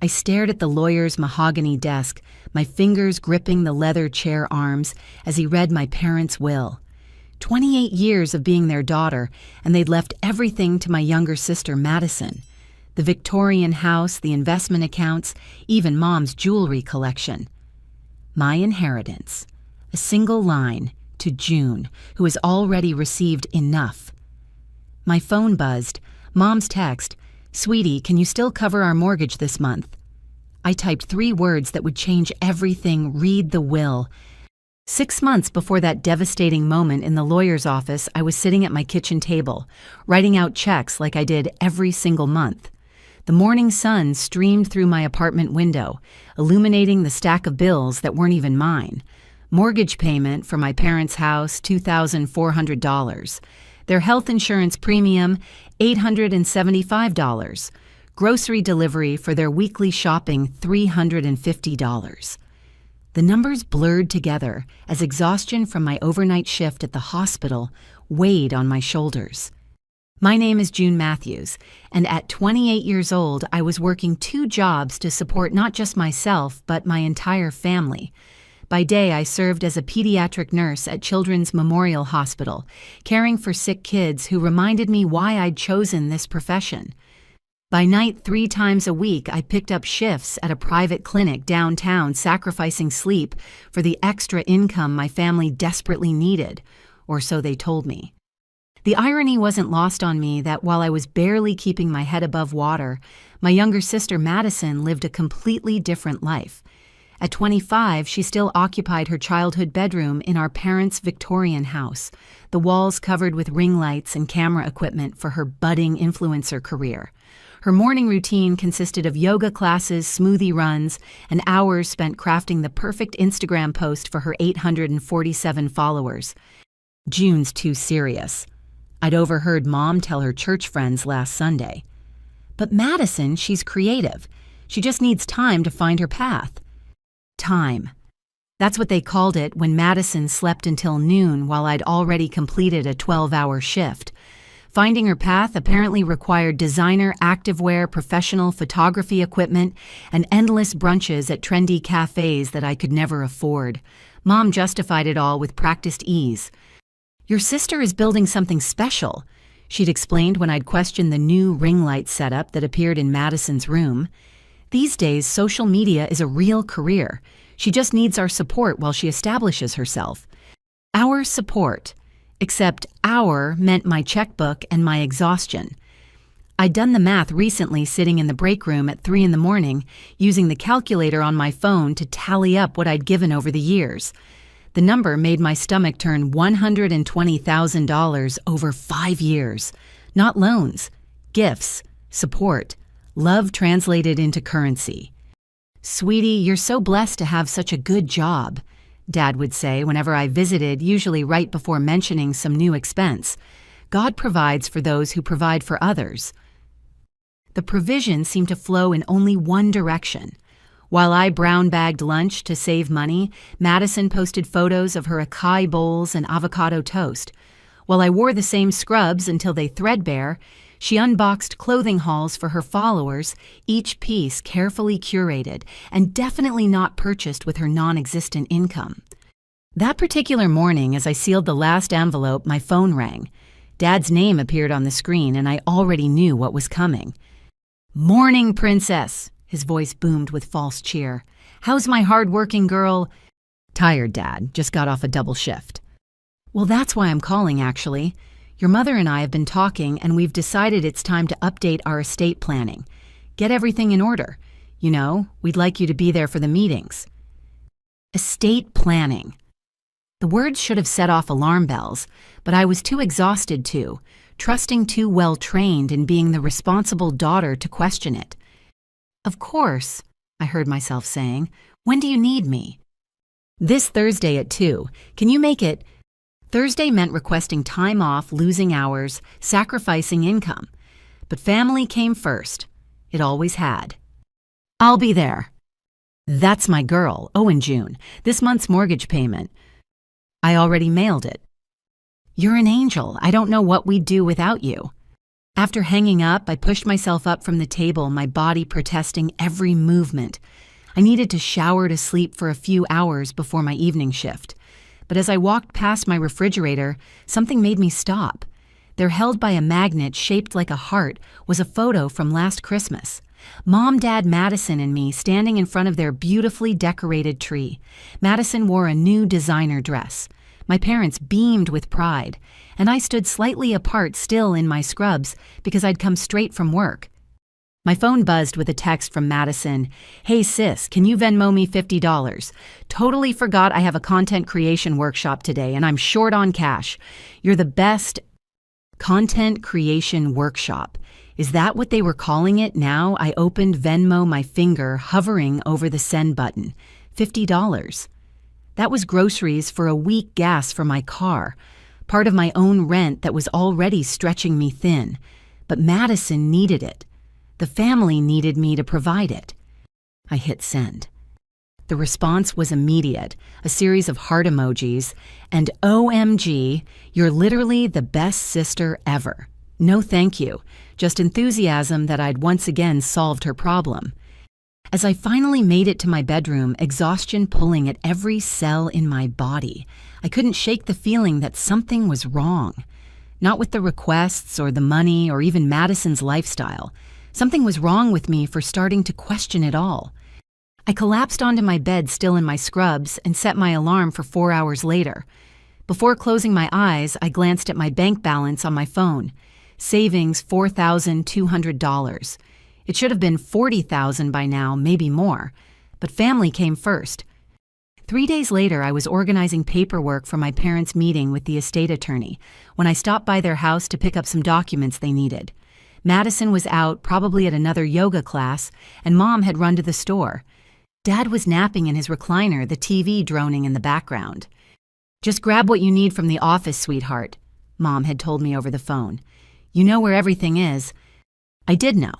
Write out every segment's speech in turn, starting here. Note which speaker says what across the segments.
Speaker 1: I stared at the lawyer's mahogany desk, my fingers gripping the leather chair arms as he read my parents' will. 28 years of being their daughter, and they'd left everything to my younger sister, Madison. The Victorian house, the investment accounts, even Mom's jewelry collection. My inheritance. A single line to June, who has already received enough. My phone buzzed. Mom's text, "Sweetie, can you still cover our mortgage this month?" I typed 3 words that would change everything. Read the will. 6 months before that devastating moment in the lawyer's office, I was sitting at my kitchen table, writing out checks like I did every single month. The morning sun streamed through my apartment window, illuminating the stack of bills that weren't even mine. Mortgage payment for my parents' house, $2,400. Their health insurance premium, $875. Grocery delivery for their weekly shopping, $350. The numbers blurred together as exhaustion from my overnight shift at the hospital weighed on my shoulders. My name is June Matthews, and at 28 years old, I was working 2 jobs to support not just myself, but my entire family. By day, I served as a pediatric nurse at Children's Memorial Hospital, caring for sick kids who reminded me why I'd chosen this profession. By night, 3 times a week, I picked up shifts at a private clinic downtown, sacrificing sleep for the extra income my family desperately needed, or so they told me. The irony wasn't lost on me that while I was barely keeping my head above water, my younger sister Madison lived a completely different life. At 25, she still occupied her childhood bedroom in our parents' Victorian house, the walls covered with ring lights and camera equipment for her budding influencer career. Her morning routine consisted of yoga classes, smoothie runs, and hours spent crafting the perfect Instagram post for her 847 followers. June's too serious. I'd overheard Mom tell her church friends last Sunday. But Madison, she's creative. She just needs time to find her path. Time. That's what they called it when Madison slept until noon while I'd already completed a 12-hour shift. Finding her path apparently required designer activewear, professional photography equipment, and endless brunches at trendy cafes that I could never afford. Mom justified it all with practiced ease. "Your sister is building something special," she'd explained when I'd questioned the new ring light setup that appeared in Madison's room. "These days, social media is a real career. She just needs our support while she establishes herself." Our support. Except "our" meant my checkbook and my exhaustion. I'd done the math recently sitting in the break room at 3 in the morning, using the calculator on my phone to tally up what I'd given over the years. The number made my stomach turn $120,000 over 5 years. Not loans, gifts, support, love translated into currency. "Sweetie, you're so blessed to have such a good job," Dad would say whenever I visited, usually right before mentioning some new expense. "God provides for those who provide for others." The provision seemed to flow in only one direction. While I brown-bagged lunch to save money, Madison posted photos of her acai bowls and avocado toast. While I wore the same scrubs until they threadbare, she unboxed clothing hauls for her followers, each piece carefully curated and definitely not purchased with her non-existent income. That particular morning, as I sealed the last envelope, my phone rang. Dad's name appeared on the screen, and I already knew what was coming. "Morning, Princess," his voice boomed with false cheer. "How's my hard-working girl?" "Tired, Dad. Just got off a double shift." "Well, that's why I'm calling, actually. Your mother and I have been talking, and we've decided it's time to update our estate planning. Get everything in order. You know, we'd like you to be there for the meetings." Estate planning. The words should have set off alarm bells, but I was too exhausted to, trusting too well trained in being the responsible daughter to question it. "Of course," I heard myself saying. "When do you need me?" "This Thursday at 2. Can you make it?" Thursday meant requesting time off, losing hours, sacrificing income. But family came first. It always had. "I'll be there." "That's my girl. Oh, in June. This month's mortgage payment." "I already mailed it." "You're an angel. I don't know what we'd do without you." After hanging up, I pushed myself up from the table, my body protesting every movement. I needed to shower to sleep for a few hours before my evening shift. But as I walked past my refrigerator, something made me stop. There, held by a magnet shaped like a heart, was a photo from last Christmas. Mom, Dad, Madison, and me standing in front of their beautifully decorated tree. Madison wore a new designer dress. My parents beamed with pride, and I stood slightly apart still in my scrubs because I'd come straight from work. My phone buzzed with a text from Madison. "Hey sis, can you Venmo me $50? Totally forgot I have a content creation workshop today and I'm short on cash. You're the best." Content creation workshop. Is that what they were calling it now? I opened Venmo, my finger hovering over the send button. $50. That was groceries for a week gas for my car, part of my own rent that was already stretching me thin. But Madison needed it. The family needed me to provide it. I hit send. The response was immediate, a series of heart emojis, and OMG, you're literally the best sister ever. No thank you, just enthusiasm that I'd once again solved her problem. As I finally made it to my bedroom, exhaustion pulling at every cell in my body, I couldn't shake the feeling that something was wrong. Not with the requests or the money or even Madison's lifestyle. Something was wrong with me for starting to question it all. I collapsed onto my bed still in my scrubs and set my alarm for 4 hours later. Before closing my eyes, I glanced at my bank balance on my phone. Savings $4,200. It should have been $40,000 by now, maybe more. But family came first. 3 days later, I was organizing paperwork for my parents' meeting with the estate attorney when I stopped by their house to pick up some documents they needed. Madison was out, probably at another yoga class, and Mom had run to the store. Dad was napping in his recliner, the TV droning in the background. "Just grab what you need from the office, sweetheart," Mom had told me over the phone. "You know where everything is." I did know.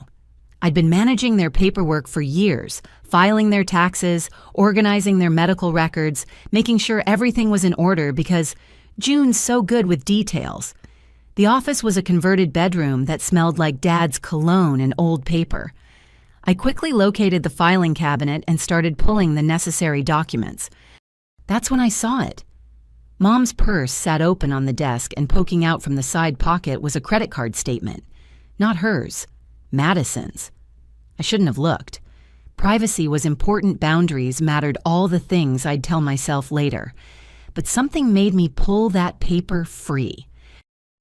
Speaker 1: I'd been managing their paperwork for years, filing their taxes, organizing their medical records, making sure everything was in order because June's so good with details. The office was a converted bedroom that smelled like Dad's cologne and old paper. I quickly located the filing cabinet and started pulling the necessary documents. That's when I saw it. Mom's purse sat open on the desk, and poking out from the side pocket was a credit card statement. Not hers, Madison's. I shouldn't have looked. Privacy was important, boundaries mattered, all the things I'd tell myself later. But something made me pull that paper free.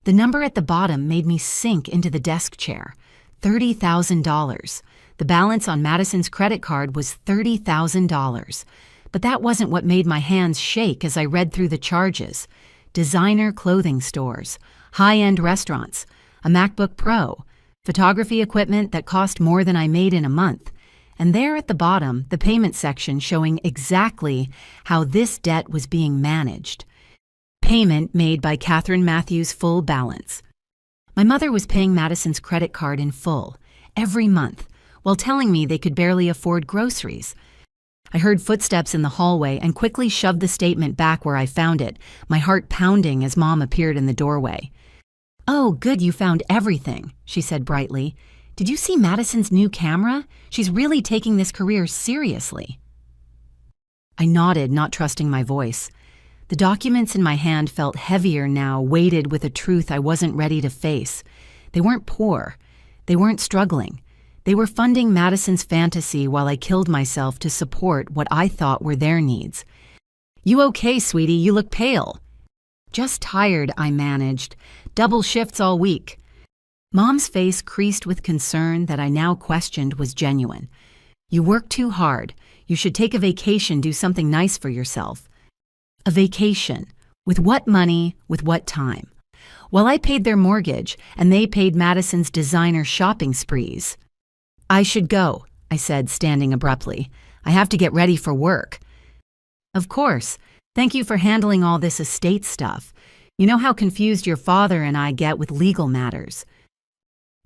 Speaker 1: The number at the bottom made me sink into the desk chair. $30,000. The balance on Madison's credit card was $30,000. But that wasn't what made my hands shake as I read through the charges. Designer clothing stores, high-end restaurants, a MacBook Pro, photography equipment that cost more than I made in a month. And there at the bottom, the payment section showing exactly how this debt was being managed. Payment made by Catherine Matthews' full balance. My mother was paying Madison's credit card in full, every month, while telling me they could barely afford groceries. I heard footsteps in the hallway and quickly shoved the statement back where I found it, my heart pounding as Mom appeared in the doorway. "Oh, good, you found everything," she said brightly. "Did you see Madison's new camera? She's really taking this career seriously." I nodded, not trusting my voice. The documents in my hand felt heavier now, weighted with a truth I wasn't ready to face. They weren't poor. They weren't struggling. They were funding Madison's fantasy while I killed myself to support what I thought were their needs. "You okay, sweetie? You look pale." "Just tired," I managed. "Double shifts all week." Mom's face creased with concern that I now questioned was genuine. "You work too hard. You should take a vacation, do something nice for yourself." A vacation. With what money? With what time? While I paid their mortgage and they paid Madison's designer shopping sprees. "I should go," I said, standing abruptly. "I have to get ready for work." "Of course. Thank you for handling all this estate stuff. You know how confused your father and I get with legal matters."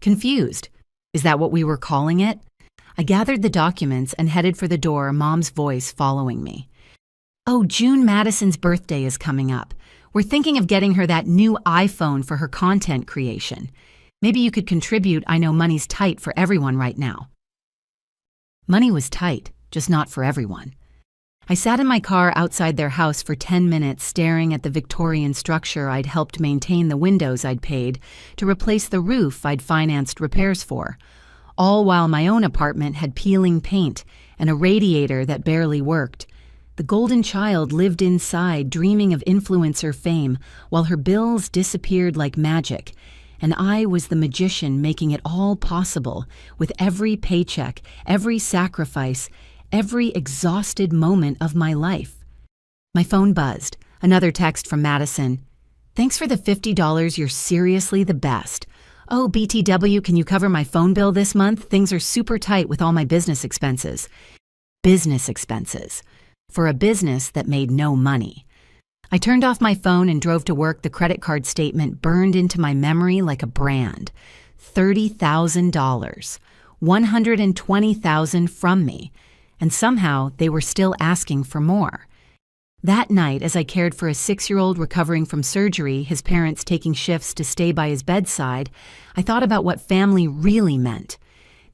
Speaker 1: Confused? Is that what we were calling it? I gathered the documents and headed for the door, Mom's voice following me. "Oh, June Madison's birthday is coming up. We're thinking of getting her that new iPhone for her content creation. Maybe you could contribute. I know money's tight for everyone right now." Money was tight, just not for everyone. I sat in my car outside their house for 10 minutes staring at the Victorian structure I'd helped maintain, the windows I'd paid to replace the roof I'd financed repairs for, all while my own apartment had peeling paint and a radiator that barely worked. The golden child lived inside, dreaming of influencer fame, while her bills disappeared like magic, and I was the magician making it all possible with every paycheck, every sacrifice, every exhausted moment of my life. My phone buzzed. Another text from Madison. "Thanks for the $50. You're seriously the best. Oh, BTW, can you cover my phone bill this month? Things are super tight with all my business expenses." Business expenses. For a business that made no money. I turned off my phone and drove to work. The credit card statement burned into my memory like a brand. $30,000. $120,000 from me. And somehow they were still asking for more. That night, as I cared for a 6-year-old recovering from surgery, his parents taking shifts to stay by his bedside, I thought about what family really meant.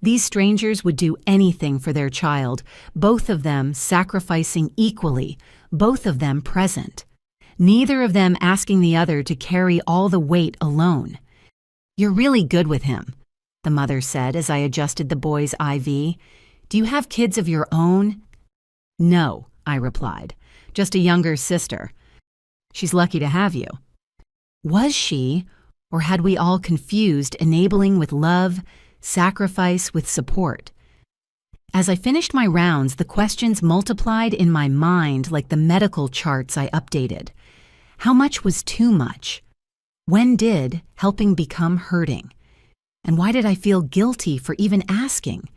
Speaker 1: These strangers would do anything for their child, both of them sacrificing equally, both of them present. Neither of them asking the other to carry all the weight alone. "You're really good with him," the mother said as I adjusted the boy's IV. "Do you have kids of your own?" "No," I replied. "Just a younger sister." "She's lucky to have you." Was she, or had we all confused enabling with love, sacrifice with support? As I finished my rounds, the questions multiplied in my mind like the medical charts I updated. How much was too much? When did helping become hurting? And why did I feel guilty for even asking?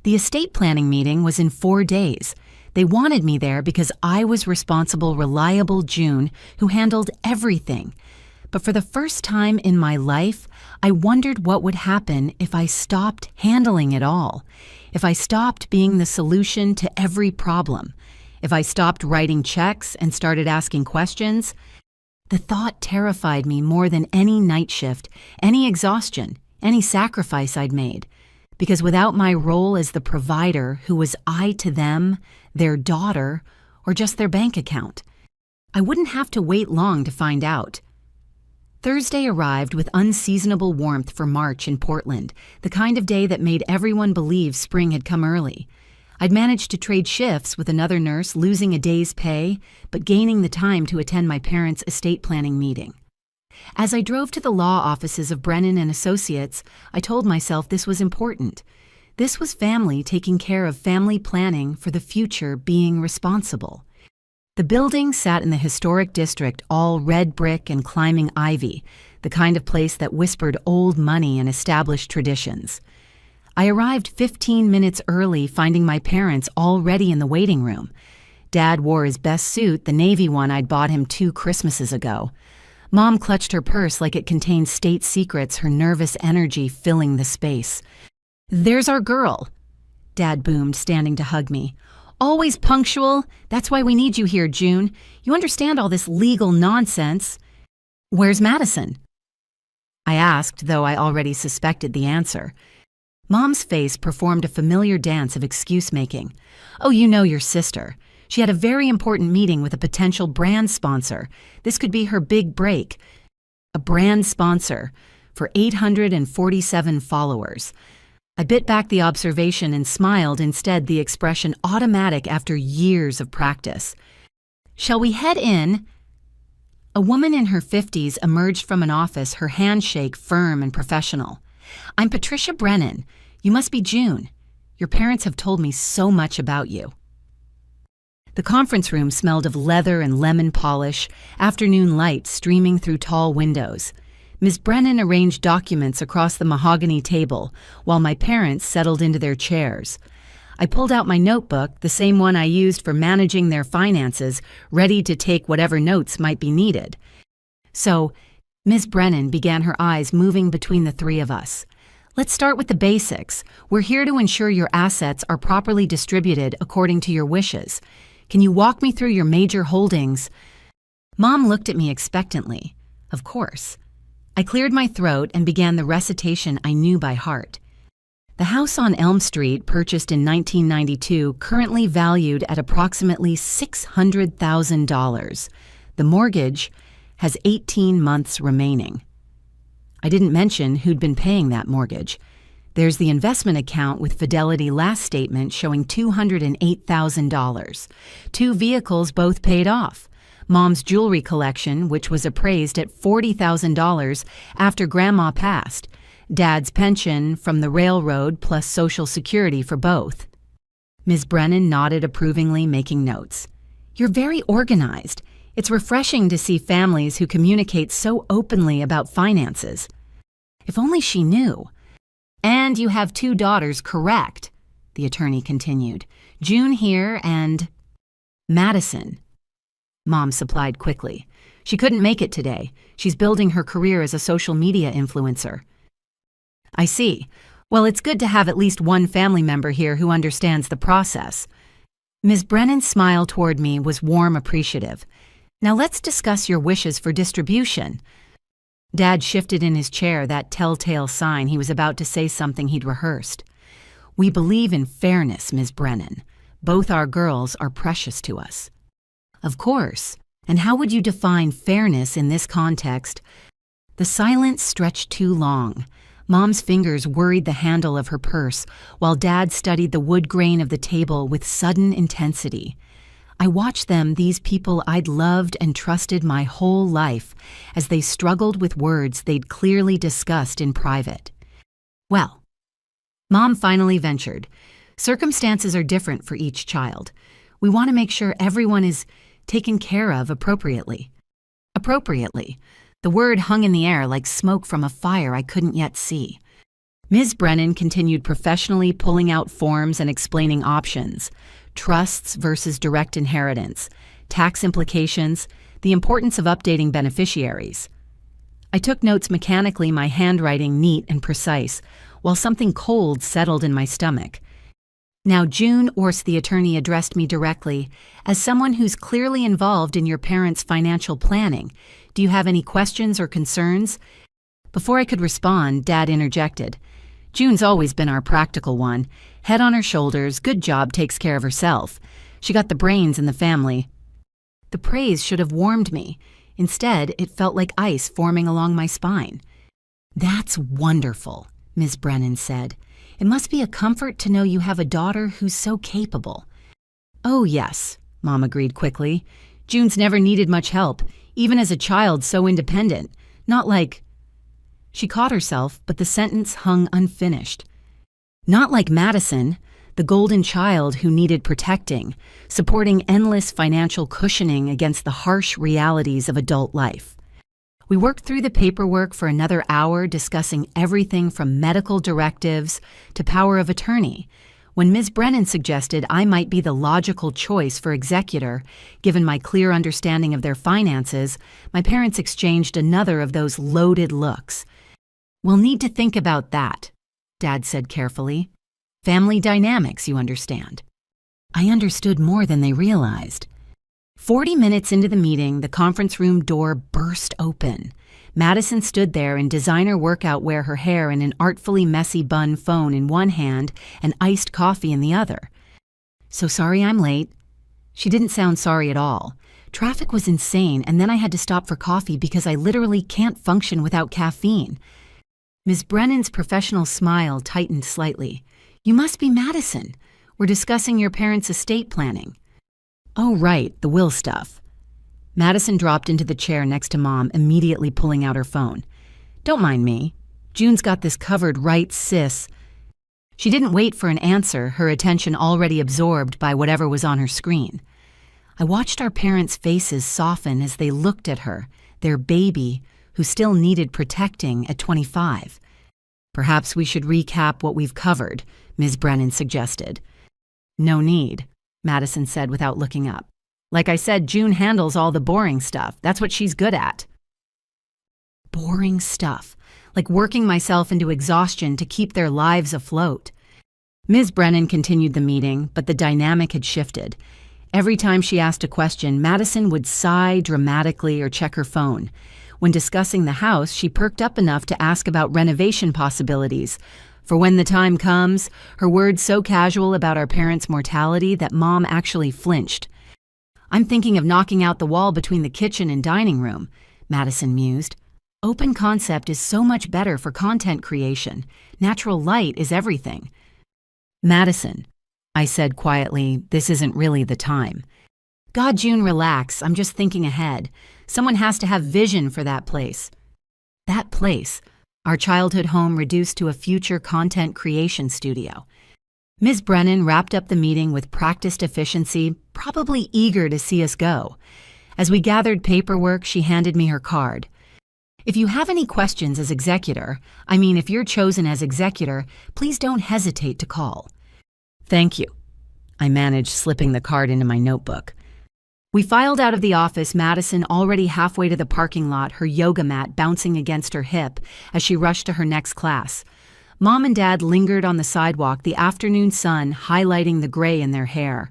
Speaker 1: The estate planning meeting was in 4 days. They wanted me there because I was responsible, reliable June who handled everything. But for the first time in my life, I wondered what would happen if I stopped handling it all, if I stopped being the solution to every problem, if I stopped writing checks and started asking questions. The thought terrified me more than any night shift, any exhaustion, any sacrifice I'd made. Because without my role as the provider, who was I to them, their daughter, or just their bank account? I wouldn't have to wait long to find out. Thursday arrived with unseasonable warmth for March in Portland, the kind of day that made everyone believe spring had come early. I'd managed to trade shifts with another nurse, losing a day's pay, but gaining the time to attend my parents' estate planning meeting. As I drove to the law offices of Brennan and Associates, I told myself this was important. This was family taking care of family planning for the future, being responsible. The building sat in the historic district, all red brick and climbing ivy, the kind of place that whispered old money and established traditions. I arrived 15 minutes early, finding my parents already in the waiting room. Dad wore his best suit, the navy one I'd bought him 2 Christmases ago. Mom clutched her purse like it contained state secrets, her nervous energy filling the space. "There's our girl," Dad boomed, standing to hug me. "Always punctual. That's why we need you here, June. You understand all this legal nonsense." "Where's Madison?" I asked, though I already suspected the answer. Mom's face performed a familiar dance of excuse-making. "Oh, you know your sister. She had a very important meeting with a potential brand sponsor. This could be her big break." A brand sponsor for 847 followers. I bit back the observation and smiled instead, the expression automatic after years of practice. "Shall we head in?" A woman in her 50s emerged from an office, her handshake firm and professional. "I'm Patricia Brennan. You must be June. Your parents have told me so much about you." The conference room smelled of leather and lemon polish, afternoon light streaming through tall windows. Ms. Brennan arranged documents across the mahogany table, while my parents settled into their chairs. I pulled out my notebook, the same one I used for managing their finances, ready to take whatever notes might be needed. So, Ms. Brennan began, her eyes moving between the 3 of us. "Let's start with the basics. We're here to ensure your assets are properly distributed according to your wishes. Can you walk me through your major holdings?" Mom looked at me expectantly. Of course. I cleared my throat and began the recitation I knew by heart. The house on Elm Street, purchased in 1992, currently valued at approximately $600,000. The mortgage has 18 months remaining. I didn't mention who'd been paying that mortgage. There's the investment account with Fidelity last statement showing $208,000. 2 vehicles both paid off. Mom's jewelry collection, which was appraised at $40,000 after Grandma passed. Dad's pension from the railroad plus Social Security for both. Ms. Brennan nodded approvingly, making notes. You're very organized. It's refreshing to see families who communicate so openly about finances. If only she knew. And you have 2 daughters, correct? The attorney continued. June here and Madison. Mom supplied quickly. She couldn't make it today. She's building her career as a social media influencer. I see. Well, it's good to have at least one family member here who understands the process. Ms. Brennan's smile toward me was warm, appreciative. Now let's discuss your wishes for distribution. Dad shifted in his chair, that telltale sign he was about to say something he'd rehearsed. We believe in fairness, Ms. Brennan. Both our girls are precious to us. Of course. And how would you define fairness in this context? The silence stretched too long. Mom's fingers worried the handle of her purse, while Dad studied the wood grain of the table with sudden intensity. I watched them, these people I'd loved and trusted my whole life, as they struggled with words they'd clearly discussed in private. Well, Mom finally ventured. Circumstances are different for each child. We want to make sure everyone is taken care of appropriately. Appropriately. The word hung in the air like smoke from a fire I couldn't yet see. Ms. Brennan continued professionally pulling out forms and explaining options. Trusts versus direct inheritance, tax implications, the importance of updating beneficiaries. I took notes mechanically, my handwriting neat and precise, while something cold settled in my stomach. Now, June Orse, the attorney, addressed me directly. As someone who's clearly involved in your parents' financial planning, do you have any questions or concerns? Before I could respond, Dad interjected. June's always been our practical one. Head on her shoulders, good job, takes care of herself. She got the brains in the family. The praise should have warmed me. Instead, it felt like ice forming along my spine. That's wonderful, Ms. Brennan said. It must be a comfort to know you have a daughter who's so capable. Oh, yes, Mom agreed quickly. June's never needed much help, even as a child so independent. Not like... She caught herself, but the sentence hung unfinished. Not like Madison, the golden child who needed protecting, supporting endless financial cushioning against the harsh realities of adult life. We worked through the paperwork for another hour, discussing everything from medical directives to power of attorney, when Ms. Brennan suggested I might be the logical choice for executor. Given my clear understanding of their finances, my parents exchanged another of those loaded looks. We'll need to think about that, Dad said carefully. Family dynamics, you understand. I understood more than they realized. 40 minutes into the meeting, the conference room door burst open. Madison stood there in designer workout wear, her hair in an artfully messy bun, phone in one hand and iced coffee in the other. So sorry I'm late. She didn't sound sorry at all. Traffic was insane, and then I had to stop for coffee because I literally can't function without caffeine. Ms. Brennan's professional smile tightened slightly. You must be Madison. We're discussing your parents' estate planning. Oh, right, the will stuff. Madison dropped into the chair next to Mom, immediately pulling out her phone. Don't mind me. June's got this covered, right, sis? She didn't wait for an answer, her attention already absorbed by whatever was on her screen. I watched our parents' faces soften as they looked at her, their baby, who still needed protecting at 25. Perhaps we should recap what we've covered, Ms. Brennan suggested. No need, Madison said without looking up. Like I said, June handles all the boring stuff. That's what she's good at. Boring stuff, like working myself into exhaustion to keep their lives afloat. Ms. Brennan continued the meeting, but the dynamic had shifted. Every time she asked a question, Madison would sigh dramatically or check her phone. When discussing the house, she perked up enough to ask about renovation possibilities. For when the time comes, her words so casual about our parents' mortality that Mom actually flinched. "I'm thinking of knocking out the wall between the kitchen and dining room," Madison mused. "Open concept is so much better for content creation. Natural light is everything." "Madison," I said quietly, "this isn't really the time." "God, June, relax. I'm just thinking ahead. Someone has to have vision for that place." That place, our childhood home reduced to a future content creation studio. Ms. Brennan wrapped up the meeting with practiced efficiency, probably eager to see us go. As we gathered paperwork, she handed me her card. "If you have any questions as executor, if you're chosen as executor, please don't hesitate to call." "Thank you." I managed slipping the card into my notebook. We filed out of the office, Madison already halfway to the parking lot, her yoga mat bouncing against her hip as she rushed to her next class. Mom and Dad lingered on the sidewalk, the afternoon sun highlighting the gray in their hair.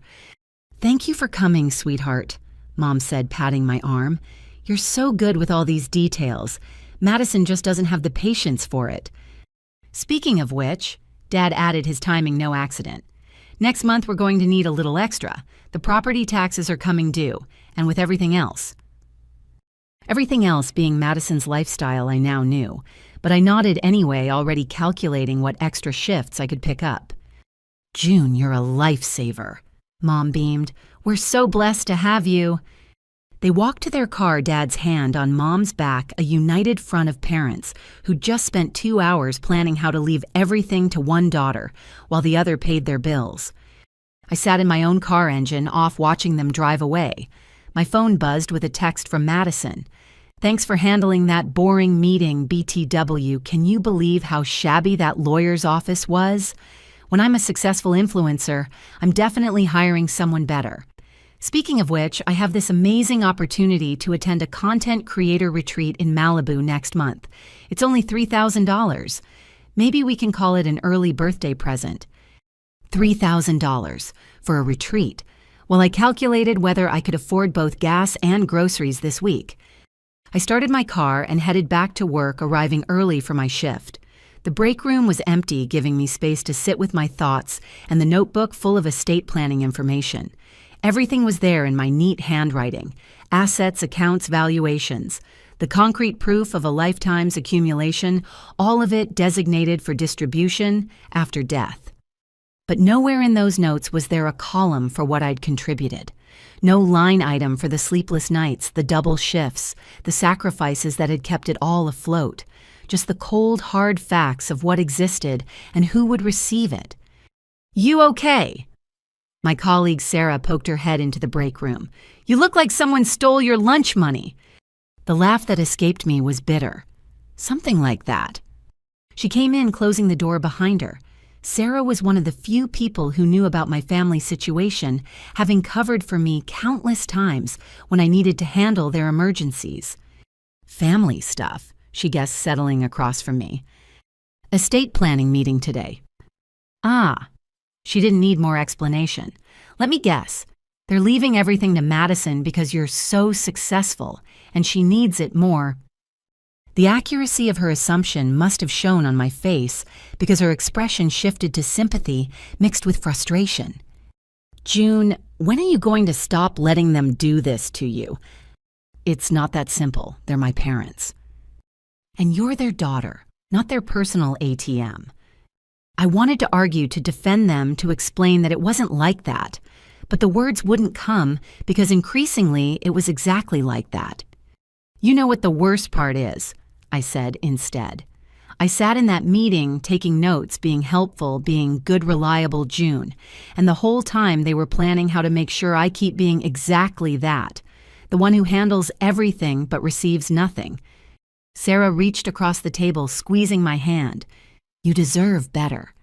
Speaker 1: "Thank you for coming, sweetheart," Mom said, patting my arm. "You're so good with all these details. Madison just doesn't have the patience for it." "Speaking of which," Dad added, his timing no accident, "next month we're going to need a little extra. The property taxes are coming due, and with everything else." Everything else being Madison's lifestyle I now knew, but I nodded anyway, already calculating what extra shifts I could pick up. "June, you're a lifesaver," Mom beamed. "We're so blessed to have you." They walked to their car, Dad's hand on Mom's back, a united front of parents who'd just spent 2 hours planning how to leave everything to one daughter while the other paid their bills. I sat in my own car engine, off watching them drive away. My phone buzzed with a text from Madison. "Thanks for handling that boring meeting, BTW. Can you believe how shabby that lawyer's office was? When I'm a successful influencer, I'm definitely hiring someone better. Speaking of which, I have this amazing opportunity to attend a content creator retreat in Malibu next month. It's only $3,000. Maybe we can call it an early birthday present." $3,000 for a retreat. Well, I calculated whether I could afford both gas and groceries this week. I started my car and headed back to work, arriving early for my shift. The break room was empty, giving me space to sit with my thoughts and the notebook full of estate planning information. Everything was there in my neat handwriting: assets, accounts, valuations, the concrete proof of a lifetime's accumulation, all of it designated for distribution after death. But nowhere in those notes was there a column for what I'd contributed. No line item for the sleepless nights, the double shifts, the sacrifices that had kept it all afloat. Just the cold, hard facts of what existed and who would receive it. "You okay?" My colleague Sarah poked her head into the break room. "You look like someone stole your lunch money." The laugh that escaped me was bitter. "Something like that." She came in, closing the door behind her. Sarah was one of the few people who knew about my family situation, having covered for me countless times when I needed to handle their emergencies. "Family stuff," she guessed, settling across from me. "Estate planning meeting today." "Ah." She didn't need more explanation. "Let me guess. They're leaving everything to Madison because you're so successful, and she needs it more." The accuracy of her assumption must have shown on my face because her expression shifted to sympathy mixed with frustration. "June, when are you going to stop letting them do this to you?" "It's not that simple. They're my parents." "And you're their daughter, not their personal ATM." I wanted to argue, to defend them, to explain that it wasn't like that, but the words wouldn't come because increasingly it was exactly like that. "You know what the worst part is," I said instead. "I sat in that meeting taking notes, being helpful, being good, reliable June, and the whole time they were planning how to make sure I keep being exactly that, the one who handles everything but receives nothing." Sarah reached across the table, squeezing my hand. "You deserve better."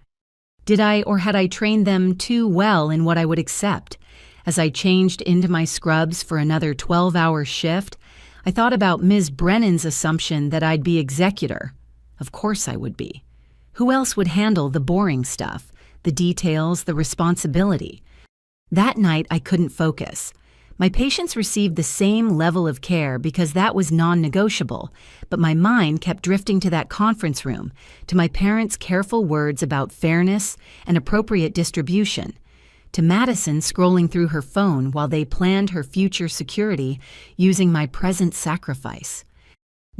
Speaker 1: Did I, or had I trained them too well in what I would accept? As I changed into my scrubs for another 12-hour shift, I thought about Ms. Brennan's assumption that I'd be executor. Of course I would be. Who else would handle the boring stuff, the details, the responsibility? That night I couldn't focus. My patients received the same level of care because that was non-negotiable, but my mind kept drifting to that conference room, to my parents' careful words about fairness and appropriate distribution, to Madison scrolling through her phone while they planned her future security using my present sacrifice.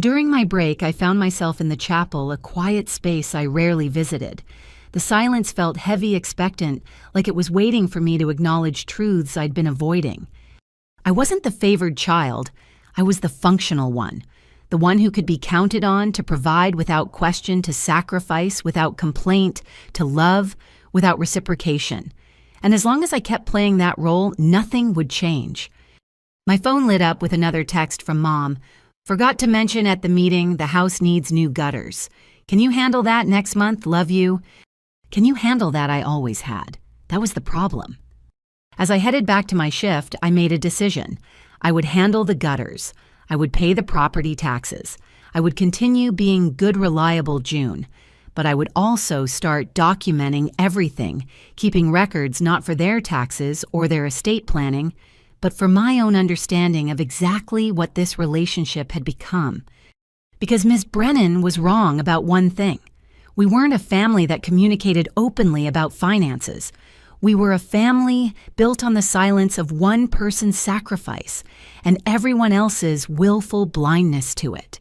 Speaker 1: During my break, I found myself in the chapel, a quiet space I rarely visited. The silence felt heavy, expectant, like it was waiting for me to acknowledge truths I'd been avoiding. I wasn't the favored child. I was the functional one, the one who could be counted on to provide without question, to sacrifice without complaint, to love without reciprocation. And as long as I kept playing that role, nothing would change. My phone lit up with another text from Mom. Forgot to mention at the meeting, the house needs new gutters. Can you handle that next month? Love you. Can you handle that? I always had. That was the problem. As I headed back to my shift, I made a decision. I would handle the gutters. I would pay the property taxes. I would continue being good, reliable June. But I would also start documenting everything, keeping records not for their taxes or their estate planning, but for my own understanding of exactly what this relationship had become. Because Ms. Brennan was wrong about one thing. We weren't a family that communicated openly about finances. We were a family built on the silence of one person's sacrifice and everyone else's willful blindness to it.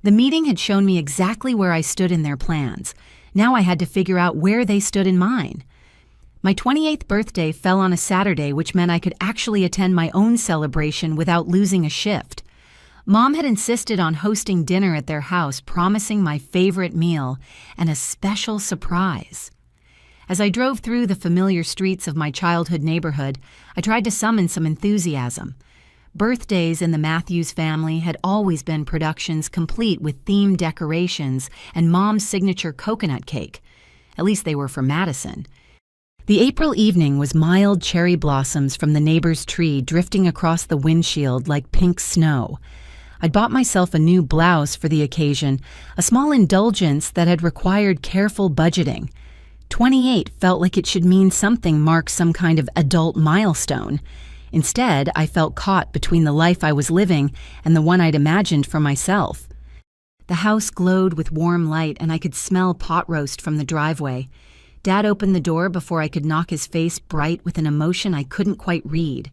Speaker 1: The meeting had shown me exactly where I stood in their plans. Now I had to figure out where they stood in mine. My 28th birthday fell on a Saturday, which meant I could actually attend my own celebration without losing a shift. Mom had insisted on hosting dinner at their house, promising my favorite meal and a special surprise. As I drove through the familiar streets of my childhood neighborhood, I tried to summon some enthusiasm. Birthdays in the Matthews family had always been productions complete with themed decorations and Mom's signature coconut cake. At least they were for Madison. The April evening was mild cherry blossoms from the neighbor's tree drifting across the windshield like pink snow. I'd bought myself a new blouse for the occasion, a small indulgence that had required careful budgeting. 28 felt like it should mean something, mark some kind of adult milestone. Instead, I felt caught between the life I was living and the one I'd imagined for myself. The house glowed with warm light and I could smell pot roast from the driveway. Dad opened the door before I could knock his face bright with an emotion I couldn't quite read.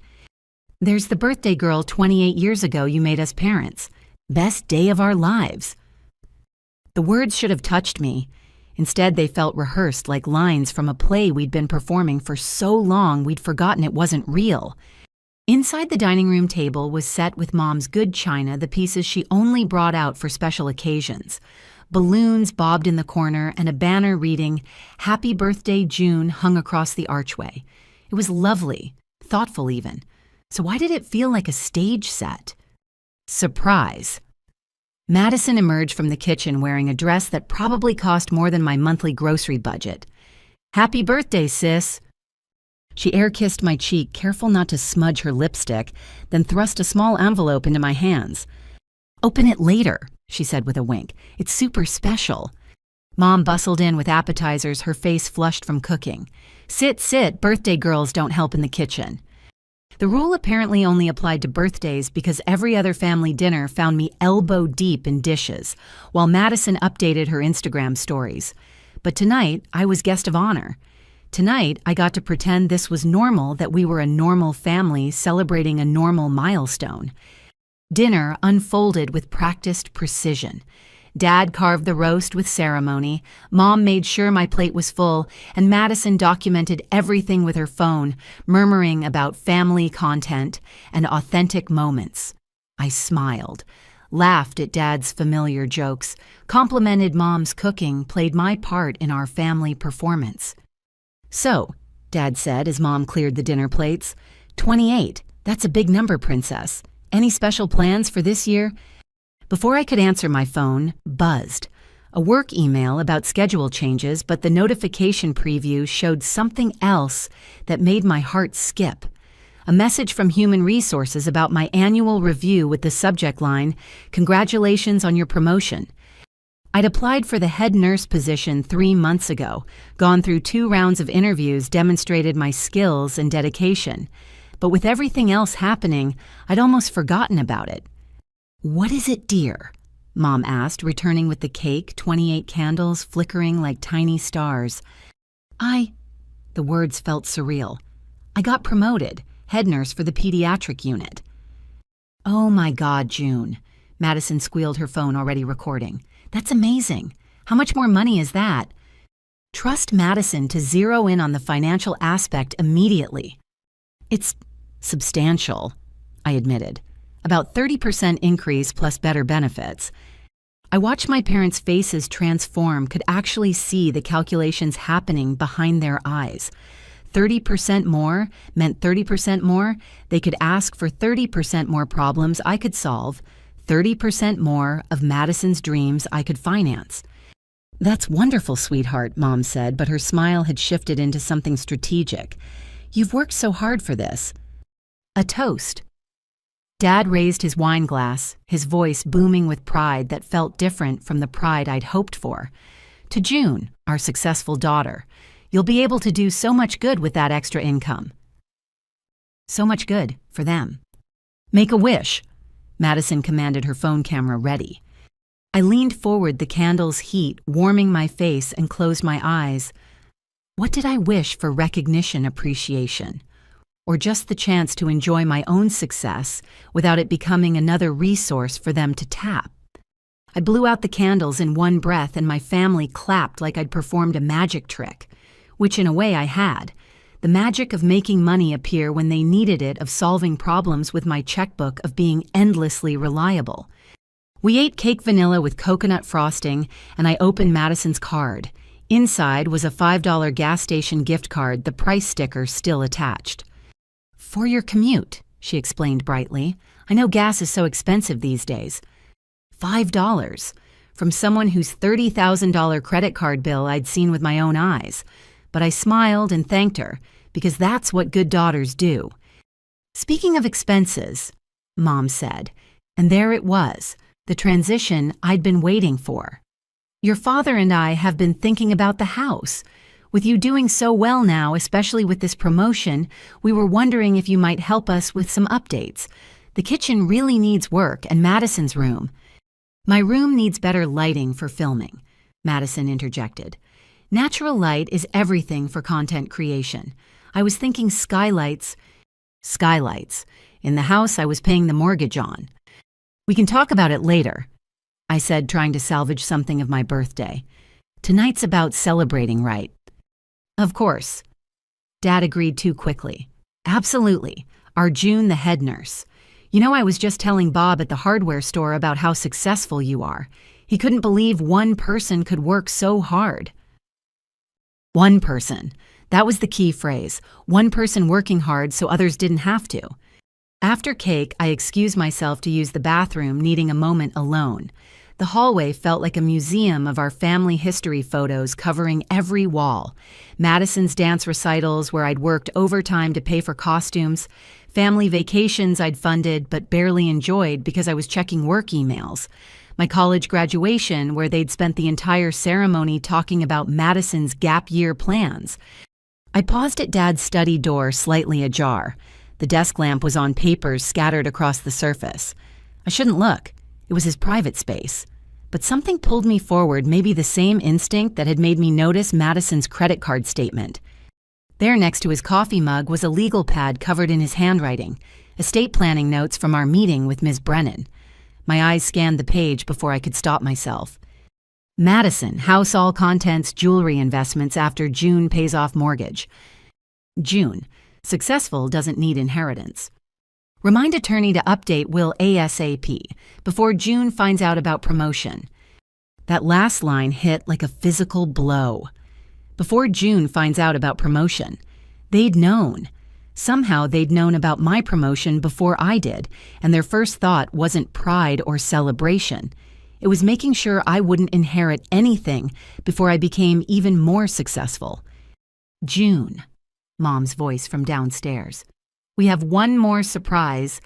Speaker 1: There's the birthday girl 28 years ago you made us parents. Best day of our lives. The words should have touched me. Instead, they felt rehearsed like lines from a play we'd been performing for so long we'd forgotten it wasn't real. Inside the dining room table was set with Mom's good china, the pieces she only brought out for special occasions. Balloons bobbed in the corner and a banner reading, "Happy Birthday, June," hung across the archway. It was lovely, thoughtful even. So why did it feel like a stage set? Surprise. Madison emerged from the kitchen wearing a dress that probably cost more than my monthly grocery budget. "Happy birthday, sis." She air-kissed my cheek, careful not to smudge her lipstick, then thrust a small envelope into my hands. "Open it later," she said with a wink. "It's super special." Mom bustled in with appetizers, her face flushed from cooking. Sit, birthday girls don't help in the kitchen." The rule apparently only applied to birthdays because every other family dinner found me elbow deep in dishes, while Madison updated her Instagram stories. But tonight, I was guest of honor. Tonight, I got to pretend this was normal, that we were a normal family celebrating a normal milestone. Dinner unfolded with practiced precision. Dad carved the roast with ceremony, Mom made sure my plate was full, and Madison documented everything with her phone, murmuring about family content and authentic moments. I smiled, laughed at Dad's familiar jokes, complimented Mom's cooking, played my part in our family performance. "So," Dad said as Mom cleared the dinner plates, 28, that's a big number, Princess. Any special plans for this year?" Before I could answer, my phone buzzed. A work email about schedule changes, but the notification preview showed something else that made my heart skip. A message from Human Resources about my annual review with the subject line, "Congratulations on your promotion." I'd applied for the head nurse position 3 months ago, gone through 2 rounds of interviews, demonstrated my skills and dedication. but with everything else happening, I'd almost forgotten about it. "What is it, dear?" Mom asked, returning with the cake, 28 candles flickering like tiny stars. The words felt surreal. "I got promoted, head nurse for the pediatric unit." "Oh my God, June." Madison squealed, her phone already recording. "That's amazing. How much more money is that?" Trust Madison to zero in on the financial aspect immediately. "It's substantial," I admitted. "About 30% increase plus better benefits." I watched my parents' faces transform, could actually see the calculations happening behind their eyes. 30% more meant 30% more. They could ask for 30% more problems I could solve, 30% more of Madison's dreams I could finance. "That's wonderful, sweetheart," Mom said, but her smile had shifted into something strategic. "You've worked so hard for this." A toast. Dad raised his wine glass, his voice booming with pride that felt different from the pride I'd hoped for. "To June, our successful daughter. You'll be able to do so much good with that extra income." So much good for them. "Make a wish." Madison commanded, her phone camera ready. I leaned forward, the candle's heat warming my face, and closed my eyes. What did I wish for? Recognition, appreciation, or just the chance to enjoy my own success without it becoming another resource for them to tap? I blew out the candles in one breath, and my family clapped like I'd performed a magic trick, which in a way I had. The magic of making money appear when they needed it, of solving problems with my checkbook, of being endlessly reliable. We ate cake vanilla with coconut frosting, and I opened Madison's card. Inside was a $5 gas station gift card, the price sticker still attached. "For your commute," she explained brightly. "I know gas is so expensive these days." $5 from someone whose $30,000 credit card bill I'd seen with my own eyes. But I smiled and thanked her, because that's what good daughters do. "Speaking of expenses," Mom said, and there it was, the transition I'd been waiting for. "Your father and I have been thinking about the house. With you doing so well now, especially with this promotion, we were wondering if you might help us with some updates. The kitchen really needs work, and Madison's room." "My room needs better lighting for filming," Madison interjected. "Natural light is everything for content creation. I was thinking skylights." "Skylights. In the house I was paying the mortgage on." "We can talk about it later," I said, trying to salvage something of my birthday. "Tonight's about celebrating, right?" "Of course." Dad agreed too quickly. "Absolutely. Our June, the head nurse. You know, I was just telling Bob at the hardware store about how successful you are. He couldn't believe one person could work so hard." One person. That was the key phrase. One person working hard so others didn't have to. After cake, I excused myself to use the bathroom, needing a moment alone. The hallway felt like a museum of our family history photos covering every wall. Madison's dance recitals where I'd worked overtime to pay for costumes, family vacations I'd funded but barely enjoyed because I was checking work emails, my college graduation where they'd spent the entire ceremony talking about Madison's gap year plans. I paused at Dad's study door, slightly ajar. The desk lamp was on papers scattered across the surface. I shouldn't look. It was his private space. But something pulled me forward, maybe the same instinct that had made me notice Madison's credit card statement. There next to his coffee mug was a legal pad covered in his handwriting, estate planning notes from our meeting with Ms. Brennan. My eyes scanned the page before I could stop myself. Madison, house all contents, jewelry investments after June pays off mortgage. June, successful doesn't need inheritance. Remind attorney to update will ASAP before June finds out about promotion. That last line hit like a physical blow. Before June finds out about promotion. They'd known. Somehow they'd known about my promotion before I did, and their first thought wasn't pride or celebration. It was making sure I wouldn't inherit anything before I became even more successful. June, Mom's voice from downstairs. We have one more surprise.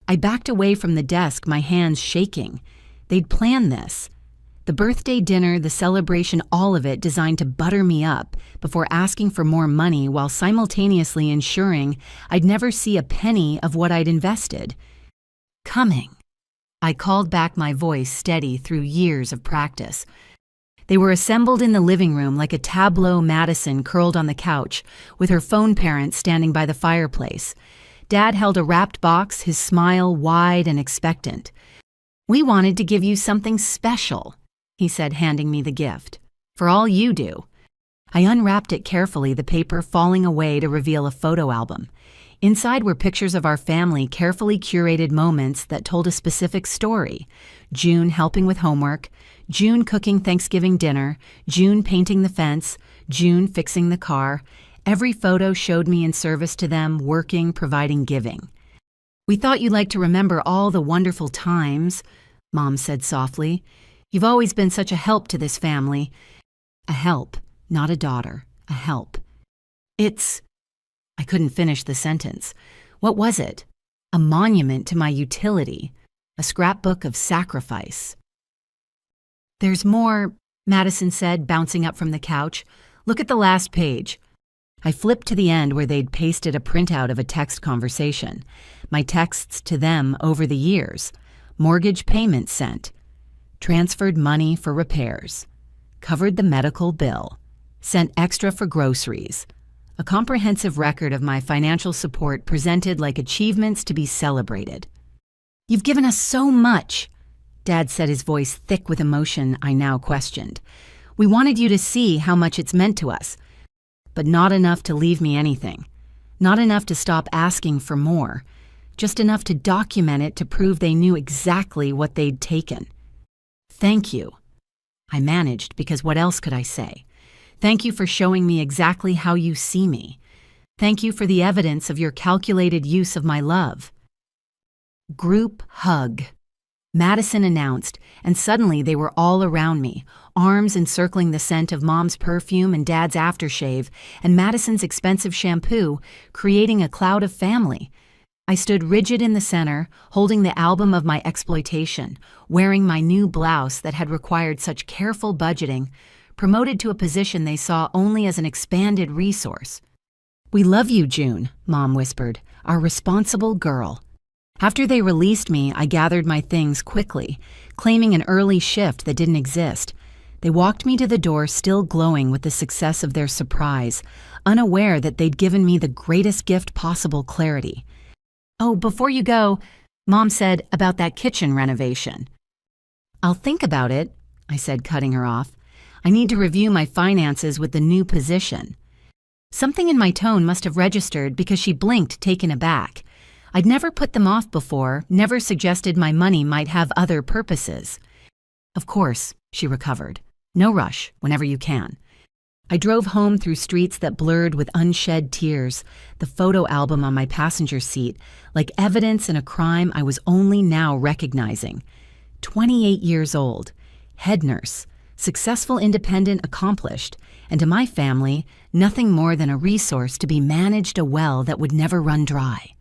Speaker 1: I backed away from the desk, my hands shaking. They'd planned this. The birthday dinner, the celebration, all of it designed to butter me up before asking for more money while simultaneously ensuring I'd never see a penny of what I'd invested. Coming. I called back my voice steady through years of practice. They were assembled in the living room like a tableau. Madison curled on the couch, with her phone parent standing by the fireplace. Dad held a wrapped box, his smile wide and expectant. "We wanted to give you something special," he said, handing me the gift. "For all you do." I unwrapped it carefully, the paper falling away to reveal a photo album. Inside were pictures of our family, carefully curated moments that told a specific story. June helping with homework, June cooking Thanksgiving dinner, June painting the fence, June fixing the car. Every photo showed me in service to them, working, providing, giving. "We thought you'd like to remember all the wonderful times," Mom said softly. "You've always been such a help to this family." A help, not a daughter, a help. I couldn't finish the sentence. What was it? A monument to my utility, a scrapbook of sacrifice. "There's more," Madison said, bouncing up from the couch. "Look at the last page." I flipped to the end where they'd pasted a printout of a text conversation. My texts to them over the years. Mortgage payment sent. Transferred money for repairs. Covered the medical bill. Sent extra for groceries. A comprehensive record of my financial support presented like achievements to be celebrated. "You've given us so much," Dad said, his voice thick with emotion I now questioned. "We wanted you to see how much it's meant to us, but not enough to leave me anything. Not enough to stop asking for more. Just enough to document it to prove they knew exactly what they'd taken. Thank you." I managed, because what else could I say? "Thank you for showing me exactly how you see me. Thank you for the evidence of your calculated use of my love." "Group hug," Madison announced, and suddenly they were all around me, arms encircling the scent of Mom's perfume and Dad's aftershave and Madison's expensive shampoo, creating a cloud of family. I stood rigid in the center, holding the album of my exploitation, wearing my new blouse that had required such careful budgeting, promoted to a position they saw only as an expanded resource. "We love you, June," Mom whispered, "our responsible girl." After they released me, I gathered my things quickly, claiming an early shift that didn't exist. They walked me to the door, still glowing with the success of their surprise, unaware that they'd given me the greatest gift possible: clarity. "Oh, before you go," Mom said, "about that kitchen renovation." "I'll think about it," I said, cutting her off. "I need to review my finances with the new position." Something in my tone must have registered, because she blinked, taken aback. I'd never put them off before, never suggested my money might have other purposes. "Of course," she recovered. "No rush, whenever you can." I drove home through streets that blurred with unshed tears, the photo album on my passenger seat, like evidence in a crime I was only now recognizing. 28 years old, head nurse, successful, independent, accomplished, and to my family, nothing more than a resource to be managed, a well that would never run dry.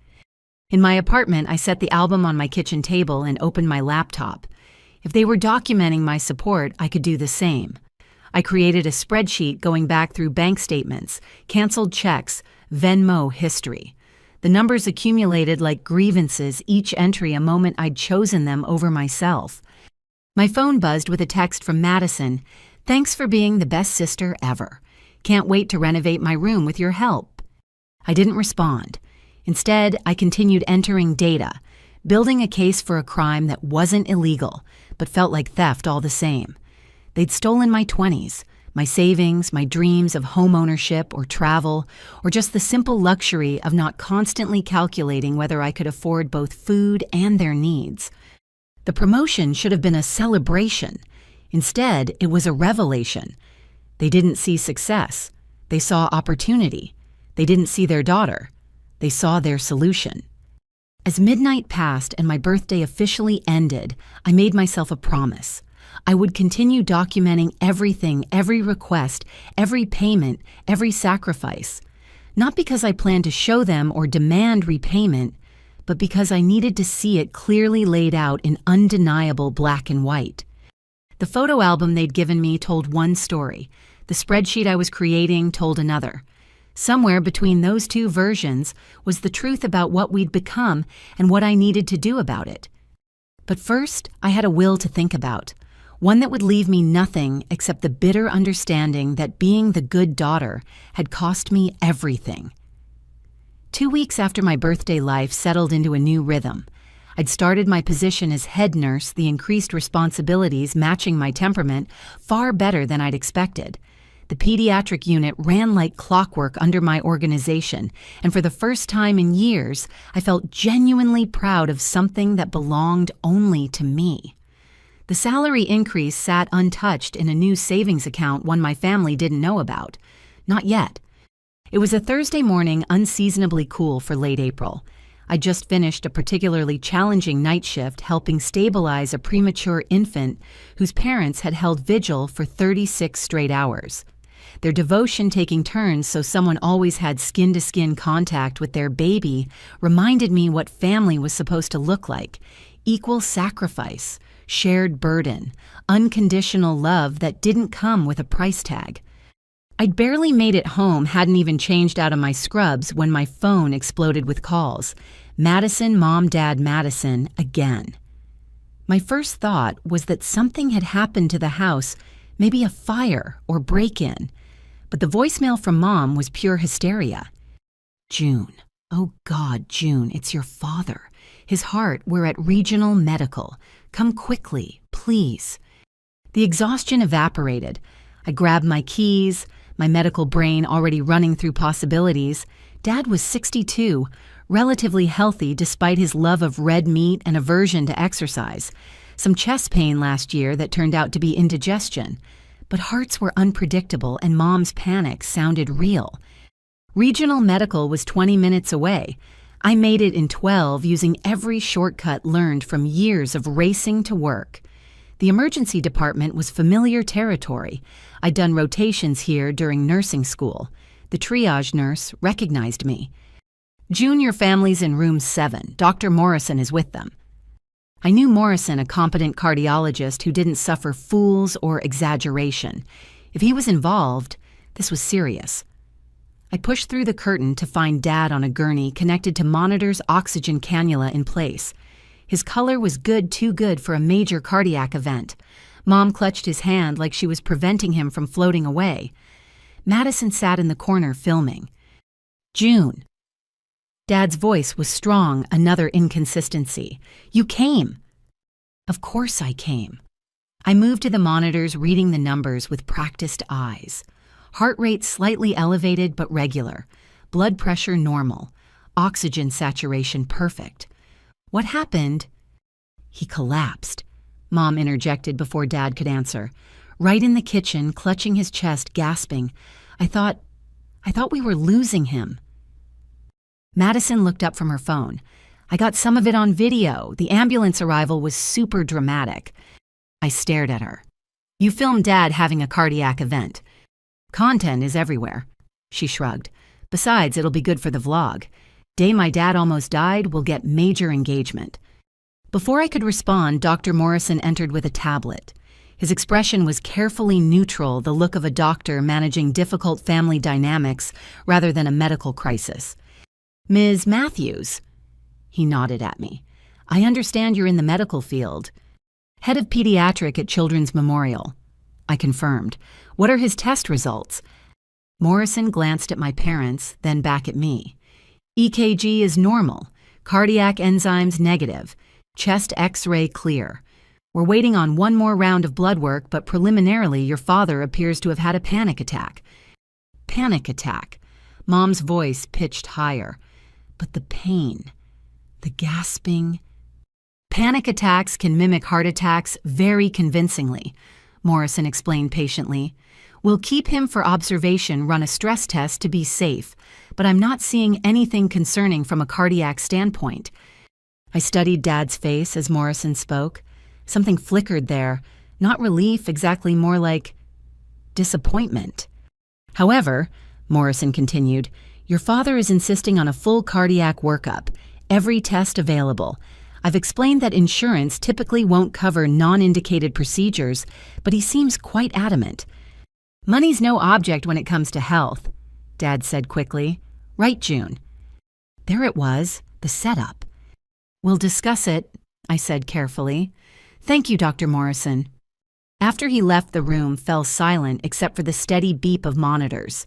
Speaker 1: In my apartment, I set the album on my kitchen table and opened my laptop. If they were documenting my support, I could do the same. I created a spreadsheet going back through bank statements, canceled checks, Venmo history. The numbers accumulated like grievances, each entry a moment I'd chosen them over myself. My phone buzzed with a text from Madison. "Thanks for being the best sister ever. Can't wait to renovate my room with your help." I didn't respond. Instead, I continued entering data, building a case for a crime that wasn't illegal, but felt like theft all the same. They'd stolen my 20s, my savings, my dreams of home ownership or travel, or just the simple luxury of not constantly calculating whether I could afford both food and their needs. The promotion should have been a celebration. Instead, it was a revelation. They didn't see success. They saw opportunity. They didn't see their daughter. They saw their solution. As midnight passed and my birthday officially ended, I made myself a promise. I would continue documenting everything, every request, every payment, every sacrifice. Not because I planned to show them or demand repayment, but because I needed to see it clearly laid out in undeniable black and white. The photo album they'd given me told one story. The spreadsheet I was creating told another. Somewhere between those two versions was the truth about what we'd become and what I needed to do about it. But first, I had a will to think about, one that would leave me nothing except the bitter understanding that being the good daughter had cost me everything. 2 weeks after my birthday life settled into a new rhythm, I'd started my position as head nurse, the increased responsibilities matching my temperament far better than I'd expected. The pediatric unit ran like clockwork under my organization, and for the first time in years, I felt genuinely proud of something that belonged only to me. The salary increase sat untouched in a new savings account one my family didn't know about. Not yet. It was a Thursday morning unseasonably cool for late April. I'd just finished a particularly challenging night shift helping stabilize a premature infant whose parents had held vigil for 36 straight hours. Their devotion taking turns so someone always had skin-to-skin contact with their baby reminded me what family was supposed to look like: equal sacrifice, shared burden, unconditional love that didn't come with a price tag. I'd barely made it home, hadn't even changed out of my scrubs when my phone exploded with calls. Madison, Mom, Dad, Madison, again. My first thought was that something had happened to the house, maybe a fire or break-in. But the voicemail from Mom was pure hysteria. June. Oh God, June, it's your father. His heart, we're at Regional Medical. Come quickly, please. The exhaustion evaporated. I grabbed my keys, my medical brain already running through possibilities. Dad was 62, relatively healthy despite his love of red meat and aversion to exercise. Some chest pain last year that turned out to be indigestion. But hearts were unpredictable and Mom's panic sounded real. Regional Medical was 20 minutes away. I made it in 12 using every shortcut learned from years of racing to work. The emergency department was familiar territory. I'd done rotations here during nursing school. The triage nurse recognized me. June, your family's in room 7. Dr. Morrison is with them. I knew Morrison, a competent cardiologist who didn't suffer fools or exaggeration. If he was involved, this was serious. I pushed through the curtain to find Dad on a gurney connected to Monitor's oxygen cannula in place. His color was good, too good for a major cardiac event. Mom clutched his hand like she was preventing him from floating away. Madison sat in the corner filming. June. Dad's voice was strong, another inconsistency. You came. Of course I came. I moved to the monitors, reading the numbers with practiced eyes. Heart rate slightly elevated but regular. Blood pressure normal. Oxygen saturation perfect. What happened? He collapsed. Mom interjected before Dad could answer. Right in the kitchen, clutching his chest, gasping. I thought we were losing him. Madison looked up from her phone. I got some of it on video. The ambulance arrival was super dramatic. I stared at her. You filmed Dad having a cardiac event. Content is everywhere. She shrugged. Besides, it'll be good for the vlog. Day my dad almost died will get major engagement. Before I could respond, Dr. Morrison entered with a tablet. His expression was carefully neutral, the look of a doctor managing difficult family dynamics rather than a medical crisis. Ms. Matthews? He nodded at me. I understand you're in the medical field. Head of pediatric at Children's Memorial. I confirmed. What are his test results? Morrison glanced at my parents, then back at me. EKG is normal. Cardiac enzymes negative. Chest X-ray clear. We're waiting on one more round of blood work, but preliminarily your father appears to have had a panic attack. Panic attack. Mom's voice pitched higher. But the pain, the gasping. Panic attacks can mimic heart attacks very convincingly, Morrison explained patiently. We'll keep him for observation, run a stress test to be safe, but I'm not seeing anything concerning from a cardiac standpoint. I studied Dad's face as Morrison spoke. Something flickered there, not relief, exactly more like disappointment. However, Morrison continued, your father is insisting on a full cardiac workup, every test available. I've explained that insurance typically won't cover non-indicated procedures, but he seems quite adamant. Money's no object when it comes to health, Dad said quickly. Right, June? There it was, the setup. We'll discuss it, I said carefully. Thank you, Dr. Morrison. After he left, the room fell silent except for the steady beep of monitors.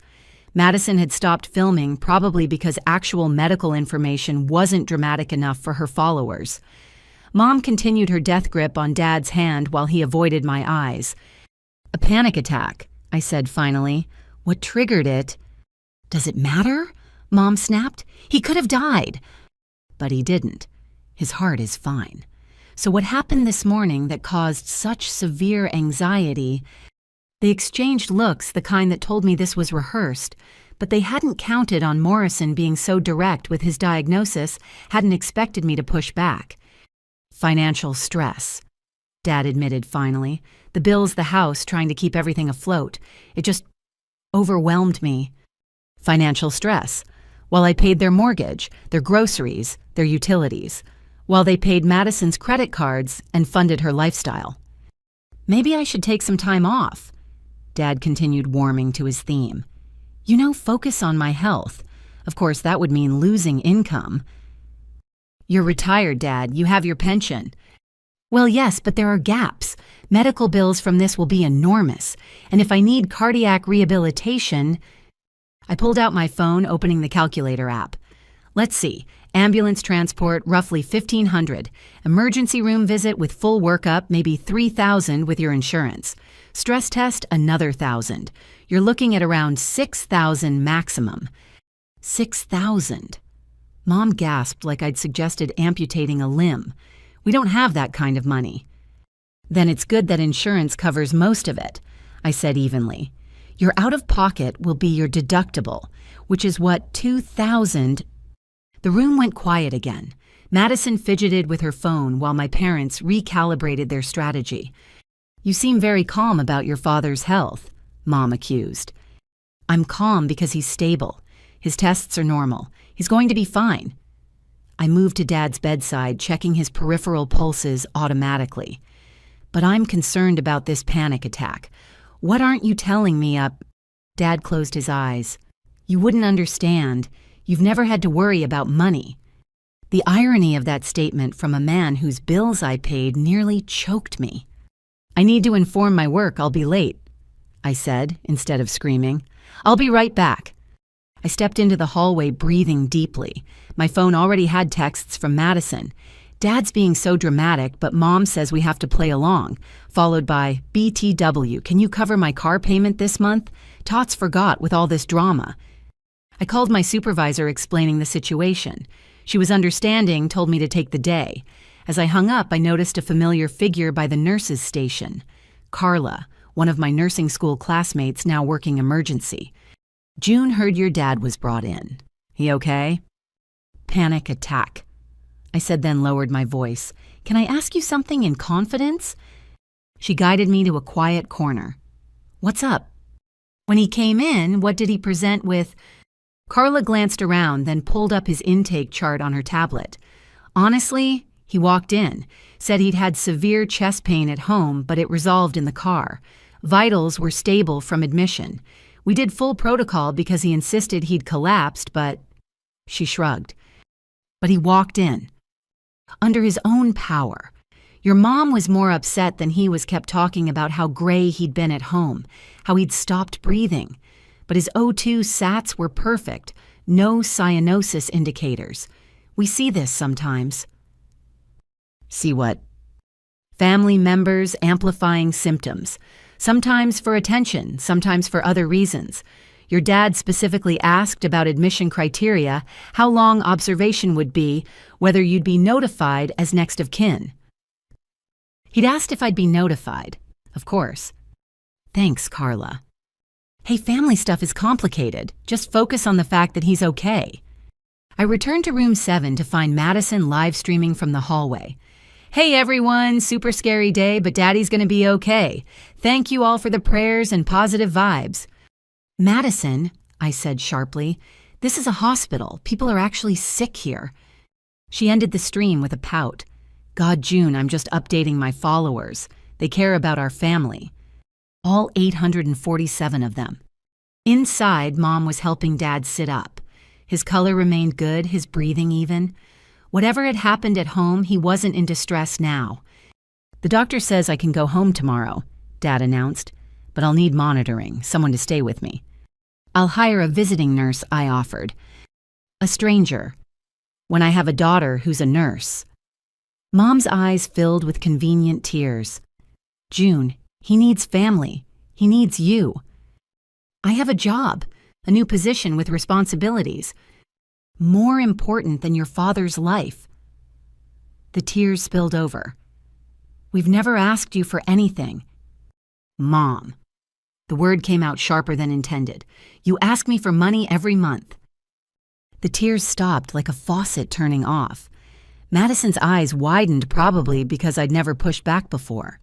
Speaker 1: Madison had stopped filming, probably because actual medical information wasn't dramatic enough for her followers. Mom continued her death grip on Dad's hand while he avoided my eyes. A panic attack, I said finally. What triggered it? Does it matter? Mom snapped. He could have died. But he didn't. His heart is fine. So what happened this morning that caused such severe anxiety? They exchanged looks, the kind that told me this was rehearsed, but they hadn't counted on Morrison being so direct with his diagnosis, hadn't expected me to push back. Financial stress, Dad admitted finally. The bills, the house, trying to keep everything afloat. It just overwhelmed me. Financial stress. While I paid their mortgage, their groceries, their utilities. While they paid Madison's credit cards and funded her lifestyle. Maybe I should take some time off. Dad continued, warming to his theme. You know, focus on my health. Of course, that would mean losing income. You're retired, Dad. You have your pension. Well, yes, but there are gaps. Medical bills from this will be enormous. And if I need cardiac rehabilitation... I pulled out my phone, opening the calculator app. Let's see. Ambulance transport, roughly $1,500. Emergency room visit with full workup, maybe $3,000 with your insurance. Stress test, another $1,000. You're looking at around $6,000 maximum. $6,000. Mom gasped like I'd suggested amputating a limb. We don't have that kind of money. Then it's good that insurance covers most of it, I said evenly. Your out-of-pocket will be your deductible, which is what, $2,000... The room went quiet again. Madison fidgeted with her phone while my parents recalibrated their strategy. You seem very calm about your father's health, Mom accused. I'm calm because he's stable. His tests are normal. He's going to be fine. I moved to Dad's bedside, checking his peripheral pulses automatically. But I'm concerned about this panic attack. What aren't you telling me up? Dad closed his eyes. You wouldn't understand. You've never had to worry about money. The irony of that statement from a man whose bills I paid nearly choked me. I need to inform my work. I'll be late, I said, instead of screaming. I'll be right back. I stepped into the hallway, breathing deeply. My phone already had texts from Madison. Dad's being so dramatic, but Mom says we have to play along, followed by, BTW, can you cover my car payment this month? Tots forgot with all this drama. I called my supervisor explaining the situation. She was understanding, told me to take the day. As I hung up, I noticed a familiar figure by the nurse's station. Carla, one of my nursing school classmates now working emergency. June heard your dad was brought in. He okay? Panic attack. I said, then lowered my voice. Can I ask you something in confidence? She guided me to a quiet corner. What's up? When he came in, what did he present with? Carla glanced around, then pulled up his intake chart on her tablet. Honestly, he walked in, said he'd had severe chest pain at home, but it resolved in the car. Vitals were stable from admission. We did full protocol because he insisted he'd collapsed, but... She shrugged. But he walked in. Under his own power. Your mom was more upset than he was, kept talking about how gray he'd been at home, how he'd stopped breathing. But his O2 sats were perfect, no cyanosis indicators. We see this sometimes. See what? Family members amplifying symptoms, sometimes for attention, sometimes for other reasons. Your dad specifically asked about admission criteria, how long observation would be, whether you'd be notified as next of kin. He'd asked if I'd be notified, of course. Thanks, Carla. Hey, family stuff is complicated. Just focus on the fact that he's okay. I returned to room 7 to find Madison live streaming from the hallway. Hey everyone, super scary day, but Daddy's gonna be okay. Thank you all for the prayers and positive vibes. Madison, I said sharply, this is a hospital. People are actually sick here. She ended the stream with a pout. God, June, I'm just updating my followers. They care about our family. All 847 of them. Inside, Mom was helping Dad sit up. His color remained good, his breathing even. Whatever had happened at home, he wasn't in distress now. The doctor says I can go home tomorrow, Dad announced, but I'll need monitoring, someone to stay with me. I'll hire a visiting nurse, I offered. A stranger. When I have a daughter who's a nurse. Mom's eyes filled with convenient tears. June, he needs family. He needs you. I have a job, a new position with responsibilities. More important than your father's life. The tears spilled over. We've never asked you for anything. Mom. The word came out sharper than intended. You ask me for money every month. The tears stopped like a faucet turning off. Madison's eyes widened, probably because I'd never pushed back before.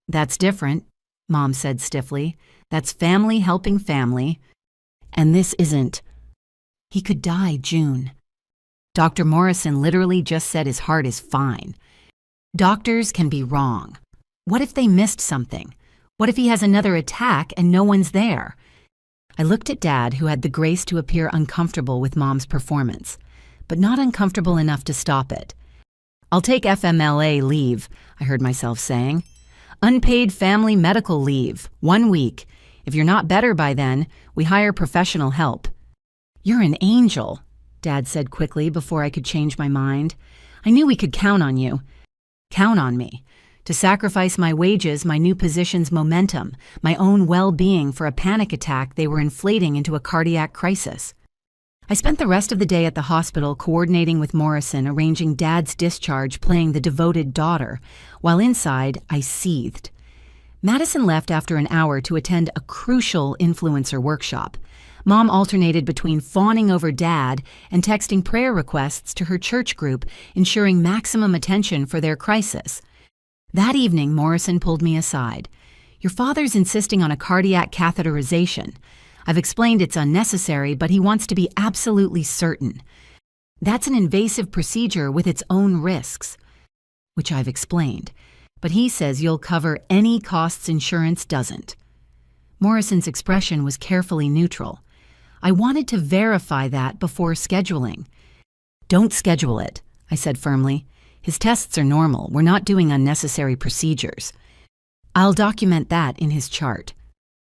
Speaker 1: That's different, Mom said stiffly. That's family helping family. And this isn't. He could die, June. Dr. Morrison literally just said his heart is fine. Doctors can be wrong. What if they missed something? What if he has another attack and no one's there? I looked at Dad, who had the grace to appear uncomfortable with Mom's performance, but not uncomfortable enough to stop it. I'll take FMLA leave, I heard myself saying. Unpaid family medical leave, 1 week. If you're not better by then, we hire professional help. You're an angel, Dad said quickly before I could change my mind. I knew we could count on you. Count on me. To sacrifice my wages, my new position's momentum, my own well-being for a panic attack they were inflating into a cardiac crisis. I spent the rest of the day at the hospital coordinating with Morrison, arranging Dad's discharge, playing the devoted daughter, while inside I seethed. Madison left after an hour to attend a crucial influencer workshop. Mom alternated between fawning over Dad and texting prayer requests to her church group, ensuring maximum attention for their crisis. That evening, Morrison pulled me aside. Your father's insisting on a cardiac catheterization. I've explained it's unnecessary, but he wants to be absolutely certain. That's an invasive procedure with its own risks, which I've explained, but he says you'll cover any costs insurance doesn't. Morrison's expression was carefully neutral. I wanted to verify that before scheduling. Don't schedule it, I said firmly. His tests are normal. We're not doing unnecessary procedures. I'll document that in his chart.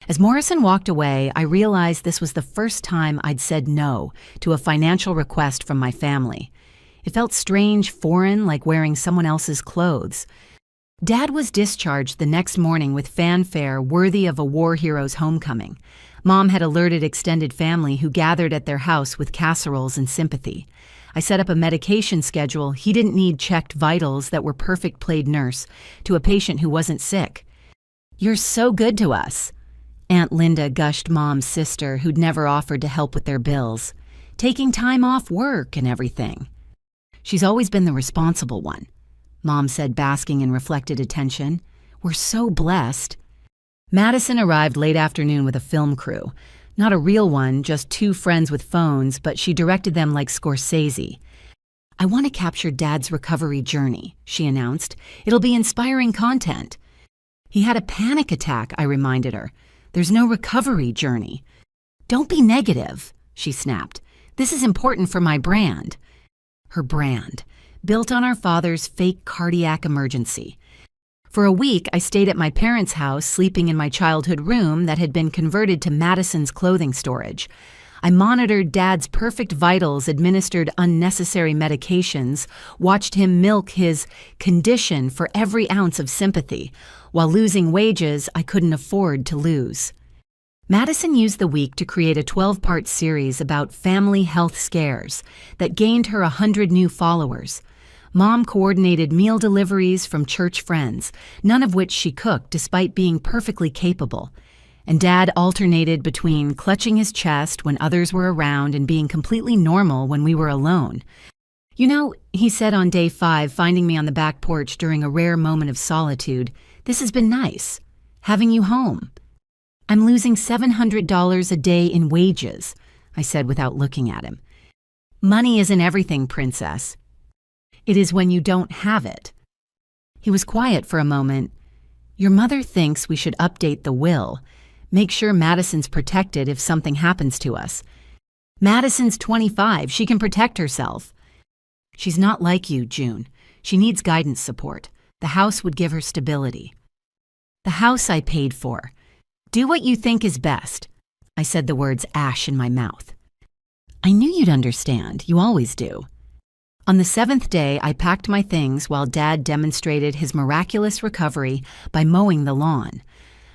Speaker 1: As Morrison walked away, I realized this was the first time I'd said no to a financial request from my family. It felt strange, foreign, like wearing someone else's clothes. Dad was discharged the next morning with fanfare worthy of a war hero's homecoming. Mom had alerted extended family who gathered at their house with casseroles and sympathy. I set up a medication schedule. He didn't need checked vitals that were perfect played nurse to a patient who wasn't sick. You're so good to us. Aunt Linda gushed Mom's sister, who'd never offered to help with their bills. Taking time off work and everything. She's always been the responsible one, Mom said, basking in reflected attention. We're so blessed. Madison arrived late afternoon with a film crew. Not a real one, just 2 friends with phones, but she directed them like Scorsese. I want to capture Dad's recovery journey, she announced. It'll be inspiring content. He had a panic attack, I reminded her. There's no recovery journey. Don't be negative, she snapped. This is important for my brand. Her brand, built on our father's fake cardiac emergency. For a week, I stayed at my parents' house, sleeping in my childhood room that had been converted to Madison's clothing storage. I monitored Dad's perfect vitals, administered unnecessary medications, watched him milk his condition for every ounce of sympathy, while losing wages I couldn't afford to lose. Madison used the week to create a 12-part series about family health scares that gained her 100 new followers. Mom coordinated meal deliveries from church friends, none of which she cooked despite being perfectly capable. And Dad alternated between clutching his chest when others were around and being completely normal when we were alone. You know, he said on day 5, finding me on the back porch during a rare moment of solitude, this has been nice, having you home. I'm losing $700 a day in wages, I said without looking at him. Money isn't everything, princess. It is when you don't have it, He was quiet for a moment. "Your mother thinks we should update the will. Make sure Madison's protected if something happens to us. Madison's 25. She can protect herself." "She's not like you, June. She needs guidance support. The house would give her stability." "The house I paid for. Do what you think is best." I said the words ash in my mouth. "I knew you'd understand. You always do." On the 7th day, I packed my things while Dad demonstrated his miraculous recovery by mowing the lawn.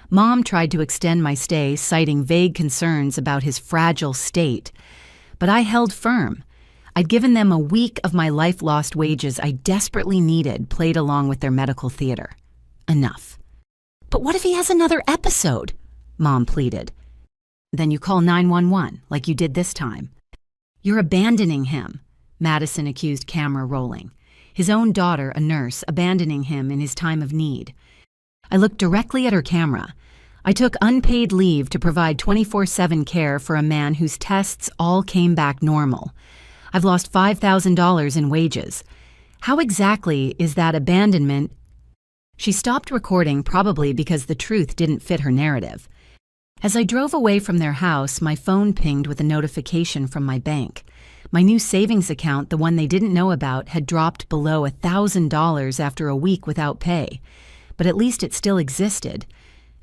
Speaker 1: Mom tried to extend my stay, citing vague concerns about his fragile state. But I held firm. I'd given them a week of my life-lost wages I desperately needed played along with their medical theater. Enough. "But what if he has another episode?" Mom pleaded. "Then you call 911, like you did this time." "You're abandoning him," Madison accused, camera rolling. His own daughter, a nurse, abandoning him in his time of need. I looked directly at her camera. I took unpaid leave to provide 24/7 care for a man whose tests all came back normal. I've lost $5,000 in wages. How exactly is that abandonment? She stopped recording, probably because the truth didn't fit her narrative. As I drove away from their house, my phone pinged with a notification from my bank. My new savings account, the one they didn't know about, had dropped below $1,000 after a week without pay. But at least it still existed.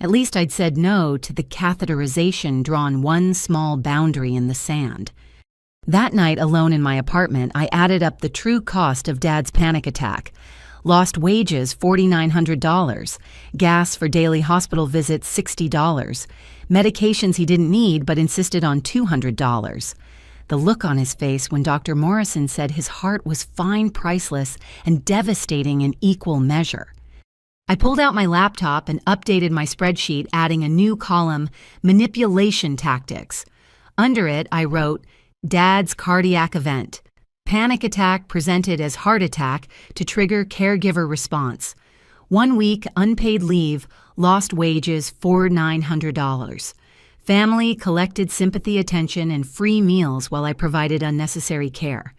Speaker 1: At least I'd said no to the catheterization, drawn one small boundary in the sand. That night, alone in my apartment, I added up the true cost of Dad's panic attack. Lost wages, $4,900. Gas for daily hospital visits, $60. Medications he didn't need but insisted on $200. The look on his face when Dr. Morrison said his heart was fine, priceless, and devastating in equal measure. I pulled out my laptop and updated my spreadsheet, adding a new column, Manipulation Tactics. Under it, I wrote, Dad's cardiac event. Panic attack presented as heart attack to trigger caregiver response. 1 week unpaid leave, lost wages, $4,900. Family collected sympathy, attention, and free meals while I provided unnecessary care.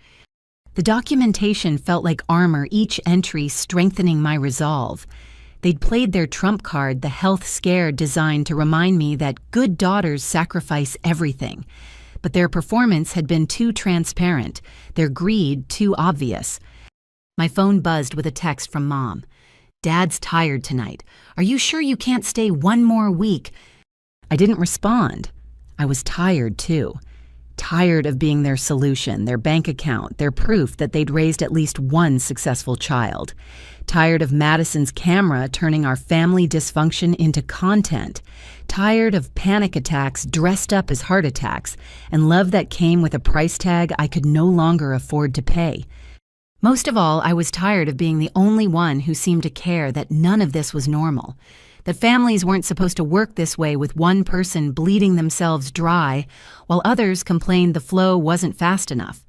Speaker 1: The documentation felt like armor, each entry strengthening my resolve. They'd played their trump card, the health scare, designed to remind me that good daughters sacrifice everything. But their performance had been too transparent, their greed too obvious. My phone buzzed with a text from Mom. Dad's tired tonight. Are you sure you can't stay 1 more week? I didn't respond. I was tired too. Tired of being their solution, their bank account, their proof that they'd raised at least one successful child. Tired of Madison's camera turning our family dysfunction into content. Tired of panic attacks dressed up as heart attacks and love that came with a price tag I could no longer afford to pay. Most of all, I was tired of being the only one who seemed to care that none of this was normal. That families weren't supposed to work this way, with one person bleeding themselves dry while others complained the flow wasn't fast enough.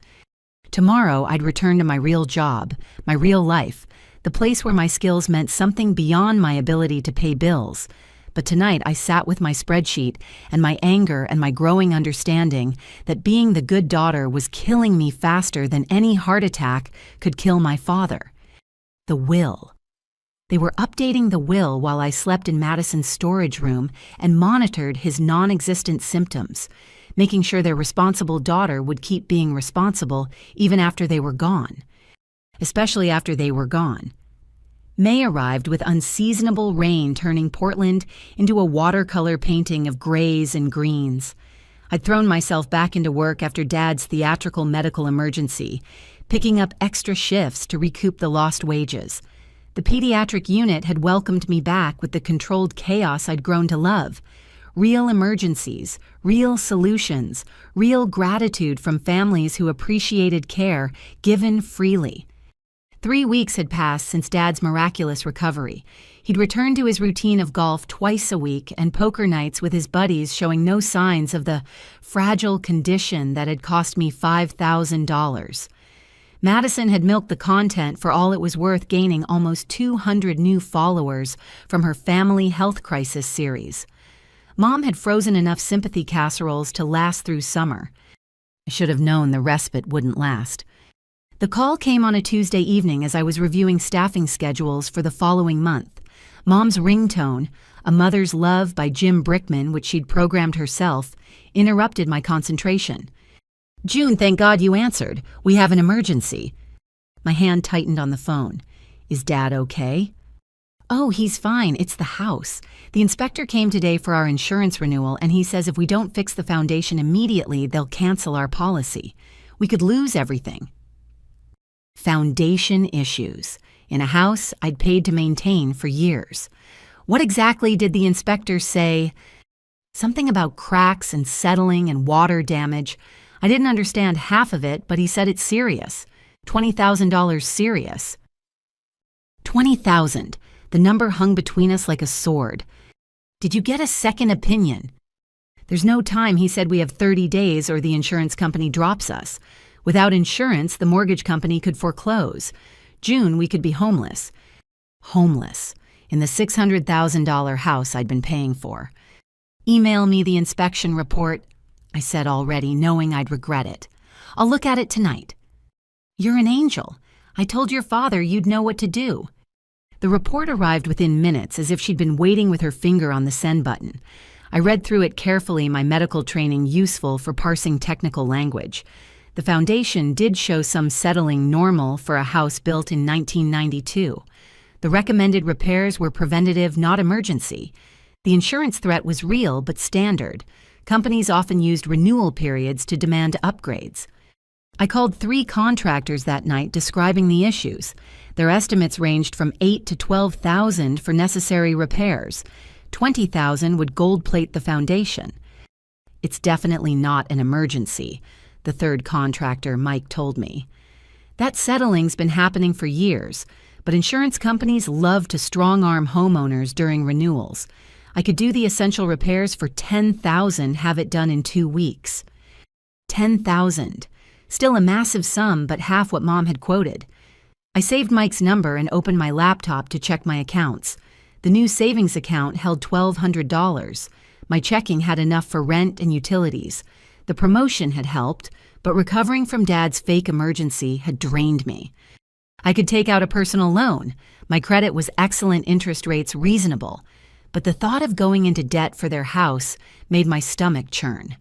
Speaker 1: Tomorrow, I'd return to my real job, my real life, the place where my skills meant something beyond my ability to pay bills. But tonight, I sat with my spreadsheet and my anger and my growing understanding that being the good daughter was killing me faster than any heart attack could kill my father. The will. They were updating the will while I slept in Madison's storage room and monitored his non-existent symptoms, making sure their responsible daughter would keep being responsible even after they were gone. Especially after they were gone. May arrived with unseasonable rain, turning Portland into a watercolor painting of grays and greens. I'd thrown myself back into work after Dad's theatrical medical emergency, picking up extra shifts to recoup the lost wages. The pediatric unit had welcomed me back with the controlled chaos I'd grown to love. Real emergencies, real solutions, real gratitude from families who appreciated care given freely. 3 weeks had passed since Dad's miraculous recovery. He'd returned to his routine of golf twice a week and poker nights with his buddies, showing no signs of the fragile condition that had cost me $5,000. Madison had milked the content for all it was worth, gaining almost 200 new followers from her Family Health Crisis series. Mom had frozen enough sympathy casseroles to last through summer. I should have known the respite wouldn't last. The call came on a Tuesday evening as I was reviewing staffing schedules for the following month. Mom's ringtone, A Mother's Love by Jim Brickman, which she'd programmed herself, interrupted my concentration. "June, thank God you answered. We have an emergency." My hand tightened on the phone. "Is Dad okay?" "Oh, he's fine. It's the house. The inspector came today for our insurance renewal, and he says if we don't fix the foundation immediately, they'll cancel our policy. We could lose everything." Foundation issues in a house I'd paid to maintain for years. What exactly did the inspector say? Something about cracks and settling and water damage. I didn't understand half of it, but he said it's serious. $20,000 serious. 20,000. The number hung between us like a sword. "Did you get a second opinion?" "There's no time. He said we have 30 days or the insurance company drops us. Without insurance, the mortgage company could foreclose. June, we could be homeless." Homeless. In the $600,000 house I'd been paying for. "Email me the inspection report," I said already, knowing I'd regret it. "I'll look at it tonight." "You're an angel. I told your father you'd know what to do." The report arrived within minutes, as if she'd been waiting with her finger on the send button. I read through it carefully, my medical training useful for parsing technical language. The foundation did show some settling normal for a house built in 1992. The recommended repairs were preventative, not emergency. The insurance threat was real but standard. Companies often used renewal periods to demand upgrades. I called 3 contractors that night describing the issues. Their estimates ranged from $8,000 to $12,000 for necessary repairs. $20,000 would gold plate the foundation. "It's definitely not an emergency," the third contractor, Mike, told me. That settling's been happening for years, but insurance companies love to strong-arm homeowners during renewals. I could do the essential repairs for $10,000, have it done in 2 weeks. $10,000. Still a massive sum, but half what Mom had quoted. I saved Mike's number and opened my laptop to check my accounts. The new savings account held $1,200. My checking had enough for rent and utilities. The promotion had helped, but recovering from Dad's fake emergency had drained me. I could take out a personal loan. My credit was excellent, interest rates reasonable. But the thought of going into debt for their house made my stomach churn.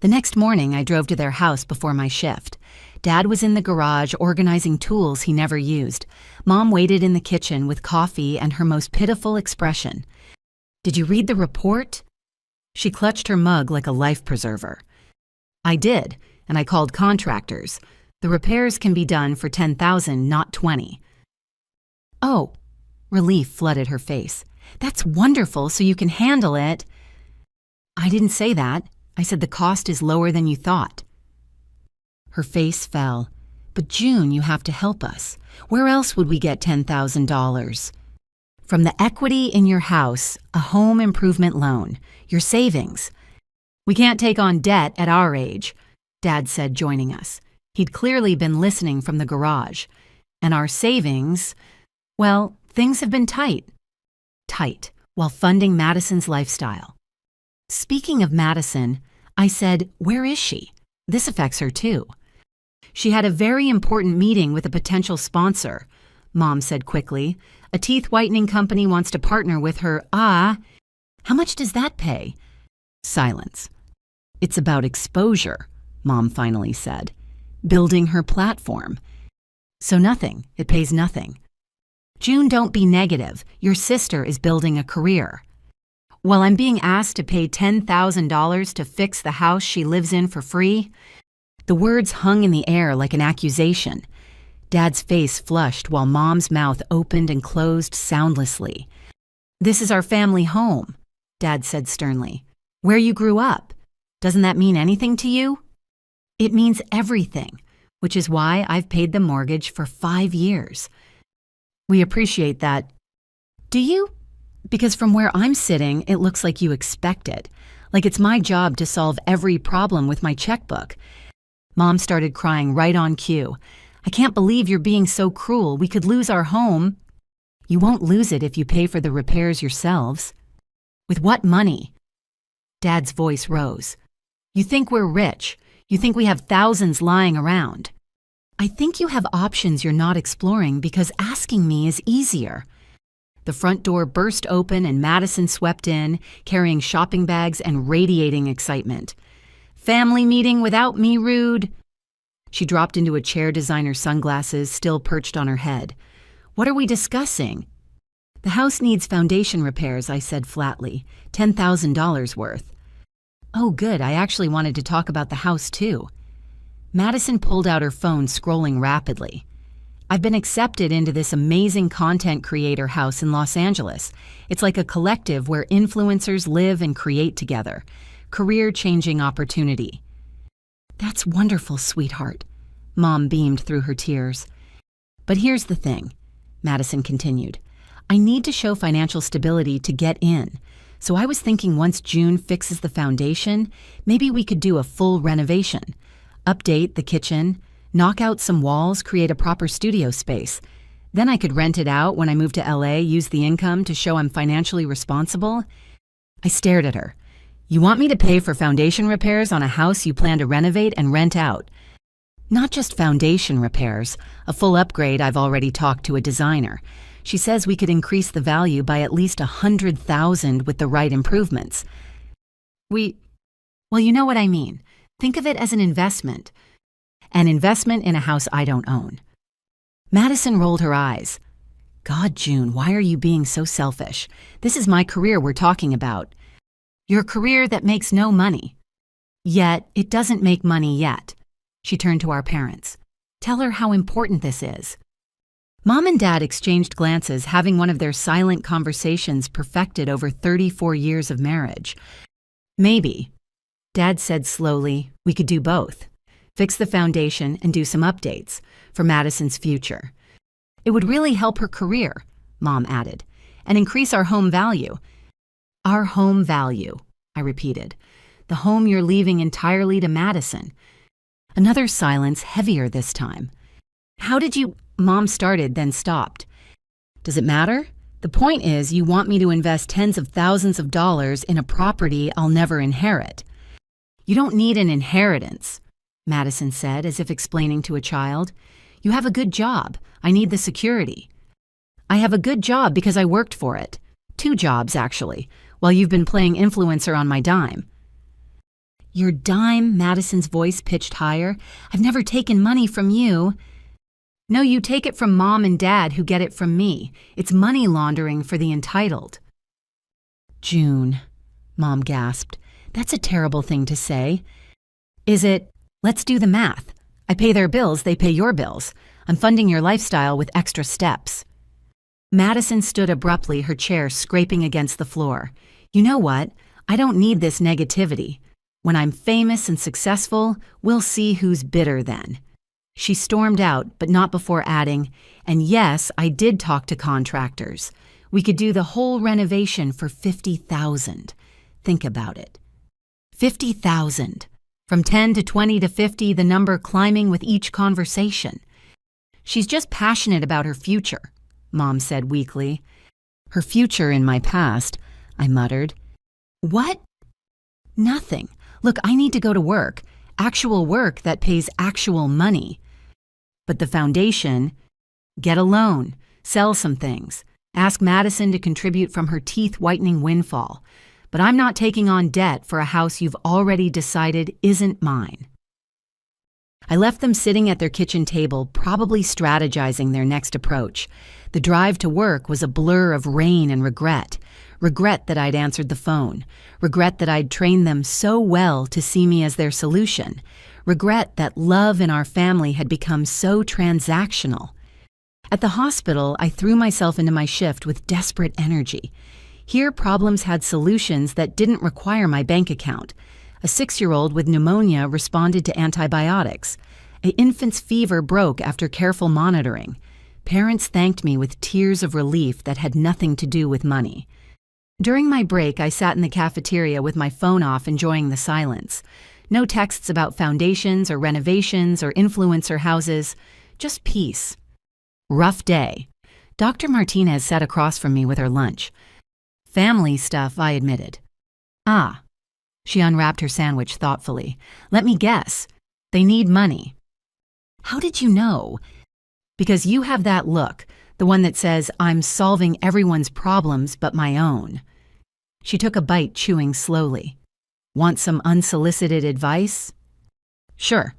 Speaker 1: The next morning, I drove to their house before my shift. Dad was in the garage organizing tools he never used. Mom waited in the kitchen with coffee and her most pitiful expression. "Did you read the report?" She clutched her mug like a life preserver. "I did, and I called contractors. The repairs can be done for $10,000, not $20,000. "Oh," relief flooded her face. "That's wonderful, so you can handle it." "I didn't say that. I said the cost is lower than you thought." Her face fell. "But June, you have to help us. Where else would we get $10,000? "From the equity in your house, a home improvement loan, your savings." "We can't take on debt at our age," Dad said, joining us. He'd clearly been listening from the garage. "And our savings, well, things have been tight." Tight, while funding Madison's lifestyle. Speaking of Madison, I said, "Where is she? This affects her too." "She had a very important meeting with a potential sponsor," Mom said quickly. "A teeth whitening company wants to partner with her." "Ah, how much does that pay?" Silence. "It's about exposure," Mom finally said. "Building her platform." "So nothing. It pays nothing." "June, don't be negative. Your sister is building a career." "Well, I'm being asked to pay $10,000 to fix the house she lives in for free?" The words hung in the air like an accusation. Dad's face flushed while Mom's mouth opened and closed soundlessly. "This is our family home," Dad said sternly. "Where you grew up. Doesn't that mean anything to you?" "It means everything, which is why I've paid the mortgage for 5 years." "We appreciate that." "Do you? Because from where I'm sitting, it looks like you expect it. Like it's my job to solve every problem with my checkbook." Mom started crying right on cue. "I can't believe you're being so cruel. We could lose our home." "You won't lose it if you pay for the repairs yourselves." "With what money?" Dad's voice rose. "You think we're rich. You think we have thousands lying around." I think you have options you're not exploring because asking me is easier. The front door burst open and Madison swept in, carrying shopping bags and radiating excitement. Family meeting without me, rude. She dropped into a chair designer sunglasses still perched on her head. What are we discussing? The house needs foundation repairs, I said flatly. $10,000 worth. Oh, good. I actually wanted to talk about the house, too. Madison pulled out her phone, scrolling rapidly. I've been accepted into this amazing content creator house in Los Angeles. It's like a collective where influencers live and create together. Career-changing opportunity. That's wonderful, sweetheart. Mom beamed through her tears. But here's the thing, Madison continued. I need to show financial stability to get in. So I was thinking once June fixes the foundation, maybe we could do a full renovation. Update the kitchen, knock out some walls, create a proper studio space. Then I could rent it out when I move to LA, use the income to show I'm financially responsible. I stared at her. You want me to pay for foundation repairs on a house you plan to renovate and rent out? Not just foundation repairs, a full upgrade. I've already talked to a designer. She says we could increase the value by at least $100,000 with the right improvements. Well, you know what I mean. Think of it as an investment. An investment in a house I don't own. Madison rolled her eyes. God, June, why are you being so selfish? This is my career we're talking about. Your career that makes no money. Yet, it doesn't make money yet. She turned to our parents. Tell her how important this is. Mom and Dad exchanged glances, having one of their silent conversations perfected over 34 years of marriage. Maybe, Dad said slowly, we could do both. Fix the foundation and do some updates for Madison's future. It would really help her career, Mom added, and increase our home value. Our home value, I repeated. The home you're leaving entirely to Madison. Another silence, heavier this time. How did you... Mom started, then stopped. Does it matter? The point is, you want me to invest tens of thousands of dollars in a property I'll never inherit. You don't need an inheritance, Madison said, as if explaining to a child. You have a good job. I need the security. I have a good job because I worked for it. 2 jobs, actually, while you've been playing influencer on my dime. Your dime? Madison's voice pitched higher. I've never taken money from you. No, you take it from Mom and Dad who get it from me. It's money laundering for the entitled. June, Mom gasped. That's a terrible thing to say. Is it? Let's do the math. I pay their bills, they pay your bills. I'm funding your lifestyle with extra steps. Madison stood abruptly, her chair scraping against the floor. You know what? I don't need this negativity. When I'm famous and successful, we'll see who's bitter then. She stormed out, but not before adding, and yes, I did talk to contractors. We could do the whole renovation for $50,000. Think about it. $50,000. From 10 to 20 to 50, the number climbing with each conversation. She's just passionate about her future, Mom said weakly. Her future in my past, I muttered. What? Nothing. Look, I need to go to work. Actual work that pays actual money. But the foundation, get a loan, sell some things, ask Madison to contribute from her teeth-whitening windfall. But I'm not taking on debt for a house you've already decided isn't mine. I left them sitting at their kitchen table, probably strategizing their next approach. The drive to work was a blur of rain and regret. Regret that I'd answered the phone. Regret that I'd trained them so well to see me as their solution. Regret that love in our family had become so transactional. At the hospital, I threw myself into my shift with desperate energy. Here, problems had solutions that didn't require my bank account. A 6-year-old with pneumonia responded to antibiotics. An infant's fever broke after careful monitoring. Parents thanked me with tears of relief that had nothing to do with money. During my break, I sat in the cafeteria with my phone off, enjoying the silence. No texts about foundations or renovations or influencer houses, just peace. Rough day. Dr. Martinez sat across from me with her lunch. Family stuff, I admitted. Ah. She unwrapped her sandwich thoughtfully. Let me guess. They need money. How did you know? Because you have that look, the one that says, I'm solving everyone's problems but my own. She took a bite, chewing slowly. Want some unsolicited advice? Sure.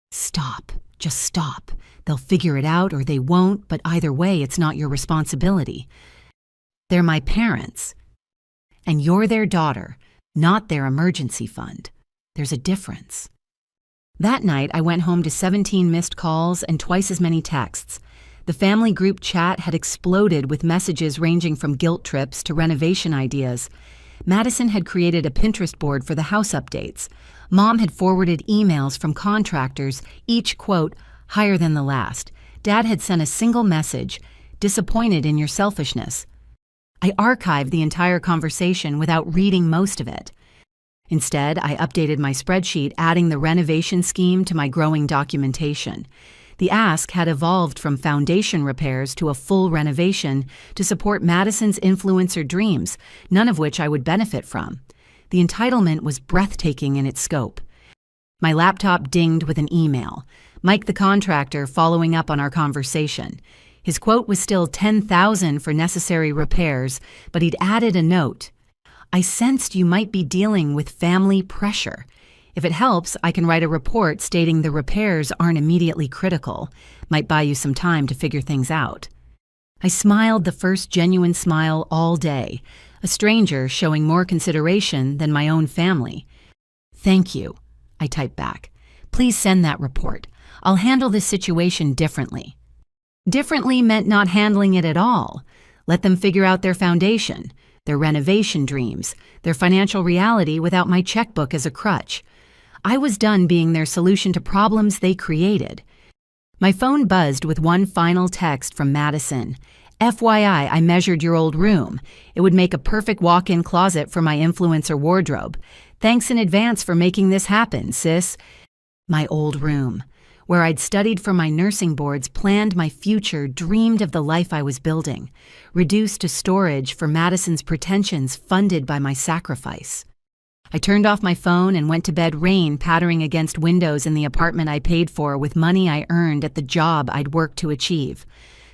Speaker 1: Stop. Just stop. They'll figure it out or they won't, but either way, it's not your responsibility. They're my parents. And you're their daughter, not their emergency fund. There's a difference. That night, I went home to 17 missed calls and twice as many texts. The family group chat had exploded with messages ranging from guilt trips to renovation ideas. Madison had created a Pinterest board for the house updates. Mom had forwarded emails from contractors, each quote, higher than the last. Dad had sent a single message, disappointed in your selfishness. I archived the entire conversation without reading most of it. Instead, I updated my spreadsheet, adding the renovation scheme to my growing documentation. The ask had evolved from foundation repairs to a full renovation to support Madison's influencer dreams, none of which I would benefit from. The entitlement was breathtaking in its scope. My laptop dinged with an email. Mike the contractor following up on our conversation. His quote was still $10,000 for necessary repairs, but he'd added a note. I sensed you might be dealing with family pressure. If it helps, I can write a report stating the repairs aren't immediately critical. Might buy you some time to figure things out. I smiled the first genuine smile all day, a stranger showing more consideration than my own family. Thank you, I typed back. Please send that report. I'll handle this situation differently. Differently meant not handling it at all. Let them figure out their foundation, their renovation dreams, their financial reality without my checkbook as a crutch. I was done being their solution to problems they created. My phone buzzed with one final text from Madison. FYI, I measured your old room. It would make a perfect walk-in closet for my influencer wardrobe. Thanks in advance for making this happen, sis. My old room, where I'd studied for my nursing boards, planned my future, dreamed of the life I was building, reduced to storage for Madison's pretensions funded by my sacrifice. I turned off my phone and went to bed, rain pattering against windows in the apartment I paid for with money I earned at the job I'd worked to achieve.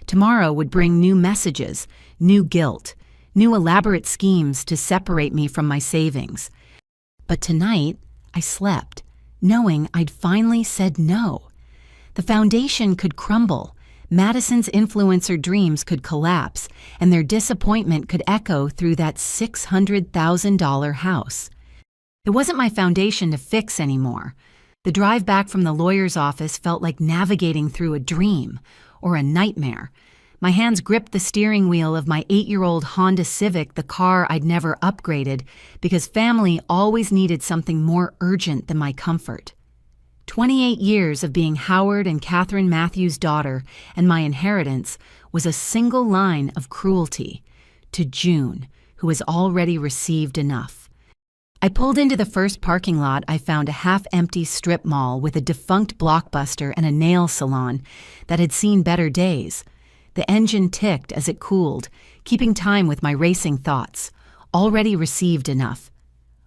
Speaker 1: Tomorrow would bring new messages, new guilt, new elaborate schemes to separate me from my savings. But tonight, I slept, knowing I'd finally said no. The foundation could crumble, Madison's influencer dreams could collapse, and their disappointment could echo through that $600,000 house. It wasn't my foundation to fix anymore. The drive back from the lawyer's office felt like navigating through a dream or a nightmare. My hands gripped the steering wheel of my 8-year-old Honda Civic, the car I'd never upgraded, because family always needed something more urgent than my comfort. 28 years of being Howard and Catherine Matthews' daughter, and my inheritance was a single line of cruelty to June, who has already received enough. I pulled into the first parking lot. I found a half-empty strip mall with a defunct Blockbuster and a nail salon that had seen better days. The engine ticked as it cooled, keeping time with my racing thoughts. Already received enough.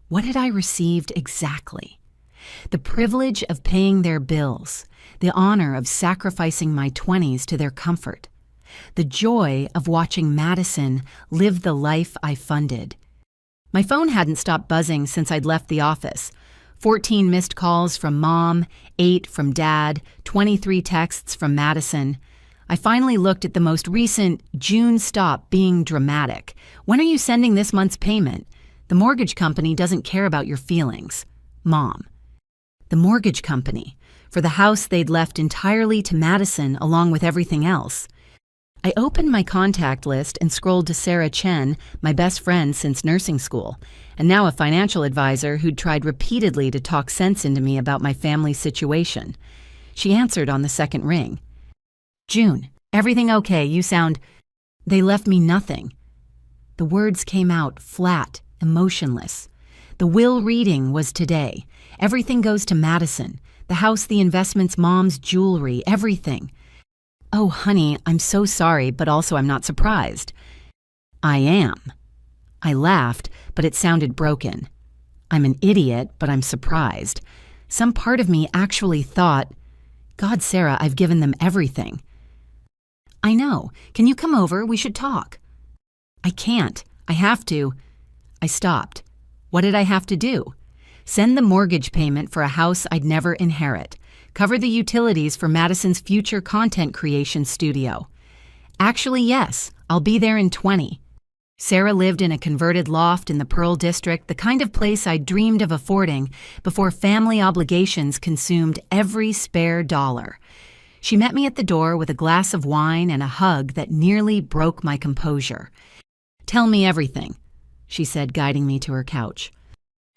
Speaker 1: What had I received exactly? The privilege of paying their bills, the honor of sacrificing my 20s to their comfort, the joy of watching Madison live the life I funded. My phone hadn't stopped buzzing since I'd left the office. 14 missed calls from Mom, 8 from Dad, 23 texts from Madison. I finally looked at the most recent. June, stop being dramatic. When are you sending this month's payment? The mortgage company doesn't care about your feelings. Mom. The mortgage company, for the house they'd left entirely to Madison along with everything else. I opened my contact list and scrolled to Sarah Chen, my best friend since nursing school, and now a financial advisor who'd tried repeatedly to talk sense into me about my family's situation. She answered on the second ring. June, everything okay? You sound... They left me nothing. The words came out flat, emotionless. The will reading was today. Everything goes to Madison. The house, the investments, Mom's jewelry, everything. Oh, honey, I'm so sorry, but also I'm not surprised. I am. I laughed, but it sounded broken. I'm an idiot, but I'm surprised. Some part of me actually thought, God, Sarah, I've given them everything. I know. Can you come over? We should talk. I can't. I have to. I stopped. What did I have to do? Send the mortgage payment for a house I'd never inherit. Cover the utilities for Madison's future content creation studio. Actually, yes, I'll be there in 20. Sarah lived in a converted loft in the Pearl District, the kind of place I dreamed of affording before family obligations consumed every spare dollar. She met me at the door with a glass of wine and a hug that nearly broke my composure. "Tell me everything," she said, guiding me to her couch.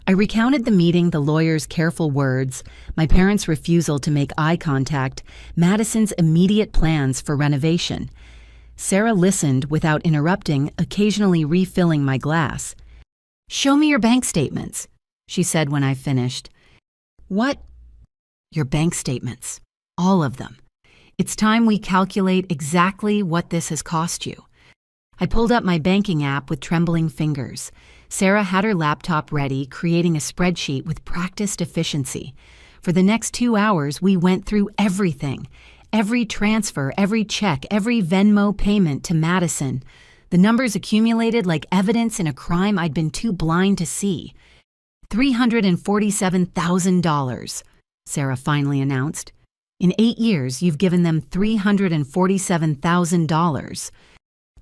Speaker 1: I recounted the meeting, the lawyer's careful words, my parents' refusal to make eye contact, Madison's immediate plans for renovation. Sarah listened without interrupting, occasionally refilling my glass. "Show me your bank statements," she said when I finished. "What?" "Your bank statements. All of them. It's time we calculate exactly what this has cost you." I pulled up my banking app with trembling fingers. Sarah had her laptop ready, creating a spreadsheet with practiced efficiency. For the next 2 hours, we went through everything. Every transfer, every check, every Venmo payment to Madison. The numbers accumulated like evidence in a crime I'd been too blind to see. $347,000, Sarah finally announced. "In 8 years, you've given them $347,000.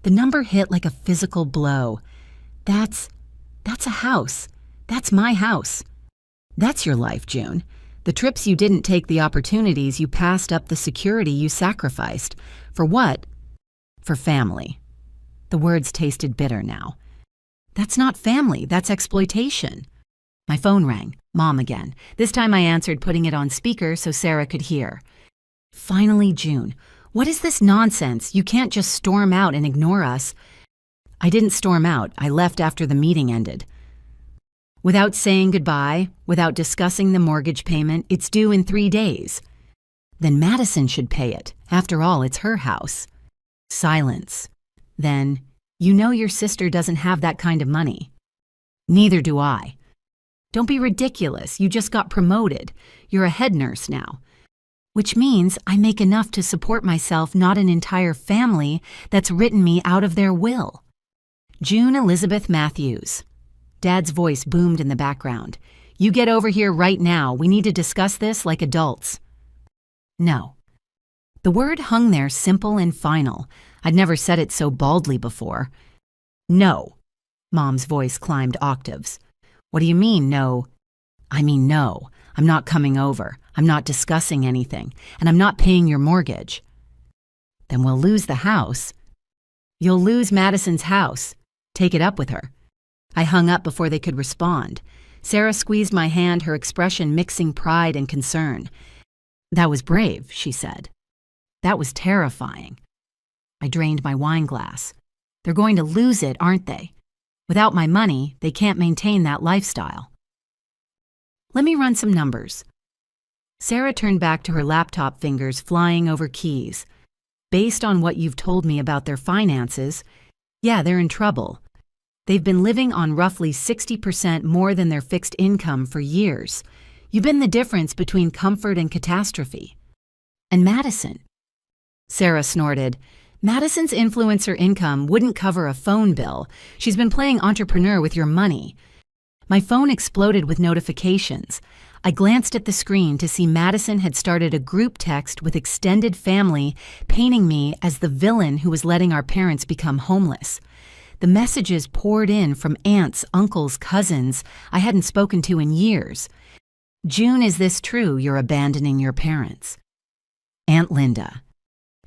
Speaker 1: The number hit like a physical blow. That's a house. That's my house. That's your life, June. The trips you didn't take, the opportunities you passed up, the security you sacrificed. For what? For family." The words tasted bitter now. "That's not family, that's exploitation." My phone rang. Mom again. This time I answered, putting it on speaker so Sarah could hear. "Finally, June. What is this nonsense? You can't just storm out and ignore us." "I didn't storm out. I left after the meeting ended." "Without saying goodbye, without discussing the mortgage payment, it's due in 3 days. Then Madison should pay it. After all, it's her house." Silence. Then, "You know your sister doesn't have that kind of money." "Neither do I." "Don't be ridiculous. You just got promoted. You're a head nurse now." "Which means I make enough to support myself, not an entire family that's written me out of their will." June Elizabeth Matthews. Dad's voice boomed in the background. "You get over here right now. We need to discuss this like adults." "No." The word hung there simple and final. I'd never said it so baldly before. "No." Mom's voice climbed octaves. "What do you mean, no?" "I mean no. I'm not coming over. I'm not discussing anything. And I'm not paying your mortgage." "Then we'll lose the house." "You'll lose Madison's house. Take it up with her." I hung up before they could respond. Sarah squeezed my hand, her expression mixing pride and concern. "That was brave," she said. "That was terrifying." I drained my wine glass. "They're going to lose it, aren't they? Without my money, they can't maintain that lifestyle." "Let me run some numbers." Sarah turned back to her laptop, fingers flying over keys. "Based on what you've told me about their finances, yeah, they're in trouble. They've been living on roughly 60% more than their fixed income for years. You've been the difference between comfort and catastrophe." "And Madison?" Sarah snorted. "Madison's influencer income wouldn't cover a phone bill. She's been playing entrepreneur with your money." My phone exploded with notifications. I glanced at the screen to see Madison had started a group text with extended family, painting me as the villain who was letting our parents become homeless. The messages poured in from aunts, uncles, cousins I hadn't spoken to in years. "June, is this true, you're abandoning your parents?" "Aunt Linda.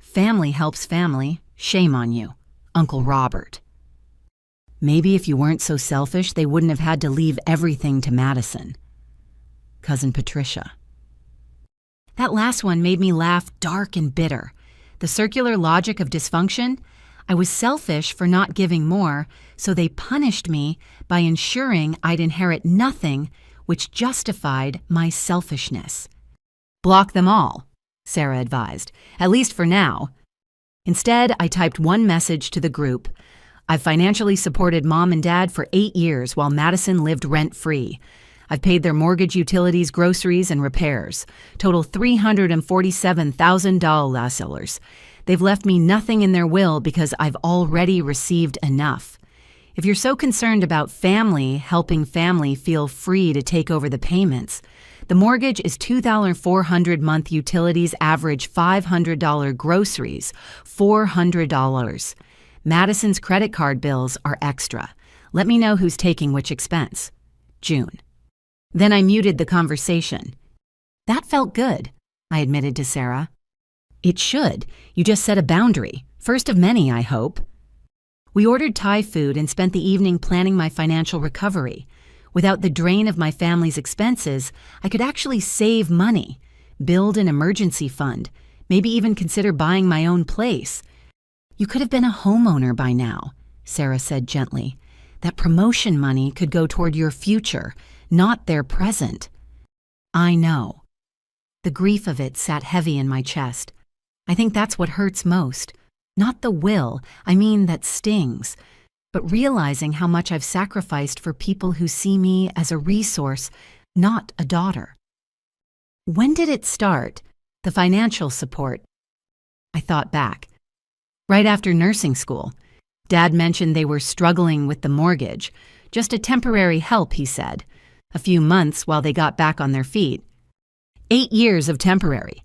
Speaker 1: Family helps family. Shame on you. Uncle Robert. Maybe if you weren't so selfish, they wouldn't have had to leave everything to Madison. Cousin Patricia." That last one made me laugh dark and bitter. The circular logic of dysfunction? I was selfish for not giving more, so they punished me by ensuring I'd inherit nothing, which justified my selfishness. "Block them all," Sarah advised, "at least for now." Instead, I typed one message to the group. "I've financially supported Mom and Dad for 8 years while Madison lived rent-free. I've paid their mortgage, utilities, groceries, and repairs. Total $347,000. They've left me nothing in their will because I've already received enough. If you're so concerned about family helping family, feel free to take over the payments. The mortgage is $2,400 month, utilities average $500, groceries $400. Madison's credit card bills are extra. Let me know who's taking which expense. June. Then I muted the conversation. That felt good, I admitted to Sarah. It should. You just set a boundary. First of many, I hope. We ordered Thai food and spent the evening planning my financial recovery. Without the drain of my family's expenses, I could actually save money, build an emergency fund, maybe even consider buying my own place. You could have been a homeowner by now, Sarah said gently. That promotion money could go toward your future, not their present. I know. The grief of it sat heavy in my chest. I think that's what hurts most. Not the will, I mean that stings, but realizing how much I've sacrificed for people who see me as a resource, not a daughter. When did it start, the financial support? I thought back. Right after nursing school. Dad mentioned they were struggling with the mortgage. Just a temporary help, he said. A few months while they got back on their feet. 8 years of temporary.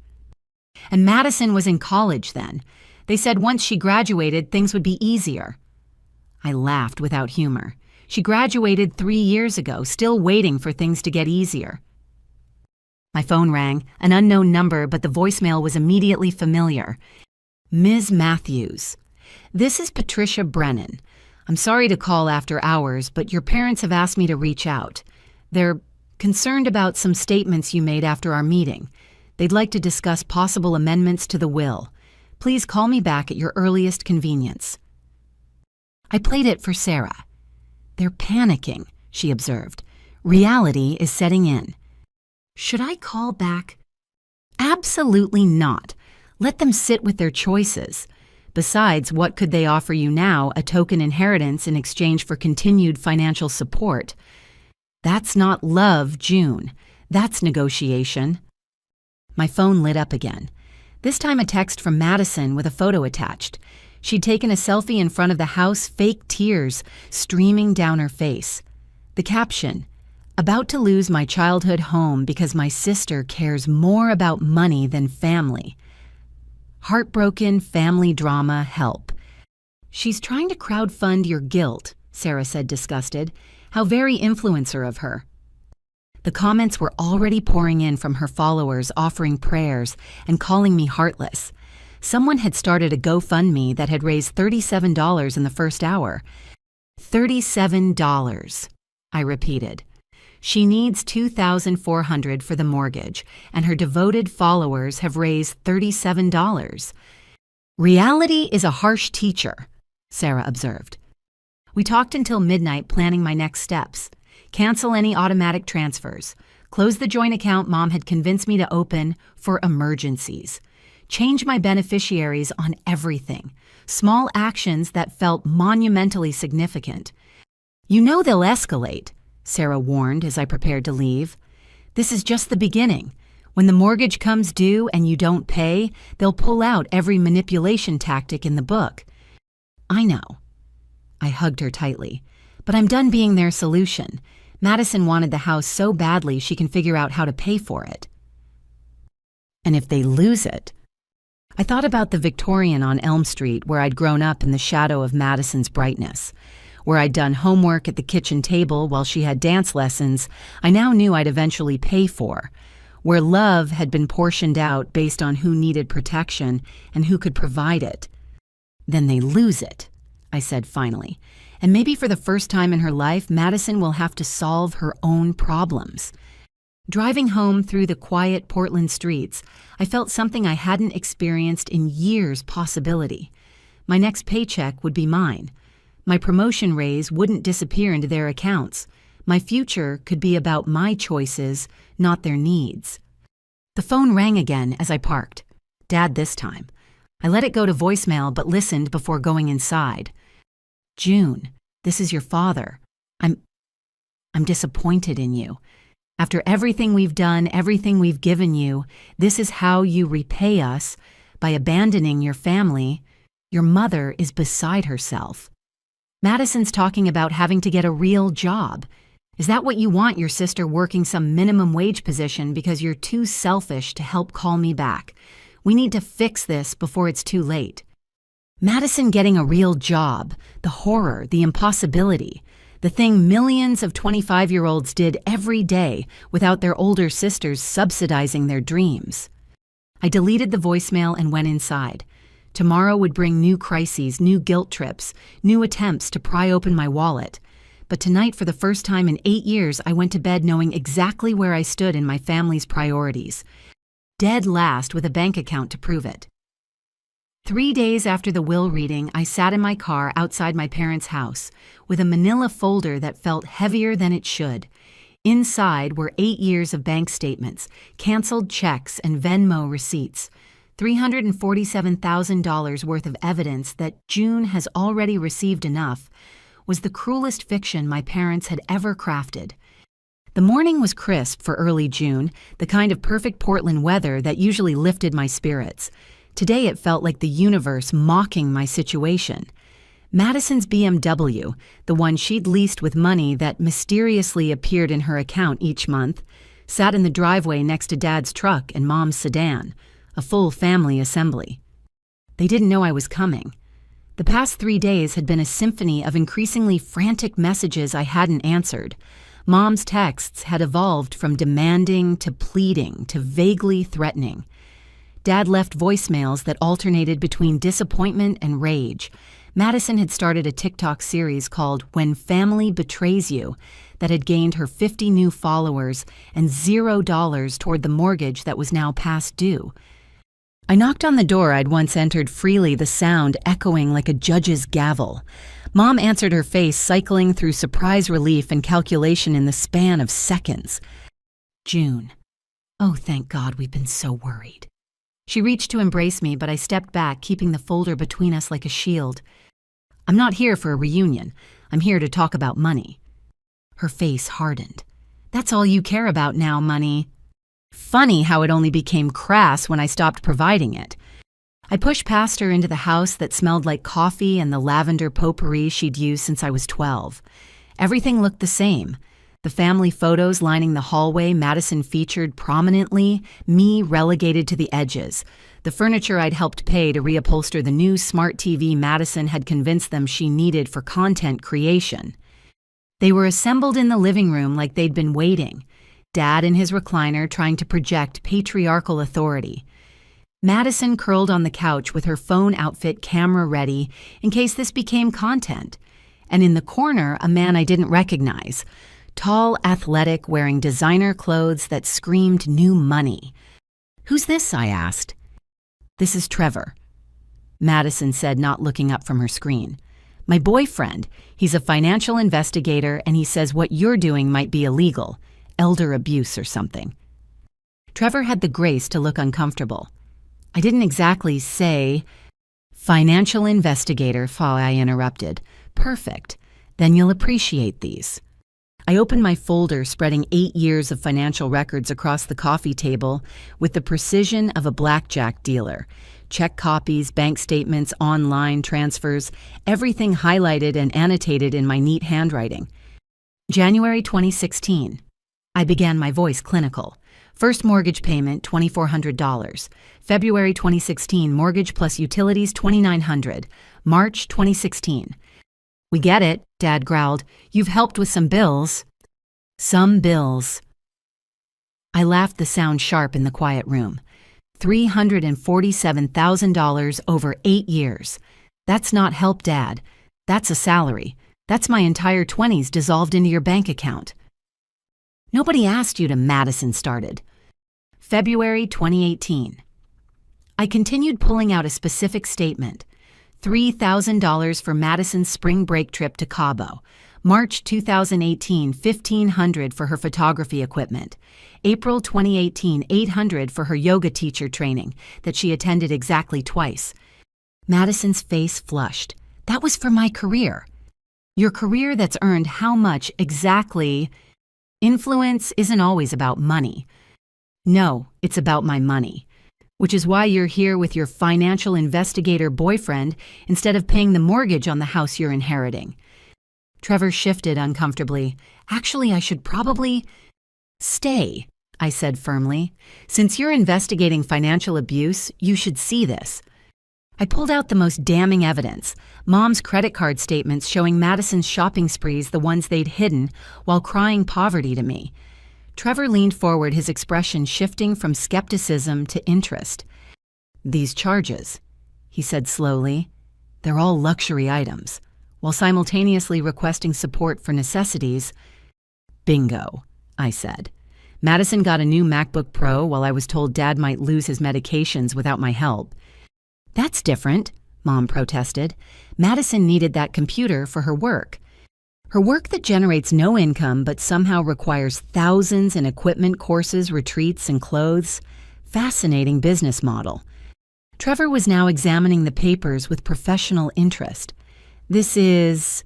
Speaker 1: And Madison was in college then. They said once she graduated, things would be easier. I laughed without humor. She graduated 3 years ago, still waiting for things to get easier. My phone rang, an unknown number, but the voicemail was immediately familiar. Ms. Matthews. This is Patricia Brennan. I'm sorry to call after hours, but your parents have asked me to reach out. They're concerned about some statements you made after our meeting. They'd like to discuss possible amendments to the will. Please call me back at your earliest convenience. I played it for Sarah. They're panicking, she observed. Reality is setting in. Should I call back? Absolutely not. Let them sit with their choices. Besides, what could they offer you now, a token inheritance in exchange for continued financial support? That's not love, June. That's negotiation. My phone lit up again. This time a text from Madison with a photo attached. She'd taken a selfie in front of the house, fake tears streaming down her face. The caption, about to lose my childhood home because my sister cares more about money than family. Heartbroken family drama, help. She's trying to crowdfund your guilt, Sarah said, disgusted. How very influencer of her. The comments were already pouring in from her followers offering prayers and calling me heartless. Someone had started a GoFundMe that had raised $37 in the first hour. $37, I repeated. She needs $2,400 for the mortgage, and her devoted followers have raised $37. Reality is a harsh teacher, Sarah observed. We talked until midnight planning my next steps. Cancel any automatic transfers. Close the joint account Mom had convinced me to open for emergencies. Change my beneficiaries on everything. Small actions that felt monumentally significant. You know they'll escalate, Sarah warned as I prepared to leave. This is just the beginning. When the mortgage comes due and you don't pay, they'll pull out every manipulation tactic in the book. I know. I hugged her tightly. But I'm done being their solution. Madison wanted the house so badly she can figure out how to pay for it. And if they lose it? I thought about the Victorian on Elm Street where I'd grown up in the shadow of Madison's brightness. Where I'd done homework at the kitchen table while she had dance lessons I now knew I'd eventually pay for. Where love had been portioned out based on who needed protection and who could provide it. Then they lose it, I said finally. And maybe for the first time in her life, Madison will have to solve her own problems. Driving home through the quiet Portland streets, I felt something I hadn't experienced in years possibility. My next paycheck would be mine. My promotion raise wouldn't disappear into their accounts. My future could be about my choices, not their needs. The phone rang again as I parked. Dad this time. I let it go to voicemail but listened before going inside. June, this is your father. I'm disappointed in you. After everything we've done, everything we've given you, this is how you repay us by abandoning your family. Your mother is beside herself. Madison's talking about having to get a real job. Is that what you want, your sister working some minimum wage position because you're too selfish to help call me back? We need to fix this before it's too late. Madison getting a real job, the horror, the impossibility, the thing millions of 25-year-olds did every day without their older sisters subsidizing their dreams. I deleted the voicemail and went inside. Tomorrow would bring new crises, new guilt trips, new attempts to pry open my wallet. But tonight, for the first time in 8 years, I went to bed knowing exactly where I stood in my family's priorities. Dead last with a bank account to prove it. 3 days after the will reading, I sat in my car outside my parents' house with a manila folder that felt heavier than it should. Inside were 8 years of bank statements, canceled checks, and Venmo receipts. $347,000 worth of evidence that June has already received enough was the cruelest fiction my parents had ever crafted. The morning was crisp for early June, the kind of perfect Portland weather that usually lifted my spirits. Today it felt like the universe mocking my situation. Madison's BMW, the one she'd leased with money that mysteriously appeared in her account each month, sat in the driveway next to Dad's truck and Mom's sedan, a full family assembly. They didn't know I was coming. The past 3 days had been a symphony of increasingly frantic messages I hadn't answered. Mom's texts had evolved from demanding to pleading to vaguely threatening. Dad left voicemails that alternated between disappointment and rage. Madison had started a TikTok series called When Family Betrays You that had gained her 50 new followers and $0 toward the mortgage that was now past due. I knocked on the door I'd once entered freely, the sound echoing like a judge's gavel. Mom answered, her face cycling through surprise, relief, and calculation in the span of seconds. June. Oh, thank God, we've been so worried. She reached to embrace me, but I stepped back, keeping the folder between us like a shield. I'm not here for a reunion. I'm here to talk about money. Her face hardened. That's all you care about now, money. Funny how it only became crass when I stopped providing it. I pushed past her into the house that smelled like coffee and the lavender potpourri she'd used since I was 12. Everything looked the same. The family photos lining the hallway Madison featured prominently, me relegated to the edges. The furniture I'd helped pay to reupholster the new smart TV Madison had convinced them she needed for content creation. They were assembled in the living room like they'd been waiting. Dad in his recliner trying to project patriarchal authority. Madison curled on the couch with her phone outfit camera ready in case this became content. And in the corner, a man I didn't recognize. Tall, athletic, wearing designer clothes that screamed new money. Who's this? I asked. This is Trevor, Madison said, not looking up from her screen. My boyfriend. He's a financial investigator and he says what you're doing might be illegal. Elder abuse or something. Trevor had the grace to look uncomfortable. I didn't exactly say, financial investigator, I interrupted. Perfect. Then you'll appreciate these. I opened my folder, spreading 8 years of financial records across the coffee table with the precision of a blackjack dealer. Check copies, bank statements, online transfers, everything highlighted and annotated in my neat handwriting. January 2016. I began my voice clinical. First mortgage payment, $2,400. February 2016, mortgage plus utilities, $2,900. March 2016. We get it, Dad growled. You've helped with some bills. Some bills. I laughed, the sound sharp in the quiet room. $347,000 over 8 years. That's not help, Dad. That's a salary. That's my entire 20s dissolved into your bank account. Nobody asked you to, Madison started. February 2018. I continued pulling out a specific statement. $3,000 for Madison's spring break trip to Cabo. March 2018, $1,500 for her photography equipment. April 2018, $800 for her yoga teacher training that she attended exactly twice. Madison's face flushed. That was for my career. Your career that's earned how much exactly? Influence isn't always about money. No, it's about my money. Which is why you're here with your financial investigator boyfriend instead of paying the mortgage on the house you're inheriting. Trevor shifted uncomfortably. Actually, I should probably stay, I said firmly. Since you're investigating financial abuse, you should see this. I pulled out the most damning evidence, Mom's credit card statements showing Madison's shopping sprees, the ones they'd hidden, while crying poverty to me. Trevor leaned forward, his expression shifting from skepticism to interest. These charges, he said slowly, they're all luxury items, while simultaneously requesting support for necessities. Bingo, I said. Madison got a new MacBook Pro while I was told Dad might lose his medications without my help. That's different, Mom protested. Madison needed that computer for her work. Her work that generates no income but somehow requires thousands in equipment, courses, retreats, and clothes. Fascinating business model. Trevor was now examining the papers with professional interest. This is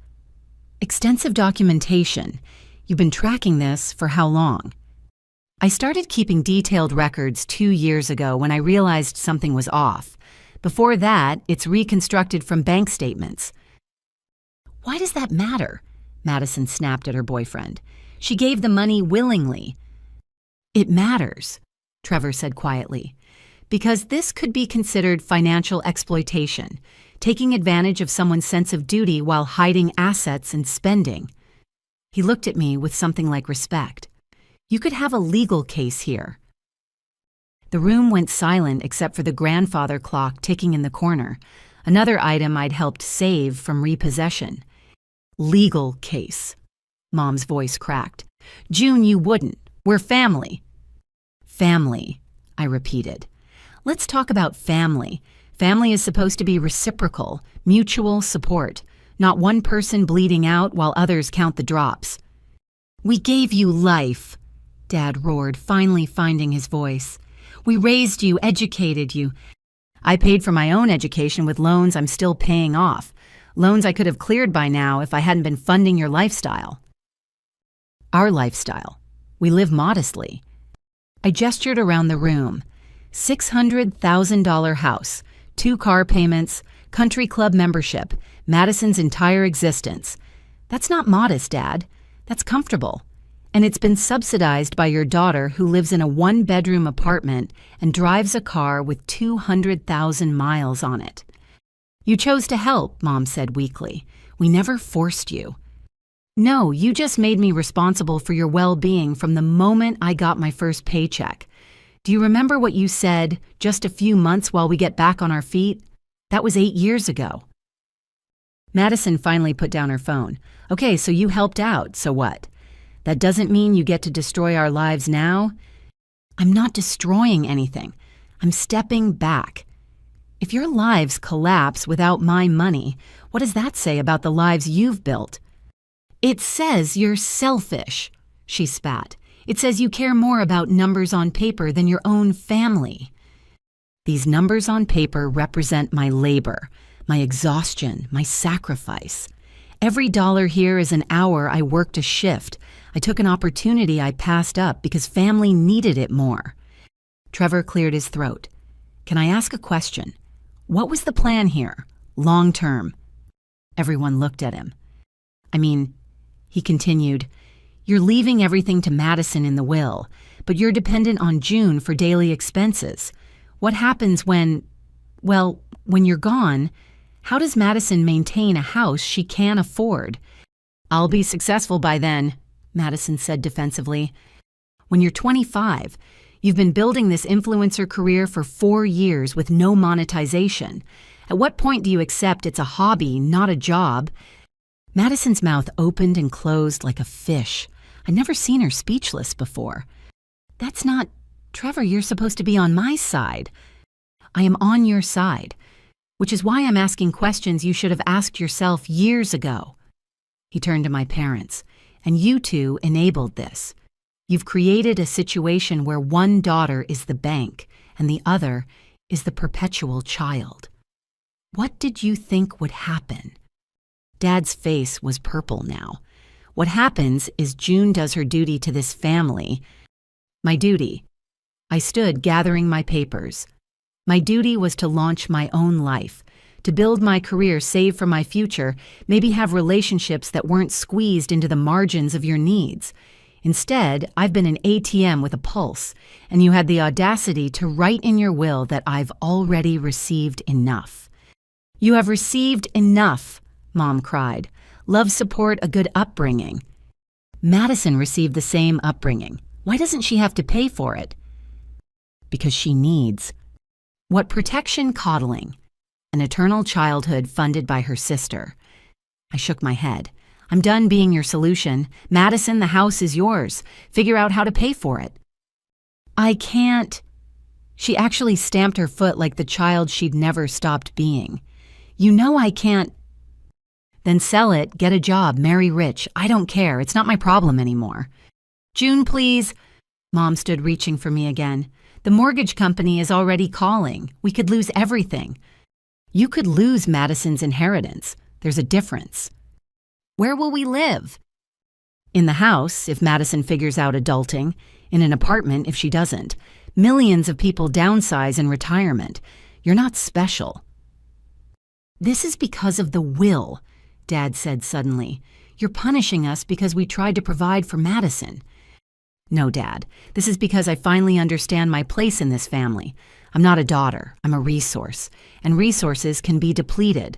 Speaker 1: extensive documentation. You've been tracking this for how long? I started keeping detailed records 2 years ago when I realized something was off. Before that, it's reconstructed from bank statements. Why does that matter? Madison snapped at her boyfriend. She gave the money willingly. It matters, Trevor said quietly, because this could be considered financial exploitation, taking advantage of someone's sense of duty while hiding assets and spending. He looked at me with something like respect. You could have a legal case here. The room went silent except for the grandfather clock ticking in the corner, another item I'd helped save from repossession. Legal case. Mom's voice cracked. June, you wouldn't. We're family. Family, I repeated. Let's talk about family. Family is supposed to be reciprocal, mutual support, not one person bleeding out while others count the drops. We gave you life, Dad roared, finally finding his voice. We raised you, educated you. I paid for my own education with loans I'm still paying off. Loans I could have cleared by now if I hadn't been funding your lifestyle. Our lifestyle. We live modestly. I gestured around the room. $600,000 house, 2 car payments, country club membership, Madison's entire existence. That's not modest, Dad. That's comfortable. And it's been subsidized by your daughter who lives in a 1-bedroom apartment and drives a car with 200,000 miles on it. You chose to help, Mom said weakly. We never forced you. No, you just made me responsible for your well-being from the moment I got my first paycheck. Do you remember what you said, just a few months while we get back on our feet? That was 8 years ago. Madison finally put down her phone. Okay, so you helped out, so what? That doesn't mean you get to destroy our lives now? I'm not destroying anything. I'm stepping back. If your lives collapse without my money, what does that say about the lives you've built? It says you're selfish, she spat. It says you care more about numbers on paper than your own family. These numbers on paper represent my labor, my exhaustion, my sacrifice. Every dollar here is an hour I worked a shift. I took an opportunity I passed up because family needed it more. Trevor cleared his throat. Can I ask a question? What was the plan here, long term? Everyone looked at him. He continued, you're leaving everything to Madison in the will, but you're dependent on June for daily expenses. What happens when you're gone? How does Madison maintain a house she can't afford? I'll be successful by then, Madison said defensively. When you're 25, you've been building this influencer career for 4 years with no monetization. At what point do you accept it's a hobby, not a job? Madison's mouth opened and closed like a fish. I'd never seen her speechless before. That's not... Trevor, you're supposed to be on my side. I am on your side, which is why I'm asking questions you should have asked yourself years ago. He turned to my parents, and you two enabled this. You've created a situation where one daughter is the bank and the other is the perpetual child. What did you think would happen? Dad's face was purple now. What happens is June does her duty to this family. My duty. I stood gathering my papers. My duty was to launch my own life, to build my career, save for my future, maybe have relationships that weren't squeezed into the margins of your needs. Instead, I've been an ATM with a pulse, and you had the audacity to write in your will that I've already received enough. You have received enough, Mom cried. Love, support, a good upbringing. Madison received the same upbringing. Why doesn't she have to pay for it? Because she needs. What protection? Coddling. An eternal childhood funded by her sister. I shook my head. I'm done being your solution. Madison, the house is yours. Figure out how to pay for it. I can't. She actually stamped her foot like the child she'd never stopped being. You know I can't. Then sell it, get a job, marry rich. I don't care. It's not my problem anymore. June, please. Mom stood reaching for me again. The mortgage company is already calling. We could lose everything. You could lose Madison's inheritance. There's a difference. Where will we live? In the house, if Madison figures out adulting. In an apartment, if she doesn't. Millions of people downsize in retirement. You're not special. This is because of the will, Dad said suddenly. You're punishing us because we tried to provide for Madison. No, Dad. This is because I finally understand my place in this family. I'm not a daughter. I'm a resource. And resources can be depleted.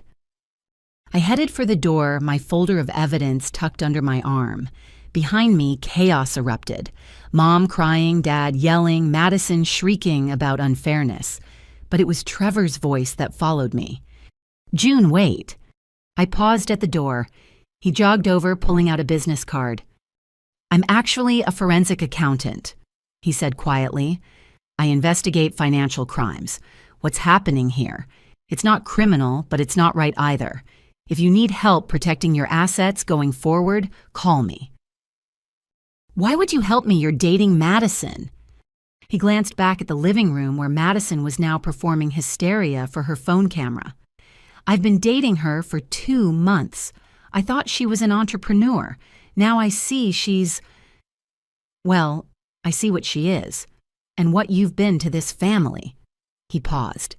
Speaker 1: I headed for the door, my folder of evidence tucked under my arm. Behind me, chaos erupted. Mom crying, Dad yelling, Madison shrieking about unfairness. But it was Trevor's voice that followed me. June, wait. I paused at the door. He jogged over, pulling out a business card. I'm actually a forensic accountant, he said quietly. I investigate financial crimes. What's happening here? It's not criminal, but it's not right either. If you need help protecting your assets going forward, call me. Why would you help me? You're dating Madison. He glanced back at the living room where Madison was now performing hysteria for her phone camera. I've been dating her for 2 months. I thought she was an entrepreneur. Now I see she's... Well, I see what she is, and what you've been to this family. He paused.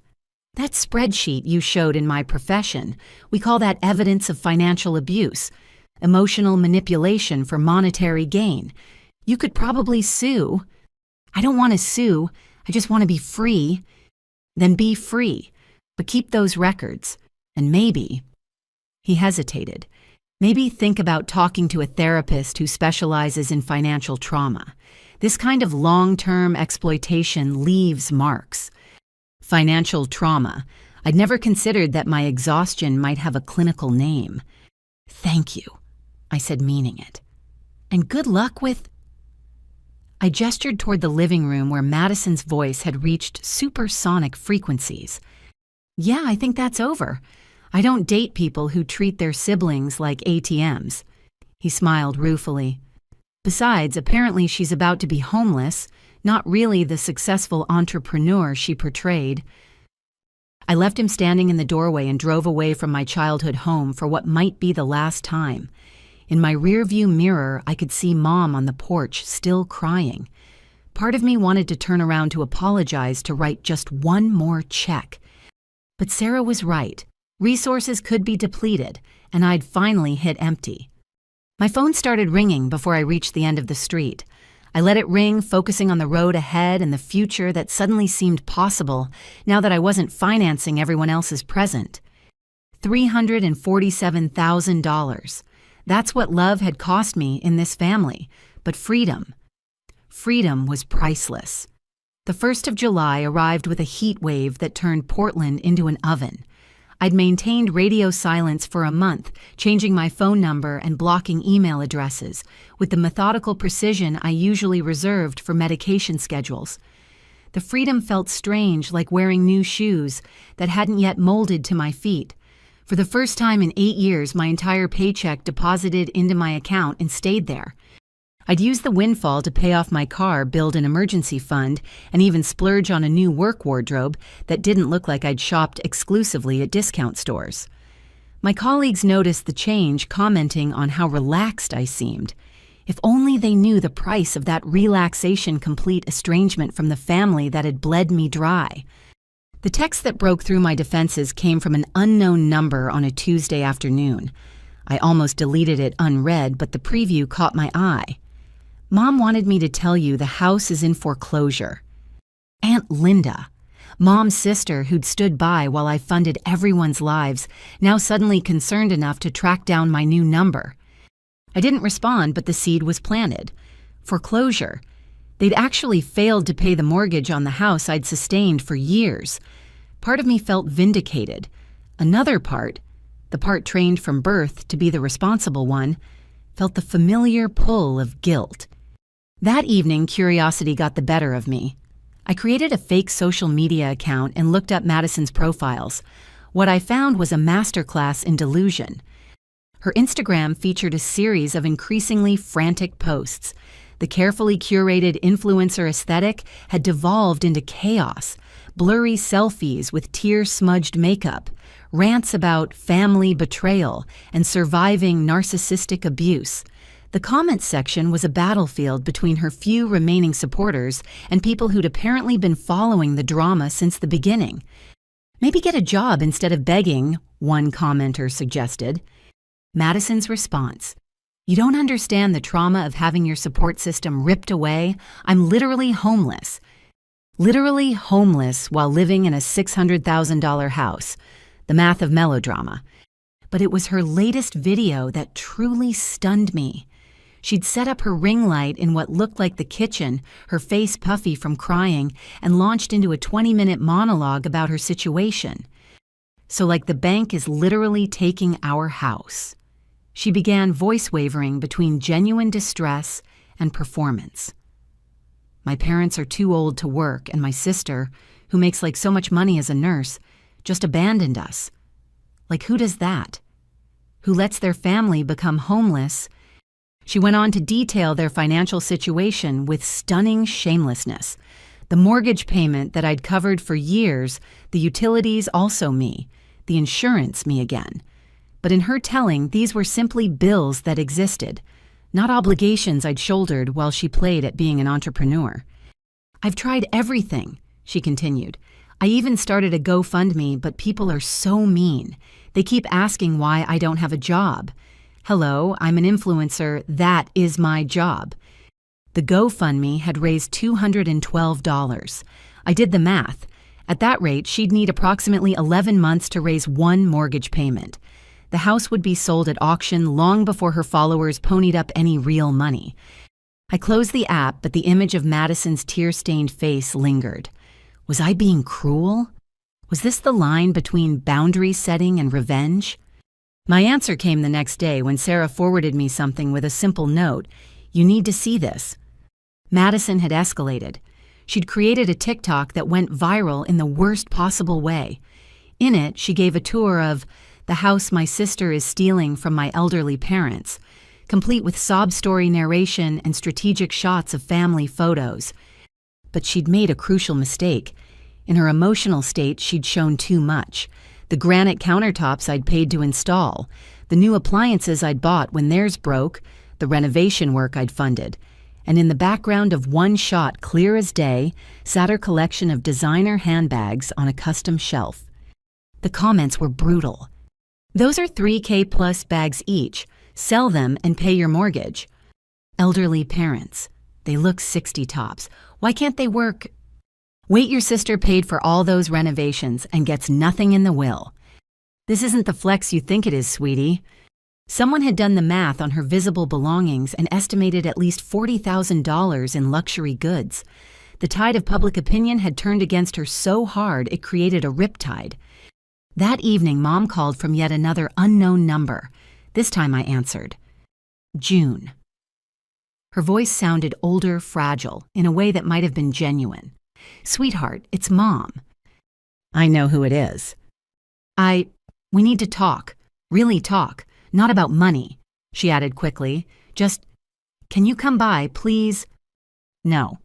Speaker 1: That spreadsheet you showed in my profession, we call that evidence of financial abuse, emotional manipulation for monetary gain. You could probably sue. I don't want to sue. I just want to be free. Then be free, but keep those records. And maybe, he hesitated, maybe think about talking to a therapist who specializes in financial trauma. This kind of long-term exploitation leaves marks. Financial trauma. I'd never considered that my exhaustion might have a clinical name. Thank you, I said, meaning it. And good luck with... I gestured toward the living room where Madison's voice had reached supersonic frequencies. Yeah, I think that's over. I don't date people who treat their siblings like ATMs. He smiled ruefully. Besides, apparently she's about to be homeless, not really the successful entrepreneur she portrayed. I left him standing in the doorway and drove away from my childhood home for what might be the last time. In my rearview mirror, I could see Mom on the porch, still crying. Part of me wanted to turn around to apologize, to write just one more check. But Sarah was right. Resources could be depleted, and I'd finally hit empty. My phone started ringing before I reached the end of the street. I let it ring, focusing on the road ahead and the future that suddenly seemed possible now that I wasn't financing everyone else's present. $347,000. That's what love had cost me in this family, but freedom. Freedom was priceless. The 1st of July arrived with a heat wave that turned Portland into an oven. I'd maintained radio silence for a month, changing my phone number and blocking email addresses, with the methodical precision I usually reserved for medication schedules. The freedom felt strange, like wearing new shoes that hadn't yet molded to my feet. For the first time in 8 years, my entire paycheck deposited into my account and stayed there. I'd use the windfall to pay off my car, build an emergency fund, and even splurge on a new work wardrobe that didn't look like I'd shopped exclusively at discount stores. My colleagues noticed the change, commenting on how relaxed I seemed. If only they knew the price of that relaxation-complete estrangement from the family that had bled me dry. The text that broke through my defenses came from an unknown number on a Tuesday afternoon. I almost deleted it unread, but the preview caught my eye. Mom wanted me to tell you the house is in foreclosure. Aunt Linda, Mom's sister who'd stood by while I funded everyone's lives, now suddenly concerned enough to track down my new number. I didn't respond, but the seed was planted. Foreclosure. They'd actually failed to pay the mortgage on the house I'd sustained for years. Part of me felt vindicated. Another part, the part trained from birth to be the responsible one, felt the familiar pull of guilt. That evening, curiosity got the better of me. I created a fake social media account and looked up Madison's profiles. What I found was a masterclass in delusion. Her Instagram featured a series of increasingly frantic posts. The carefully curated influencer aesthetic had devolved into chaos, blurry selfies with tear-smudged makeup, rants about family betrayal and surviving narcissistic abuse. The comments section was a battlefield between her few remaining supporters and people who'd apparently been following the drama since the beginning. Maybe get a job instead of begging, one commenter suggested. Madison's response: "You don't understand the trauma of having your support system ripped away. I'm literally homeless. Literally homeless while living in a $600,000 house. The math of melodrama." But it was her latest video that truly stunned me. She'd set up her ring light in what looked like the kitchen, her face puffy from crying, and launched into a 20-minute monologue about her situation. "So like the bank is literally taking our house." She began voice wavering between genuine distress and performance. "My parents are too old to work, and my sister, who makes like so much money as a nurse, just abandoned us. Like who does that? Who lets their family become homeless?" She went on to detail their financial situation with stunning shamelessness. The mortgage payment that I'd covered for years, the utilities also me, the insurance me again. But in her telling, these were simply bills that existed, not obligations I'd shouldered while she played at being an entrepreneur. "I've tried everything," she continued. "I even started a GoFundMe, but people are so mean. They keep asking why I don't have a job. Hello, I'm an influencer. That is my job." The GoFundMe had raised $212. I did the math. At that rate, she'd need approximately 11 months to raise one mortgage payment. The house would be sold at auction long before her followers ponied up any real money. I closed the app, but the image of Madison's tear-stained face lingered. Was I being cruel? Was this the line between boundary setting and revenge? My answer came the next day when Sarah forwarded me something with a simple note: "You need to see this." Madison had escalated. She'd created a TikTok that went viral in the worst possible way. In it, she gave a tour of the house my sister is stealing from my elderly parents, complete with sob story narration and strategic shots of family photos. But she'd made a crucial mistake. In her emotional state, she'd shown too much. The granite countertops I'd paid to install, the new appliances I'd bought when theirs broke, the renovation work I'd funded. And in the background of one shot clear as day sat her collection of designer handbags on a custom shelf. The comments were brutal. "Those are $3K plus bags each. Sell them and pay your mortgage." Elderly parents. They look 60 tops. Why can't they work? Wait, your sister paid for all those renovations and gets nothing in the will. This isn't the flex you think it is, sweetie. Someone had done the math on her visible belongings and estimated at least $40,000 in luxury goods. The tide of public opinion had turned against her so hard it created a riptide. That evening, Mom called from yet another unknown number. This time I answered. "June." Her voice sounded older, fragile, in a way that might have been genuine. "Sweetheart, it's Mom." "I know who it is." We need to talk. Really talk. Not about money," she added quickly. "Just, can you come by, please?" "No."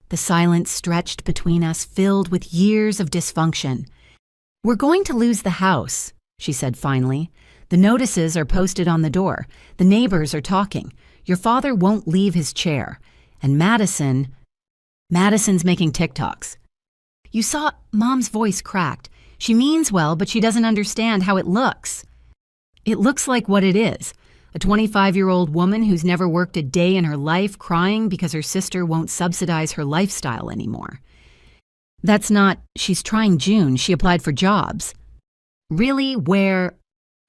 Speaker 1: The silence stretched between us, filled with years of dysfunction. "We're going to lose the house," she said finally. The notices are posted on the door. The neighbors are talking. Your father won't leave his chair. And Madison's making TikToks. You saw Mom's voice cracked. She means well, but she doesn't understand how it looks. It looks like what it is. A 25-year-old woman who's never worked a day in her life crying because her sister won't subsidize her lifestyle anymore. That's not, she's trying June. She applied for jobs. Really? Where?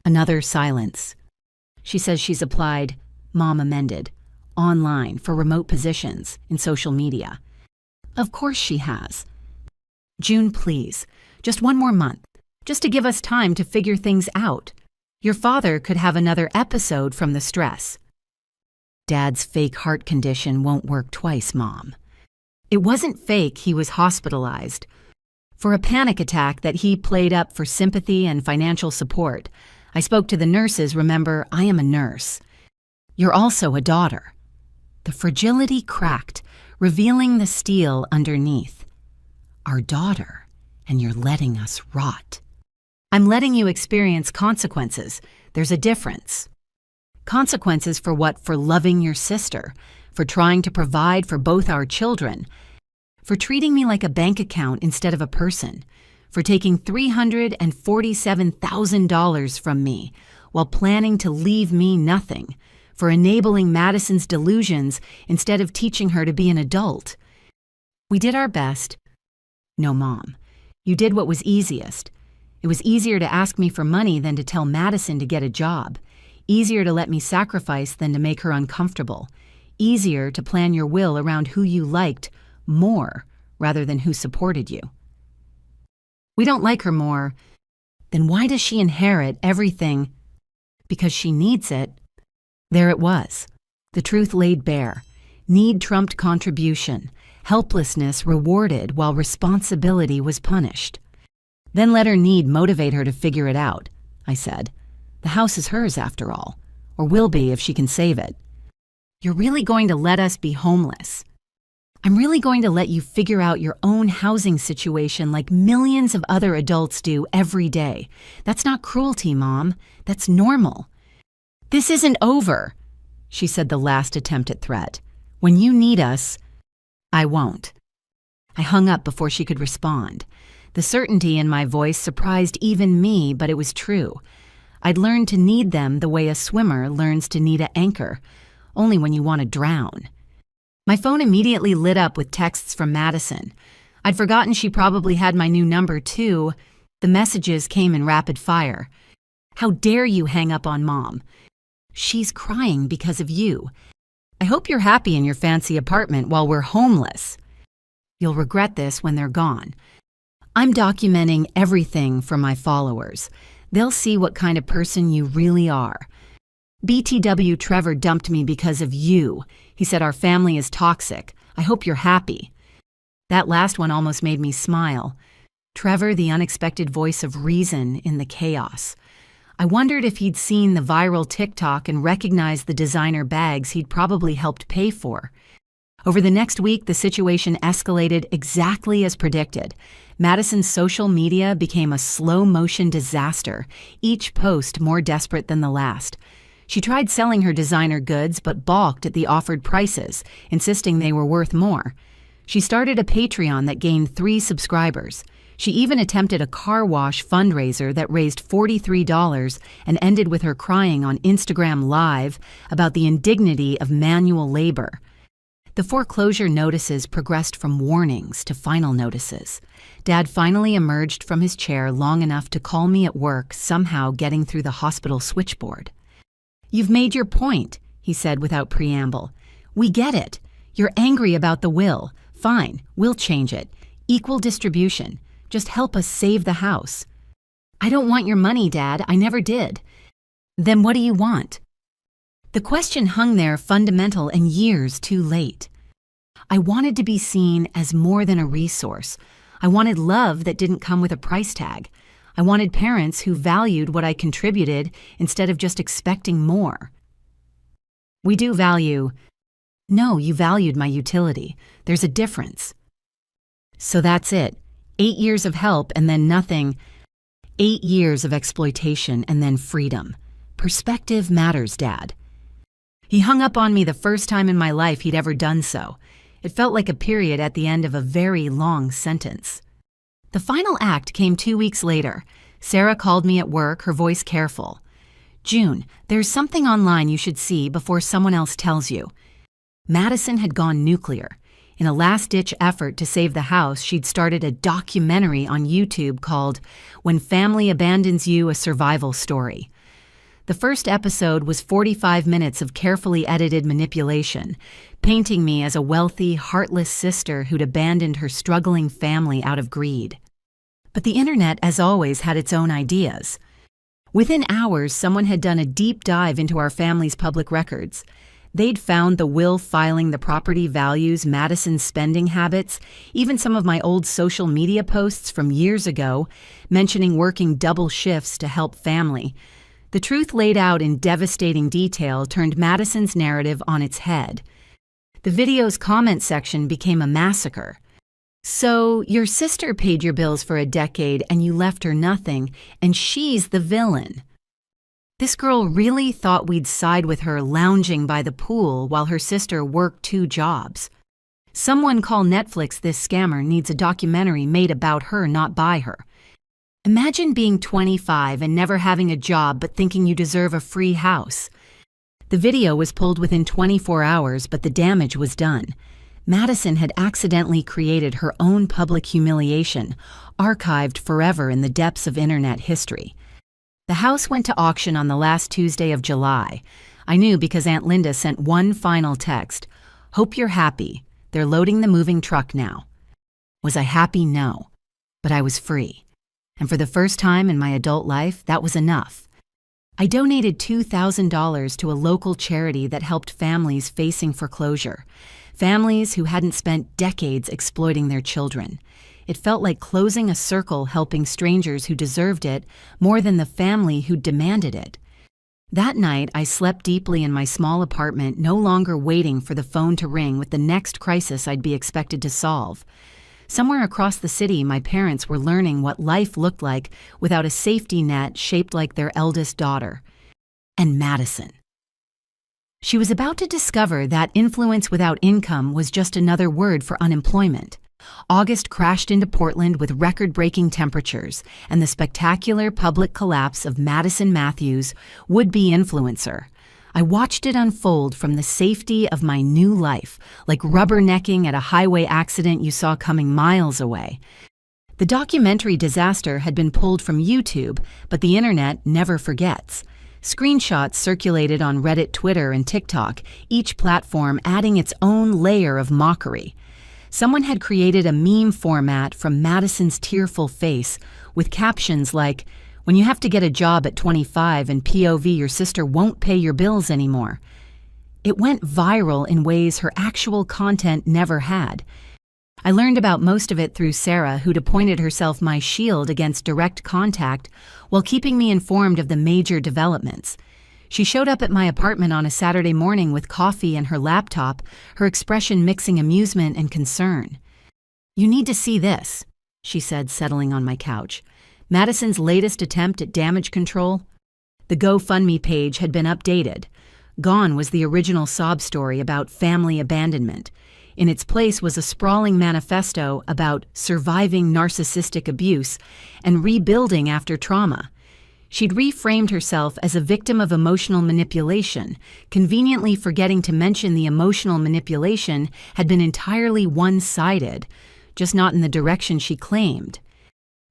Speaker 1: Another silence. She says she's applied, Mom amended, online for remote positions in social media. Of course she has. June, please. Just one more month. Just to give us time to figure things out. Your father could have another episode from the stress. Dad's fake heart condition won't work twice, Mom. It wasn't fake, he was hospitalized. For a panic attack that he played up for sympathy and financial support. I spoke to the nurses, remember, I am a nurse. You're also a daughter. The fragility cracked, revealing the steel underneath. Our daughter, and you're letting us rot. I'm letting you experience consequences. There's a difference. Consequences for what? For loving your sister, for trying to provide for both our children, for treating me like a bank account instead of a person, for taking $347,000 from me while planning to leave me nothing, for enabling Madison's delusions instead of teaching her to be an adult. We did our best. No, Mom. You did what was easiest. It was easier to ask me for money than to tell Madison to get a job. Easier to let me sacrifice than to make her uncomfortable. Easier to plan your will around who you liked more rather than who supported you. We don't like her more. Then why does she inherit everything? Because she needs it. There it was. The truth laid bare. Need trumped contribution. Helplessness rewarded while responsibility was punished. Then let her need motivate her to figure it out, I said. The house is hers after all, or will be if she can save it. You're really going to let us be homeless. I'm really going to let you figure out your own housing situation like millions of other adults do every day. That's not cruelty, Mom. That's normal. This isn't over, she said, the last attempt at threat. When you need us, I won't. I hung up before she could respond. The certainty in my voice surprised even me, but it was true. I'd learned to need them the way a swimmer learns to need an anchor, only when you want to drown. My phone immediately lit up with texts from Madison. I'd forgotten she probably had my new number, too. The messages came in rapid fire. How dare you hang up on Mom? She's crying because of you. I hope you're happy in your fancy apartment while we're homeless. You'll regret this when they're gone. I'm documenting everything for my followers. They'll see what kind of person you really are. BTW Trevor dumped me because of you. He said our family is toxic. I hope you're happy. That last one almost made me smile. Trevor, the unexpected voice of reason in the chaos. I wondered if he'd seen the viral TikTok and recognized the designer bags he'd probably helped pay for. Over the next week, the situation escalated exactly as predicted. Madison's social media became a slow-motion disaster, each post more desperate than the last. She tried selling her designer goods but balked at the offered prices, insisting they were worth more. She started a Patreon that gained 3 subscribers. She even attempted a car wash fundraiser that raised $43 and ended with her crying on Instagram Live about the indignity of manual labor. The foreclosure notices progressed from warnings to final notices. Dad finally emerged from his chair long enough to call me at work, somehow getting through the hospital switchboard. You've made your point, he said without preamble. We get it. You're angry about the will. Fine, we'll change it. Equal distribution. Just help us save the house. I don't want your money, Dad. I never did. Then what do you want? The question hung there fundamental and years too late. I wanted to be seen as more than a resource. I wanted love that didn't come with a price tag. I wanted parents who valued what I contributed instead of just expecting more. We do value. No, you valued my utility. There's a difference. So that's it. 8 years of help and then nothing. 8 years of exploitation and then freedom. Perspective matters, Dad. He hung up on me the first time in my life he'd ever done so. It felt like a period at the end of a very long sentence. The final act came 2 weeks later. Sarah called me at work, her voice careful. "June, there's something online you should see before someone else tells you." Madison had gone nuclear. In a last-ditch effort to save the house, she'd started a documentary on YouTube called "When Family Abandons You, a Survival Story." The first episode was 45 minutes of carefully edited manipulation, painting me as a wealthy, heartless sister who'd abandoned her struggling family out of greed. But the internet, as always, had its own ideas. Within hours, someone had done a deep dive into our family's public records. They'd found the will filing the property values, Madison's spending habits, even some of my old social media posts from years ago mentioning working double shifts to help family. The truth laid out in devastating detail turned Madison's narrative on its head. The video's comment section became a massacre. "So, your sister paid your bills for a decade and you left her nothing, and she's the villain." This girl really thought we'd side with her lounging by the pool while her sister worked 2 jobs. "Someone call Netflix, this scammer needs a documentary made about her, not by her." Imagine being 25 and never having a job but thinking you deserve a free house. The video was pulled within 24 hours, but the damage was done. Madison had accidentally created her own public humiliation, archived forever in the depths of internet history. The house went to auction on the last Tuesday of July. I knew because Aunt Linda sent one final text. "Hope you're happy. They're loading the moving truck now." Was I happy? No. But I was free. And for the first time in my adult life, that was enough. I donated $2,000 to a local charity that helped families facing foreclosure, families who hadn't spent decades exploiting their children. It felt like closing a circle, helping strangers who deserved it more than the family who demanded it. That night, I slept deeply in my small apartment, no longer waiting for the phone to ring with the next crisis I'd be expected to solve. Somewhere across the city, my parents were learning what life looked like without a safety net shaped like their eldest daughter. And Madison. She was about to discover that influence without income was just another word for unemployment. August crashed into Portland with record-breaking temperatures and the spectacular public collapse of Madison Matthews, would-be influencer. I watched it unfold from the safety of my new life, like rubbernecking at a highway accident you saw coming miles away. The documentary disaster had been pulled from YouTube, but the internet never forgets. Screenshots circulated on Reddit, Twitter, and TikTok, each platform adding its own layer of mockery. Someone had created a meme format from Madison's tearful face with captions like, "When you have to get a job at 25 and POV your sister won't pay your bills anymore." It went viral in ways her actual content never had. I learned about most of it through Sarah, who'd appointed herself my shield against direct contact while keeping me informed of the major developments. She showed up at my apartment on a Saturday morning with coffee and her laptop, her expression mixing amusement and concern. "You need to see this," she said, settling on my couch. Madison's latest attempt at damage control. The GoFundMe page had been updated. Gone was the original sob story about family abandonment. In its place was a sprawling manifesto about surviving narcissistic abuse and rebuilding after trauma. She'd reframed herself as a victim of emotional manipulation, conveniently forgetting to mention the emotional manipulation had been entirely one-sided, just not in the direction she claimed.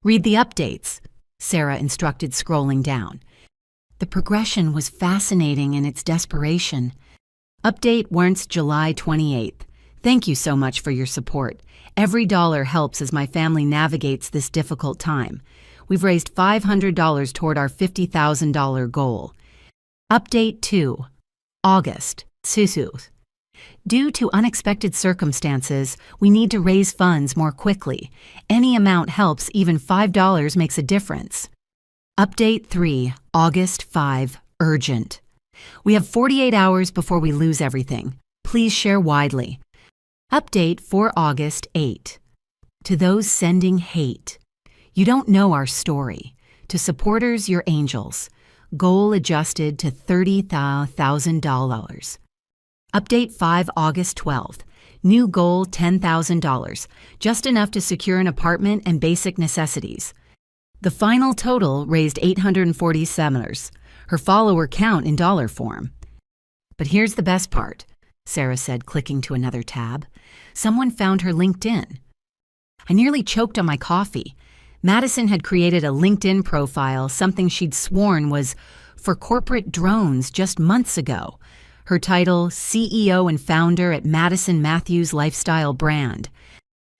Speaker 1: "Read the updates," Sarah instructed, scrolling down. The progression was fascinating in its desperation. Update warrants July 28th. "Thank you so much for your support. Every dollar helps as my family navigates this difficult time. We've raised $500 toward our $50,000 goal." Update 2. August. Susu. "Due to unexpected circumstances, we need to raise funds more quickly. Any amount helps, even $5 makes a difference." Update 3. August 5. Urgent. "We have 48 hours before we lose everything. Please share widely." Update for August 8. To those sending hate. "You don't know our story. To supporters, you're angels. Goal adjusted to $30,000. Update 5 August 12th. New goal $10,000, just enough to secure an apartment and basic necessities. The final total raised $847, her follower count in dollar form. But here's the best part, Sarah said, clicking to another tab. Someone found her LinkedIn. I nearly choked on my coffee. Madison had created a LinkedIn profile, something she'd sworn was for corporate drones just months ago. Her title, CEO and founder at Madison Matthews Lifestyle Brand.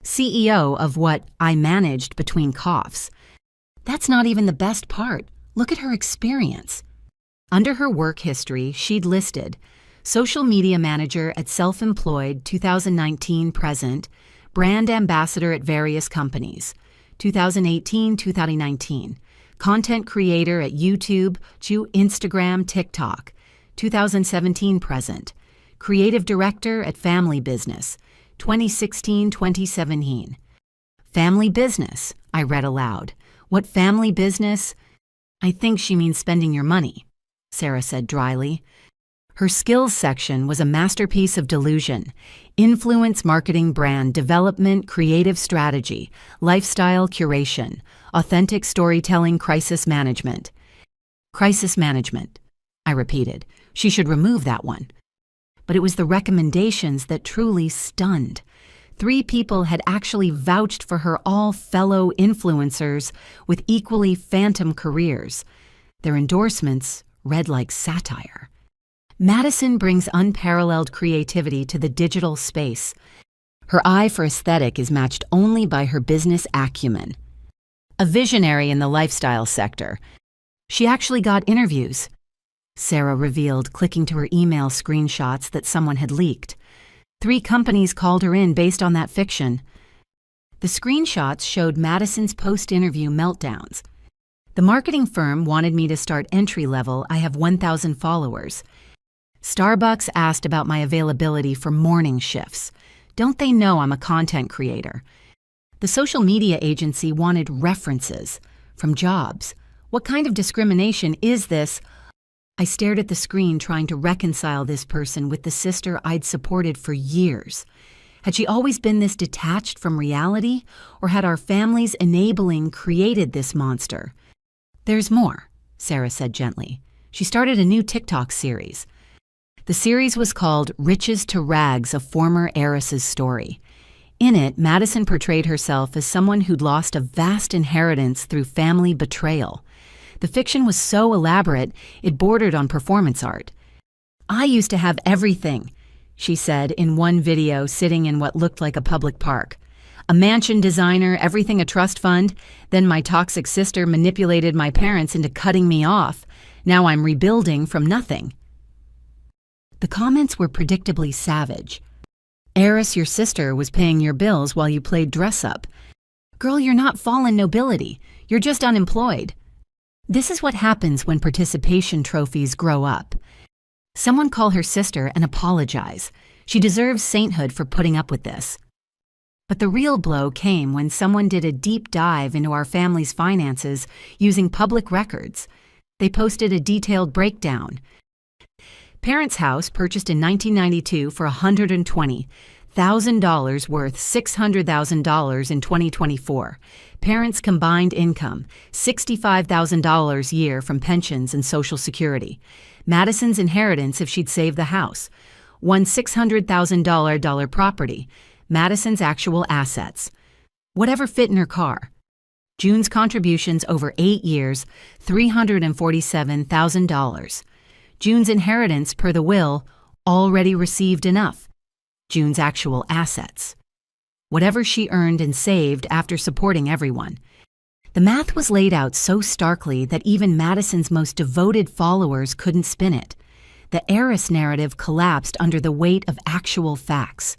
Speaker 1: CEO of what I managed between coughs. That's not even the best part. Look at her experience. Under her work history, she'd listed social media manager at Self-Employed 2019 present, brand ambassador at various companies, 2018-2019, content creator at YouTube, Instagram, TikTok, 2017 present, creative director at Family Business, 2016-2017. Family business, I read aloud. What family business? I think she means spending your money, Sarah said dryly. Her skills section was a masterpiece of delusion. Influence marketing, brand development, creative strategy, lifestyle curation, authentic storytelling, crisis management. Crisis management, I repeated. She should remove that one. But it was the recommendations that truly stunned. 3 people had actually vouched for her, all fellow influencers with equally phantom careers. Their endorsements read like satire. Madison brings unparalleled creativity to the digital space. Her eye for aesthetic is matched only by her business acumen. A visionary in the lifestyle sector. She actually got interviews, Sarah revealed, clicking to her email screenshots that someone had leaked. 3 companies called her in based on that fiction. The screenshots showed Madison's post-interview meltdowns. The marketing firm wanted me to start entry-level. I have 1,000 followers. Starbucks asked about my availability for morning shifts. Don't they know I'm a content creator? The social media agency wanted references from jobs. What kind of discrimination is this? I stared at the screen, trying to reconcile this person with the sister I'd supported for years. Had she always been this detached from reality, or had our family's enabling created this monster? There's more, Sarah said gently. She started a new TikTok series. The series was called Riches to Rags, a former heiress's story. In it, Madison portrayed herself as someone who'd lost a vast inheritance through family betrayal. The fiction was so elaborate, it bordered on performance art. I used to have everything, she said in one video, sitting in what looked like a public park. A mansion designer, everything a trust fund. Then my toxic sister manipulated my parents into cutting me off. Now I'm rebuilding from nothing. The comments were predictably savage. Heiress, your sister was paying your bills while you played dress-up. Girl, you're not fallen nobility. You're just unemployed. This is what happens when participation trophies grow up. Someone call her sister and apologize. She deserves sainthood for putting up with this. But the real blow came when someone did a deep dive into our family's finances using public records. They posted a detailed breakdown. Parents' house purchased in 1992 for $120,000 worth $600,000 in 2024. Parents' combined income, $65,000 a year from pensions and Social Security. Madison's inheritance if she'd saved the house. One $600,000 property. Madison's actual assets. Whatever fit in her car. June's contributions over 8 years, $347,000. June's inheritance per the will, already received enough. June's actual assets. Whatever she earned and saved after supporting everyone. The math was laid out so starkly that even Madison's most devoted followers couldn't spin it. The heiress narrative collapsed under the weight of actual facts.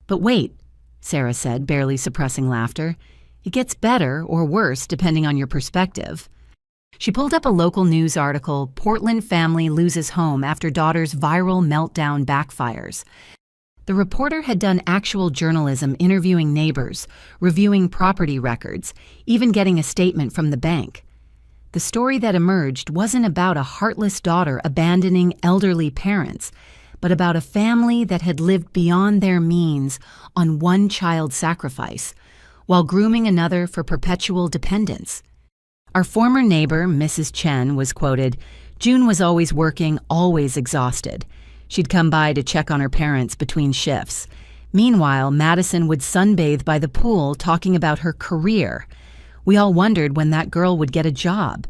Speaker 1: But wait, Sarah said, barely suppressing laughter. It gets better or worse depending on your perspective. She pulled up a local news article, Portland family loses home after daughter's viral meltdown backfires. The reporter had done actual journalism, interviewing neighbors, reviewing property records, even getting a statement from the bank. The story that emerged wasn't about a heartless daughter abandoning elderly parents, but about a family that had lived beyond their means on one child sacrifice, while grooming another for perpetual dependence. Our former neighbor, Mrs. Chen, was quoted, "June was always working, always exhausted. She'd come by to check on her parents between shifts. Meanwhile, Madison would sunbathe by the pool talking about her career. We all wondered when that girl would get a job.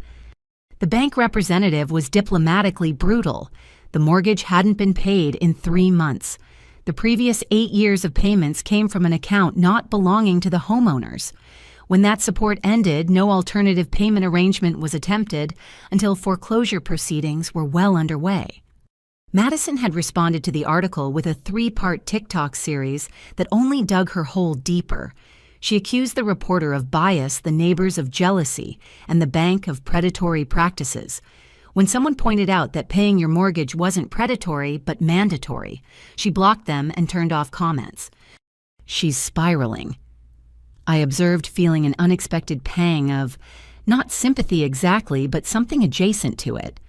Speaker 1: The bank representative was diplomatically brutal. The mortgage hadn't been paid in 3 months. The previous 8 years of payments came from an account not belonging to the homeowners. When that support ended, no alternative payment arrangement was attempted until foreclosure proceedings were well underway." Madison had responded to the article with a 3-part TikTok series that only dug her hole deeper. She accused the reporter of bias, the neighbors of jealousy, and the bank of predatory practices. When someone pointed out that paying your mortgage wasn't predatory but mandatory, she blocked them and turned off comments. "She's spiraling." I observed, feeling an unexpected pang of, not sympathy exactly, but something adjacent to it.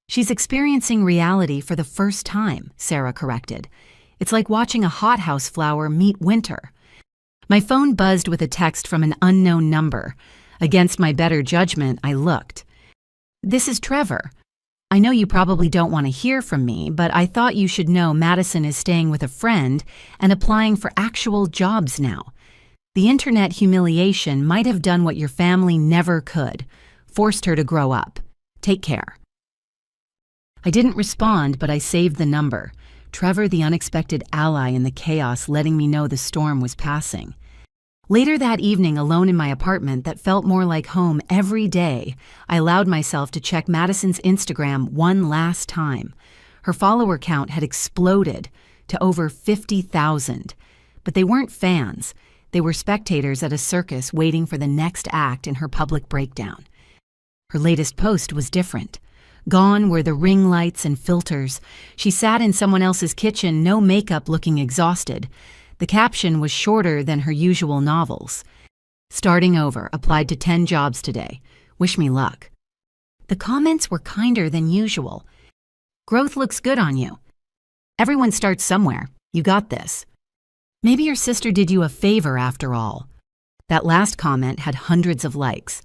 Speaker 1: "She's experiencing reality for the first time," Sarah corrected. "It's like watching a hothouse flower meet winter." My phone buzzed with a text from an unknown number. Against my better judgment, I looked. "This is Trevor. I know you probably don't want to hear from me, but I thought you should know Madison is staying with a friend and applying for actual jobs now. The internet humiliation might have done what your family never could, forced her to grow up. Take care." I didn't respond, but I saved the number. Trevor, the unexpected ally in the chaos, letting me know the storm was passing. Later that evening, alone in my apartment that felt more like home every day, I allowed myself to check Madison's Instagram one last time. Her follower count had exploded to over 50,000. But they weren't fans. They were spectators at a circus waiting for the next act in her public breakdown. Her latest post was different. Gone were the ring lights and filters. She sat in someone else's kitchen, no makeup, looking exhausted. The caption was shorter than her usual novels. "Starting over, applied to 10 jobs today. Wish me luck." The comments were kinder than usual. "Growth looks good on you. Everyone starts somewhere. You got this. Maybe your sister did you a favor after all." That last comment had hundreds of likes.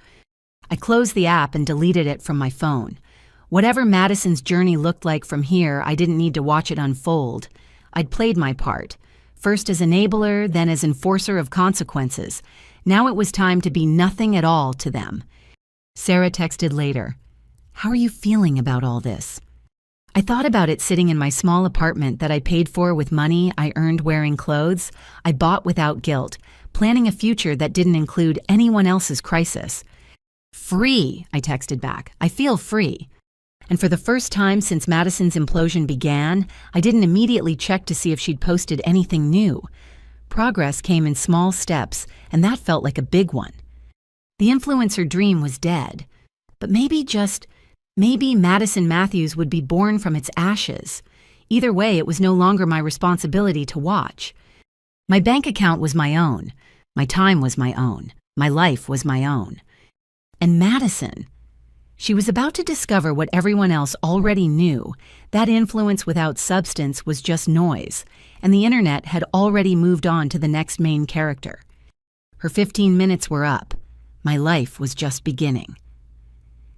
Speaker 1: I closed the app and deleted it from my phone. Whatever Madison's journey looked like from here, I didn't need to watch it unfold. I'd played my part. First as enabler, then as enforcer of consequences. Now it was time to be nothing at all to them. Sarah texted later, "How are you feeling about all this?" I thought about it sitting in my small apartment that I paid for with money I earned wearing clothes I bought without guilt, planning a future that didn't include anyone else's crisis. "Free," I texted back. "I feel free." And for the first time since Madison's implosion began, I didn't immediately check to see if she'd posted anything new. Progress came in small steps, and that felt like a big one. The influencer dream was dead. But maybe Madison Matthews would be born from its ashes. Either way, it was no longer my responsibility to watch. My bank account was my own. My time was my own. My life was my own. And Madison, she was about to discover what everyone else already knew. That influence without substance was just noise, and the internet had already moved on to the next main character. Her 15 minutes were up. My life was just beginning.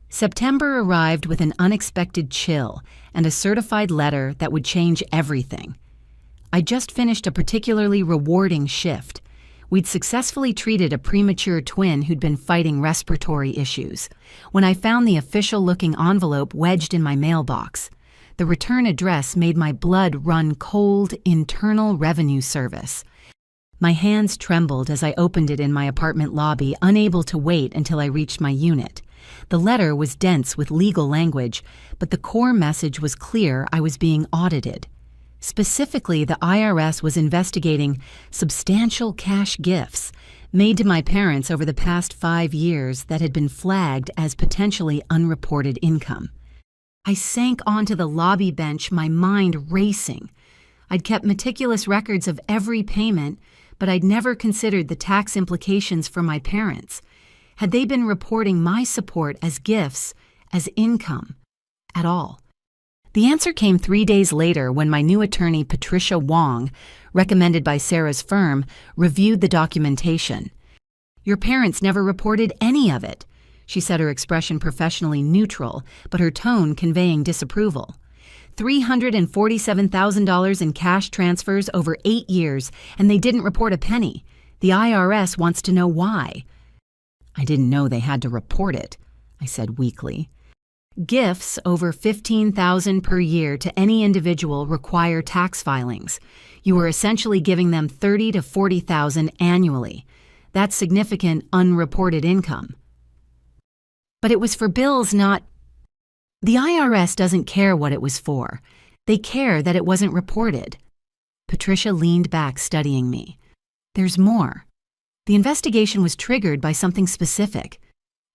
Speaker 1: September arrived with an unexpected chill and a certified letter that would change everything. I'd just finished a particularly rewarding shift. We'd successfully treated a premature twin who'd been fighting respiratory issues. When I found the official-looking envelope wedged in my mailbox, the return address made my blood run cold. Internal Revenue Service. My hands trembled as I opened it in my apartment lobby, unable to wait until I reached my unit. The letter was dense with legal language, but the core message was clear: I was being audited. Specifically, the IRS was investigating substantial cash gifts made to my parents over the past 5 years that had been flagged as potentially unreported income. I sank onto the lobby bench, my mind racing. I'd kept meticulous records of every payment, but I'd never considered the tax implications for my parents. Had they been reporting my support as gifts, as income, at all? The answer came 3 days later when my new attorney, Patricia Wong, recommended by Sarah's firm, reviewed the documentation. Your parents never reported any of it. She said, her expression professionally neutral, but her tone conveying disapproval. $347,000 in cash transfers over 8 years, and they didn't report a penny. The IRS wants to know why. I didn't know they had to report it, I said weakly. Gifts over $15,000 per year to any individual require tax filings. You are essentially giving them $30,000 to $40,000 annually. That's significant unreported income. But it was for bills, not... The IRS doesn't care what it was for. They care that it wasn't reported. Patricia leaned back, studying me. There's more. The investigation was triggered by something specific.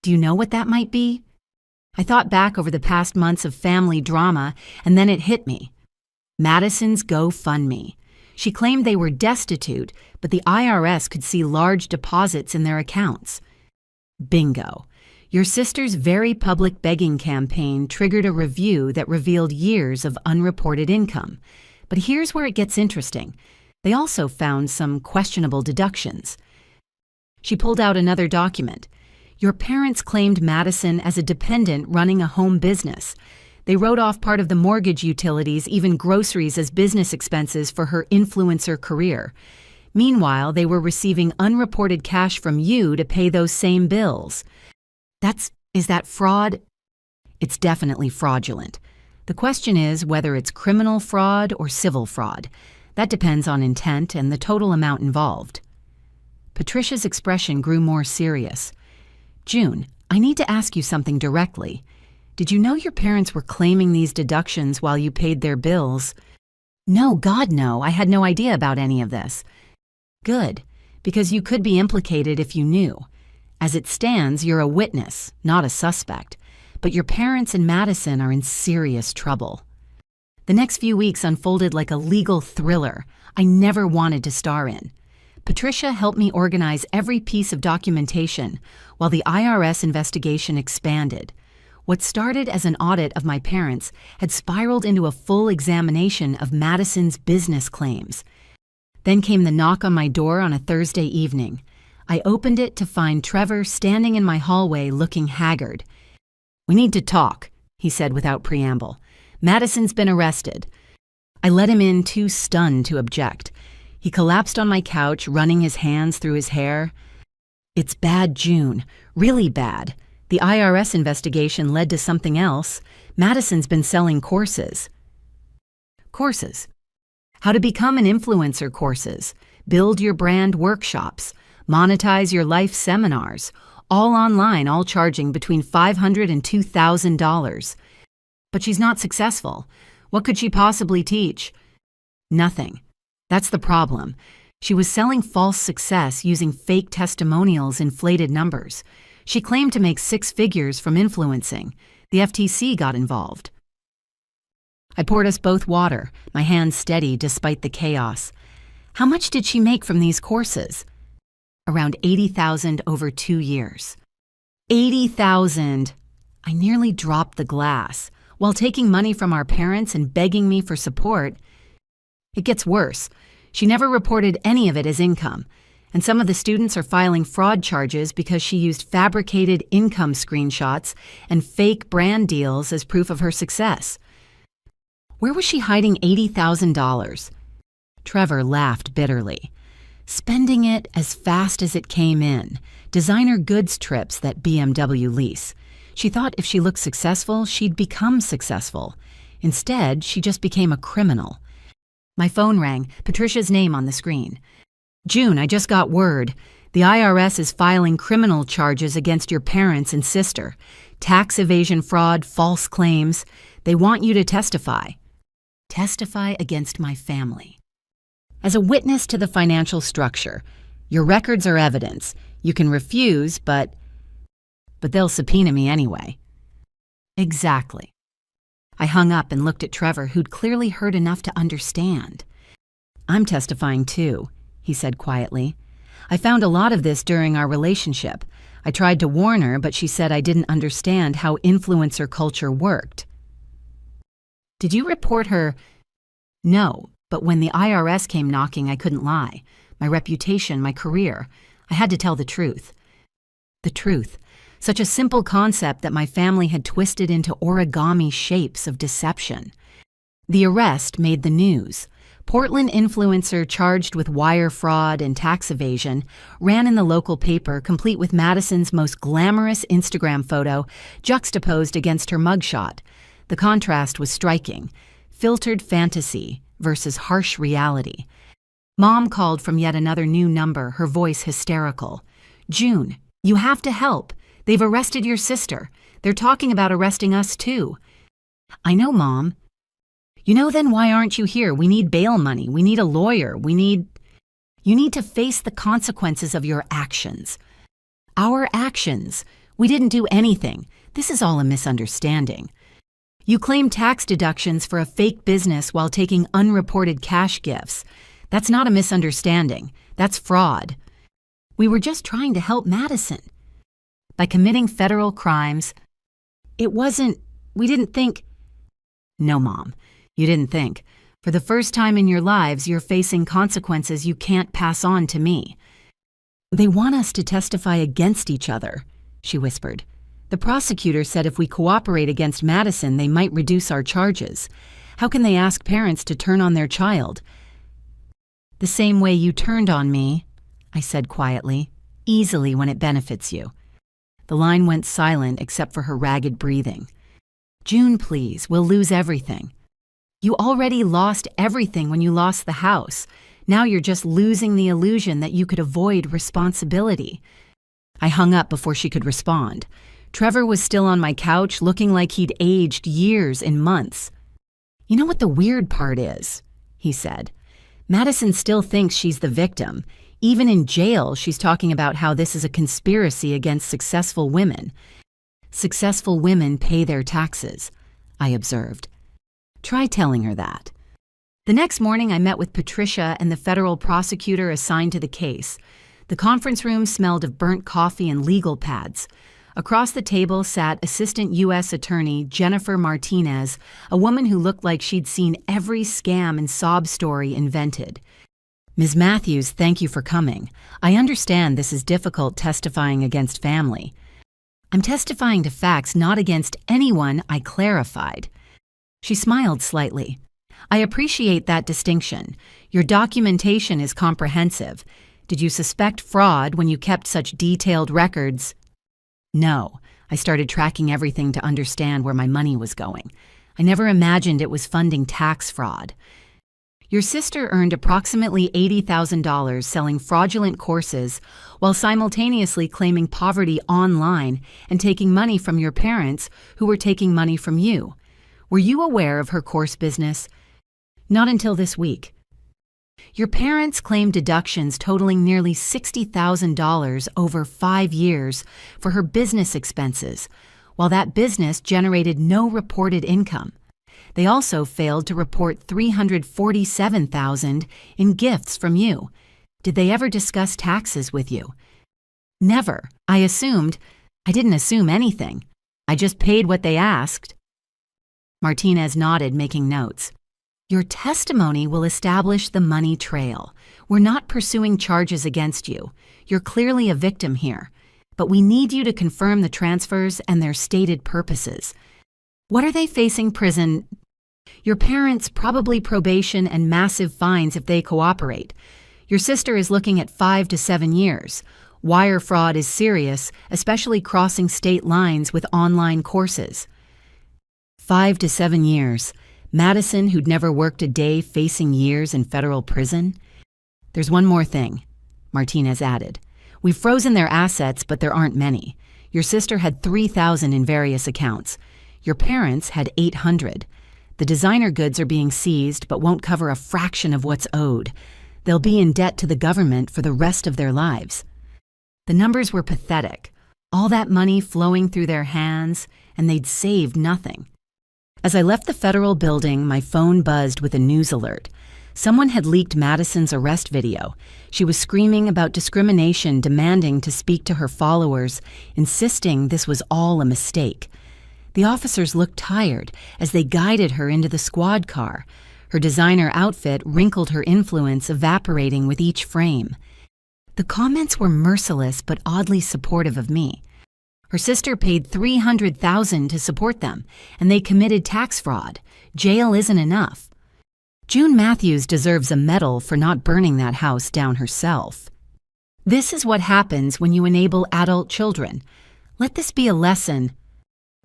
Speaker 1: Do you know what that might be? I thought back over the past months of family drama, and then it hit me. Madison's GoFundMe. She claimed they were destitute, but the IRS could see large deposits in their accounts. Bingo. Your sister's very public begging campaign triggered a review that revealed years of unreported income. But here's where it gets interesting. They also found some questionable deductions. She pulled out another document. Your parents claimed Madison as a dependent running a home business. They wrote off part of the mortgage utilities, even groceries, as business expenses for her influencer career. Meanwhile, they were receiving unreported cash from you to pay those same bills. Is that fraud? It's definitely fraudulent. The question is whether it's criminal fraud or civil fraud. That depends on intent and the total amount involved. Patricia's expression grew more serious. June, I need to ask you something directly. Did you know your parents were claiming these deductions while you paid their bills? No, God, no. I had no idea about any of this. Good, because you could be implicated if you knew. As it stands, you're a witness, not a suspect. But your parents and Madison are in serious trouble. The next few weeks unfolded like a legal thriller I never wanted to star in. Patricia helped me organize every piece of documentation while the IRS investigation expanded. What started as an audit of my parents had spiraled into a full examination of Madison's business claims. Then came the knock on my door on a Thursday evening. I opened it to find Trevor standing in my hallway looking haggard. "We need to talk," he said without preamble. "Madison's been arrested." I let him in, too stunned to object. He collapsed on my couch, running his hands through his hair. "It's bad, June. Really bad. The IRS investigation led to something else. Madison's been selling courses." Courses. How to become an influencer courses, build your brand workshops, monetize your life seminars, all online, all charging between $500 and $2,000. But she's not successful. What could she possibly teach? Nothing. That's the problem. She was selling false success using fake testimonials, inflated numbers. She claimed to make 6 figures from influencing. The FTC got involved. I poured us both water, my hands steady despite the chaos. How much did she make from these courses? Around $80,000 over 2 years. $80,000! I nearly dropped the glass, while taking money from our parents and begging me for support. It gets worse. She never reported any of it as income, and some of the students are filing fraud charges because she used fabricated income screenshots and fake brand deals as proof of her success. Where was she hiding $80,000? Trevor laughed bitterly. Spending it as fast as it came in. Designer goods trips that BMW lease. She thought if she looked successful, she'd become successful. Instead, she just became a criminal. My phone rang, Patricia's name on the screen. "June, I just got word. The IRS is filing criminal charges against your parents and sister. Tax evasion fraud, false claims. They want you to testify." Testify against my family. As a witness to the financial structure, your records are evidence. You can refuse, but they'll subpoena me anyway. Exactly. I hung up and looked at Trevor, who'd clearly heard enough to understand. "I'm testifying too," he said quietly. "I found a lot of this during our relationship. I tried to warn her, but she said I didn't understand how influencer culture worked. Did you report her? No, but when the IRS came knocking, I couldn't lie. My reputation, my career. I had to tell the truth. The truth. Such a simple concept that my family had twisted into origami shapes of deception. The arrest made the news. Portland influencer charged with wire fraud and tax evasion ran in the local paper, complete with Madison's most glamorous Instagram photo juxtaposed against her mugshot. The contrast was striking. Filtered fantasy versus harsh reality. Mom called from yet another new number, her voice hysterical. "June, you have to help. They've arrested your sister. They're talking about arresting us too." "I know, Mom." "You know, then why aren't you here? We need bail money. We need a lawyer. You need to face the consequences of your actions." "Our actions? We didn't do anything. This is all a misunderstanding. You claim tax deductions for a fake business while taking unreported cash gifts. That's not a misunderstanding. That's fraud. We were just trying to help Madison. By committing federal crimes, we didn't think." "No, Mom, you didn't think. For the first time in your lives, you're facing consequences you can't pass on to me." "They want us to testify against each other," she whispered. "The prosecutor said if we cooperate against Madison, they might reduce our charges. How can they ask parents to turn on their child?" "The same way you turned on me," I said quietly, "easily when it benefits you." The line went silent except for her ragged breathing. "June, please, we'll lose everything." "You already lost everything when you lost the house. Now you're just losing the illusion that you could avoid responsibility." I hung up before she could respond. Trevor was still on my couch, looking like he'd aged years in months. "You know what the weird part is?" he said. "Madison still thinks she's the victim. Even in jail, she's talking about how this is a conspiracy against successful women." "Successful women pay their taxes," I observed. Try telling her that. The next morning, I met with Patricia and the federal prosecutor assigned to the case. The conference room smelled of burnt coffee and legal pads. Across the table sat Assistant U.S. Attorney Jennifer Martinez, a woman who looked like she'd seen every scam and sob story invented. "Ms. Matthews, thank you for coming. I understand this is difficult testifying against family." "I'm testifying to facts, not against anyone," I clarified. She smiled slightly. "I appreciate that distinction. Your documentation is comprehensive. Did you suspect fraud when you kept such detailed records?" "No. I started tracking everything to understand where my money was going. I never imagined it was funding tax fraud." "Your sister earned approximately $80,000 selling fraudulent courses while simultaneously claiming poverty online and taking money from your parents who were taking money from you. Were you aware of her course business?" "Not until this week." "Your parents claimed deductions totaling nearly $60,000 over 5 years for her business expenses, while that business generated no reported income. They also failed to report $347,000 in gifts from you. Did they ever discuss taxes with you?" "Never. I didn't assume anything. I just paid what they asked." Martinez nodded, making notes. "Your testimony will establish the money trail. We're not pursuing charges against you. You're clearly a victim here. But we need you to confirm the transfers and their stated purposes. What are they facing prison? Your parents, probably probation and massive fines if they cooperate. Your sister is looking at 5 to 7 years. Wire fraud is serious, especially crossing state lines with online courses." 5 to 7 years. Madison, who'd never worked a day, facing years in federal prison? "There's one more thing," Martinez added. "We've frozen their assets, but there aren't many. Your sister had $3,000 in various accounts. Your parents had $800. The designer goods are being seized, but won't cover a fraction of what's owed. They'll be in debt to the government for the rest of their lives." The numbers were pathetic. All that money flowing through their hands, and they'd saved nothing. As I left the federal building, my phone buzzed with a news alert. Someone had leaked Madison's arrest video. She was screaming about discrimination, demanding to speak to her followers, insisting this was all a mistake. The officers looked tired as they guided her into the squad car. Her designer outfit wrinkled her influence, evaporating with each frame. The comments were merciless but oddly supportive of me. Her sister paid $300,000 to support them, and they committed tax fraud. Jail isn't enough. June Matthews deserves a medal for not burning that house down herself. This is what happens when you enable adult children. Let this be a lesson.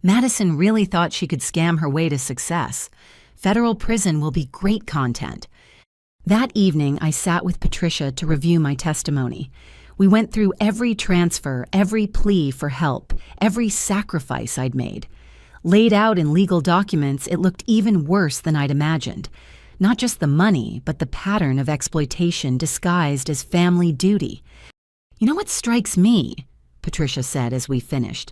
Speaker 1: Madison really thought she could scam her way to success. Federal prison will be great content. That evening, I sat with Patricia to review my testimony. We went through every transfer, every plea for help, every sacrifice I'd made. Laid out in legal documents, it looked even worse than I'd imagined. Not just the money, but the pattern of exploitation disguised as family duty. "You know what strikes me?" Patricia said as we finished.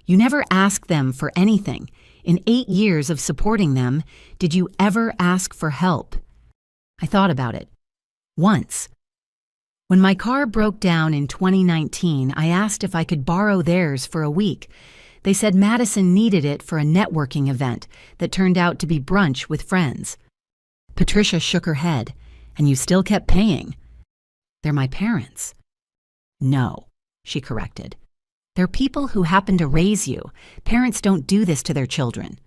Speaker 1: "You never asked them for anything. In 8 years of supporting them, did you ever ask for help?" I thought about it. Once. When my car broke down in 2019, I asked if I could borrow theirs for a week. They said Madison needed it for a networking event that turned out to be brunch with friends. Patricia shook her head. "And you still kept paying?" "They're my parents." "No," she corrected. "They're people who happen to raise you. Parents don't do this to their children."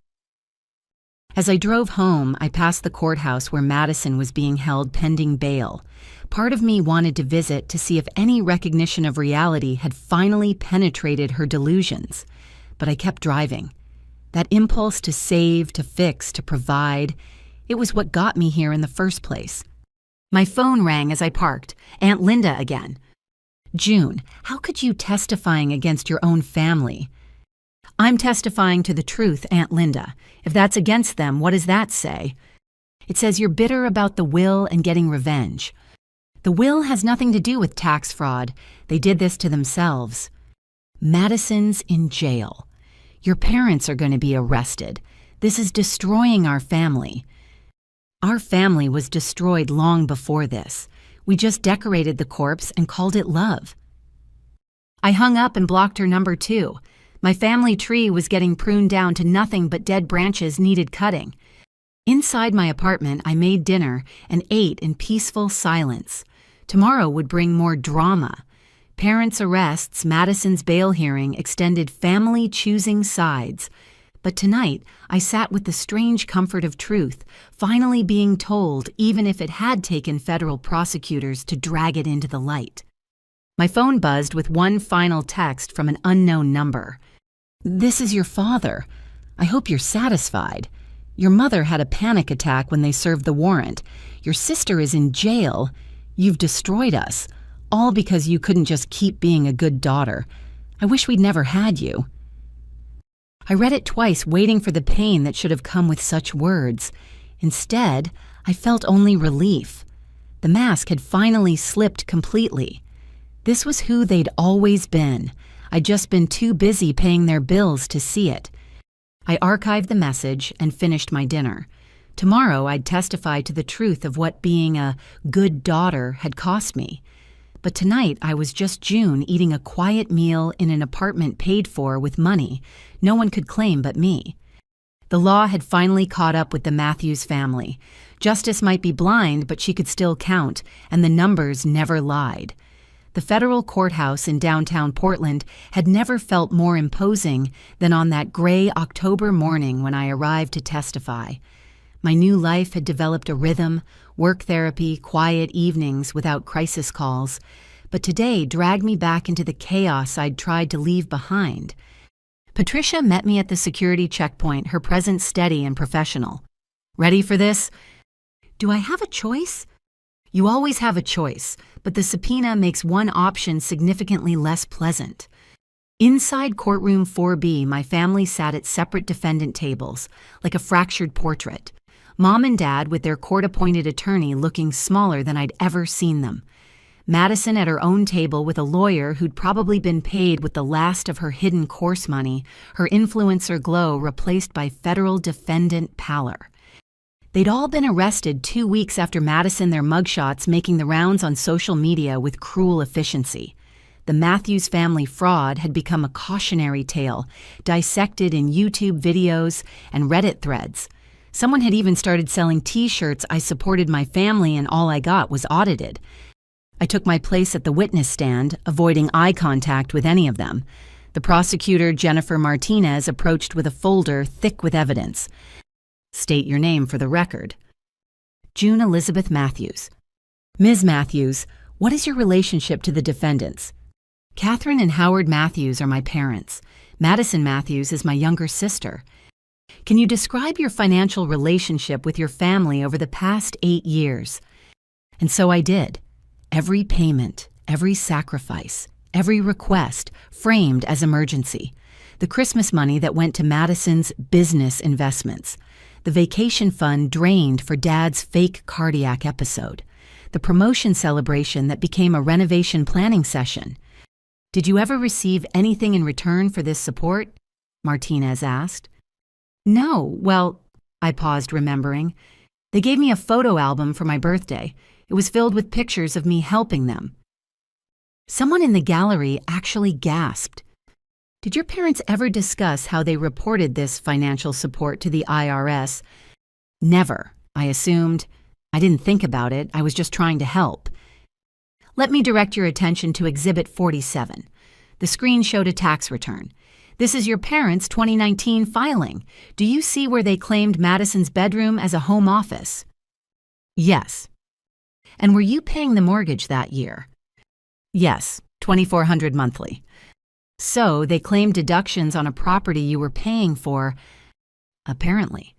Speaker 1: As I drove home, I passed the courthouse where Madison was being held pending bail. Part of me wanted to visit to see if any recognition of reality had finally penetrated her delusions. But I kept driving. That impulse to save, to fix, to provide, it was what got me here in the first place. My phone rang as I parked. Aunt Linda again. "June, how could you testifying against your own family?" "I'm testifying to the truth, Aunt Linda. If that's against them, what does that say?" "It says you're bitter about the will and getting revenge." "The will has nothing to do with tax fraud. They did this to themselves." "Madison's in jail. Your parents are going to be arrested. This is destroying our family." "Our family was destroyed long before this. We just decorated the corpse and called it love." I hung up and blocked her number 2. My family tree was getting pruned down to nothing but dead branches needed cutting. Inside my apartment, I made dinner and ate in peaceful silence. Tomorrow would bring more drama. Parents' arrests, Madison's bail hearing, extended family choosing sides. But tonight, I sat with the strange comfort of truth, finally being told, even if it had taken federal prosecutors to drag it into the light. My phone buzzed with one final text from an unknown number. "This is your father. I hope you're satisfied. Your mother had a panic attack when they served the warrant. Your sister is in jail. You've destroyed us, all because you couldn't just keep being a good daughter. I wish we'd never had you." I read it twice, waiting for the pain that should have come with such words. Instead, I felt only relief. The mask had finally slipped completely. This was who they'd always been. I'd just been too busy paying their bills to see it. I archived the message and finished my dinner. Tomorrow, I'd testify to the truth of what being a good daughter had cost me. But tonight, I was just June eating a quiet meal in an apartment paid for with money no one could claim but me. The law had finally caught up with the Matthews family. Justice might be blind, but she could still count, and the numbers never lied. The federal courthouse in downtown Portland had never felt more imposing than on that gray October morning when I arrived to testify. My new life had developed a rhythm, work therapy, quiet evenings without crisis calls, but today dragged me back into the chaos I'd tried to leave behind. Patricia met me at the security checkpoint, her presence steady and professional. "Ready for this?" "Do I have a choice?" "You always have a choice, but the subpoena makes one option significantly less pleasant." Inside courtroom 4B, my family sat at separate defendant tables, like a fractured portrait. Mom and Dad with their court-appointed attorney looking smaller than I'd ever seen them. Madison at her own table with a lawyer who'd probably been paid with the last of her hidden course money, her influencer glow replaced by federal defendant pallor. They'd all been arrested 2 weeks after Madison, their mugshots making the rounds on social media with cruel efficiency. The Matthews family fraud had become a cautionary tale, dissected in YouTube videos and Reddit threads. Someone had even started selling T-shirts "I supported my family and all I got was audited." I took my place at the witness stand, avoiding eye contact with any of them. The prosecutor, Jennifer Martinez, approached with a folder thick with evidence. "State your name for the record." June Elizabeth Matthews. "Ms. Matthews, what is your relationship to the defendants?" "Catherine and Howard Matthews are my parents. Madison Matthews is my younger sister." "Can you describe your financial relationship with your family over the past 8 years?" And so I did. Every payment, every sacrifice, every request framed as emergency. The Christmas money that went to Madison's business investments. The vacation fund drained for Dad's fake cardiac episode. The promotion celebration that became a renovation planning session. "Did you ever receive anything in return for this support?" Martinez asked. "No, well," I paused, remembering. "They gave me a photo album for my birthday. It was filled with pictures of me helping them." Someone in the gallery actually gasped. "Did your parents ever discuss how they reported this financial support to the IRS?" "Never," I assumed. I didn't think about it. I was just trying to help. "Let me direct your attention to Exhibit 47. The screen showed a tax return. This is your parents' 2019 filing. Do you see where they claimed Madison's bedroom as a home office?" "Yes." "And were you paying the mortgage that year?" "Yes, $2,400 monthly." "So they claimed deductions on a property you were paying for." "Apparently."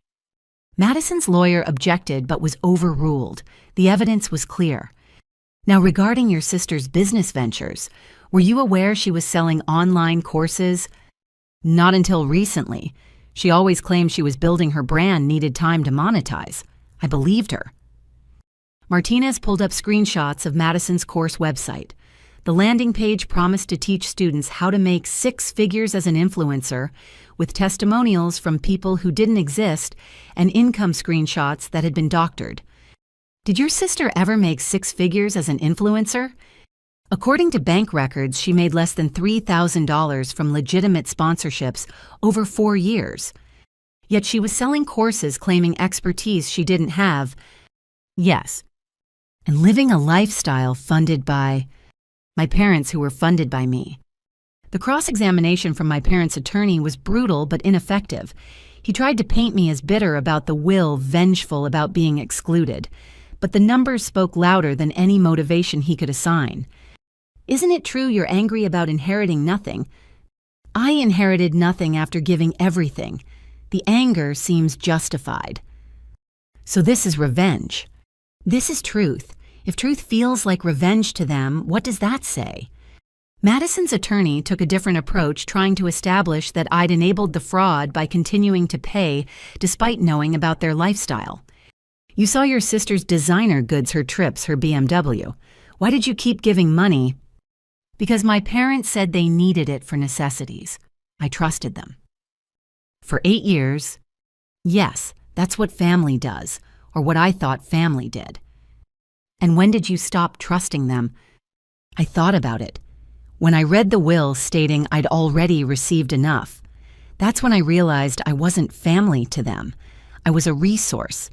Speaker 1: Madison's lawyer objected but was overruled. The evidence was clear. "Now, regarding your sister's business ventures, were you aware she was selling online courses?" "Not until recently. She always claimed she was building her brand, needed time to monetize. I believed her." Martinez pulled up screenshots of Madison's course website. The landing page promised to teach students how to make 6 figures as an influencer, with testimonials from people who didn't exist and income screenshots that had been doctored. "Did your sister ever make 6 figures as an influencer?" According to bank records, she made less than $3,000 from legitimate sponsorships over 4 years. Yet she was selling courses claiming expertise she didn't have. "Yes." "And living a lifestyle funded by—" "My parents, who were funded by me." The cross-examination from my parents' attorney was brutal but ineffective. He tried to paint me as bitter about the will, vengeful about being excluded. But the numbers spoke louder than any motivation he could assign. "Isn't it true you're angry about inheriting nothing?" "I inherited nothing after giving everything. The anger seems justified." "So this is revenge." "This is truth. If truth feels like revenge to them, what does that say?" Madison's attorney took a different approach, trying to establish that I'd enabled the fraud by continuing to pay despite knowing about their lifestyle. "You saw your sister's designer goods, her trips, her BMW. Why did you keep giving money?" "Because my parents said they needed it for necessities. I trusted them." "For 8 years?" "Yes, that's what family does, or what I thought family did." "And when did you stop trusting them?" "I thought about it. When I read the will stating I'd already received enough, that's when I realized I wasn't family to them. I was a resource.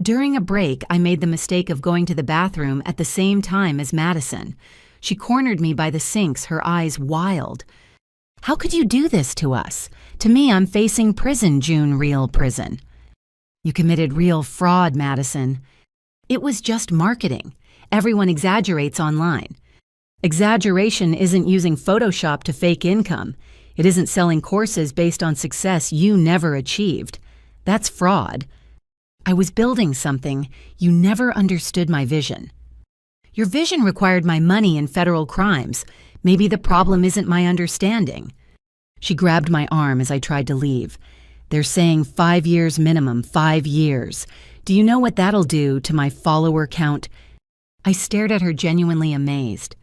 Speaker 1: During a break, I made the mistake of going to the bathroom at the same time as Madison. She cornered me by the sinks, her eyes wild. "How could you do this to us? To me, I'm facing prison, June, real prison." "You committed real fraud, Madison." "It was just marketing. Everyone exaggerates online. Exaggeration isn't using Photoshop to fake income. It isn't selling courses based on success you never achieved. That's fraud. I was building something. You never understood my vision. Your vision required my money in federal crimes. Maybe the problem isn't my understanding." She grabbed my arm as I tried to leave. "They're saying 5 years minimum, 5 years. Do you know what that'll do to my follower count?" I stared at her, genuinely amazed.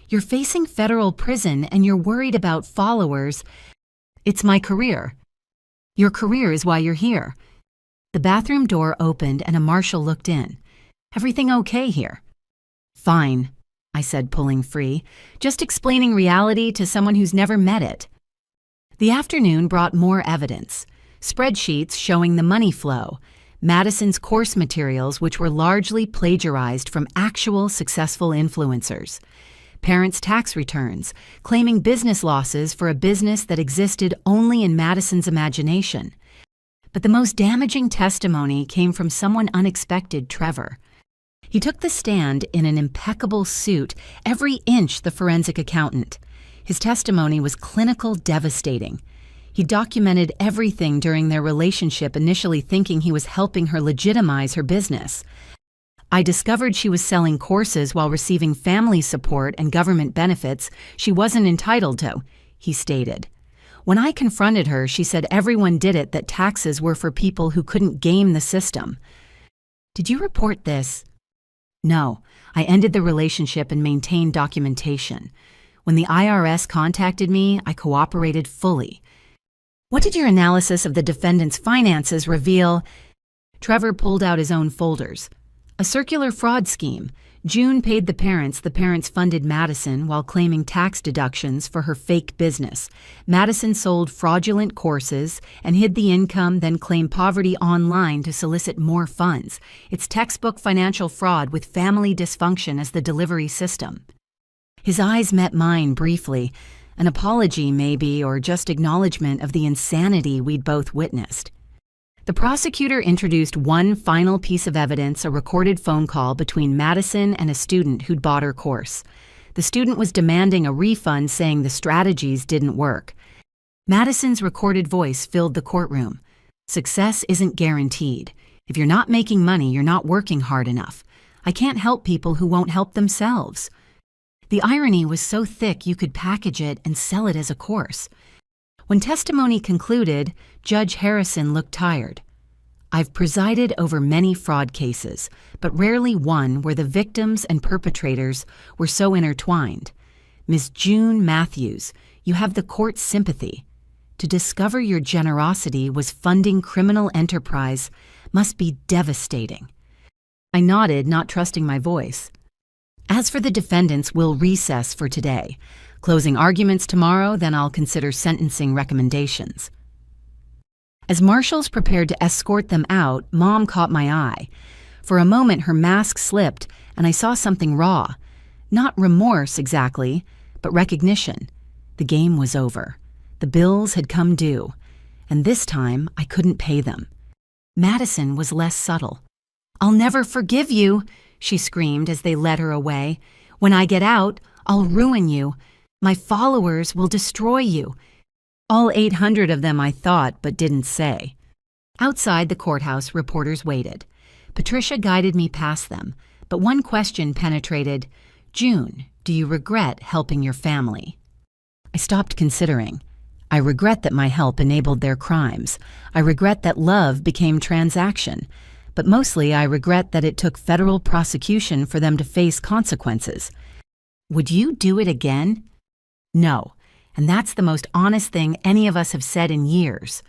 Speaker 1: "You're facing federal prison and you're worried about followers." "It's my career." "Your career is why you're here." The bathroom door opened and a marshal looked in. "Everything okay here?" "Fine," I said, pulling free, just explaining reality to someone who's never met it. The afternoon brought more evidence. Spreadsheets showing the money flow, Madison's course materials which were largely plagiarized from actual successful influencers, parents' tax returns claiming business losses for a business that existed only in Madison's imagination. But the most damaging testimony came from someone unexpected, Trevor. He took the stand in an impeccable suit, every inch the forensic accountant. His testimony was clinical devastating. He documented everything during their relationship, initially thinking he was helping her legitimize her business. "I discovered she was selling courses while receiving family support and government benefits she wasn't entitled to," he stated. "When I confronted her, she said everyone did it, that taxes were for people who couldn't game the system." "Did you report this?" "No, I ended the relationship and maintained documentation. When the IRS contacted me, I cooperated fully." "What did your analysis of the defendant's finances reveal?" Trevor pulled out his own folders. "A circular fraud scheme. June paid the parents funded Madison while claiming tax deductions for her fake business. Madison sold fraudulent courses and hid the income, then claimed poverty online to solicit more funds. It's textbook financial fraud with family dysfunction as the delivery system." His eyes met mine briefly. An apology, maybe, or just acknowledgement of the insanity we'd both witnessed. The prosecutor introduced one final piece of evidence, a recorded phone call between Madison and a student who'd bought her course. The student was demanding a refund, saying the strategies didn't work. Madison's recorded voice filled the courtroom. "Success isn't guaranteed. If you're not making money, you're not working hard enough. I can't help people who won't help themselves." The irony was so thick you could package it and sell it as a course. When testimony concluded, Judge Harrison looked tired. "I've presided over many fraud cases, but rarely one where the victims and perpetrators were so intertwined. Ms. June Matthews, you have the court's sympathy. To discover your generosity was funding criminal enterprise must be devastating." I nodded, not trusting my voice. "As for the defendants, we'll recess for today. Closing arguments tomorrow, then I'll consider sentencing recommendations." As marshals prepared to escort them out, Mom caught my eye. For a moment, her mask slipped, and I saw something raw. Not remorse exactly, but recognition. The game was over. The bills had come due, and this time I couldn't pay them. Madison was less subtle. "I'll never forgive you," she screamed as they led her away. "When I get out, I'll ruin you. My followers will destroy you." All 800 of them, I thought, but didn't say. Outside the courthouse, reporters waited. Patricia guided me past them, but one question penetrated. "June, do you regret helping your family?" I stopped considering. I regret that my help enabled their crimes. I regret that love became transaction. But mostly I regret that it took federal prosecution for them to face consequences. "Would you do it again?" "No, and that's the most honest thing any of us have said in years."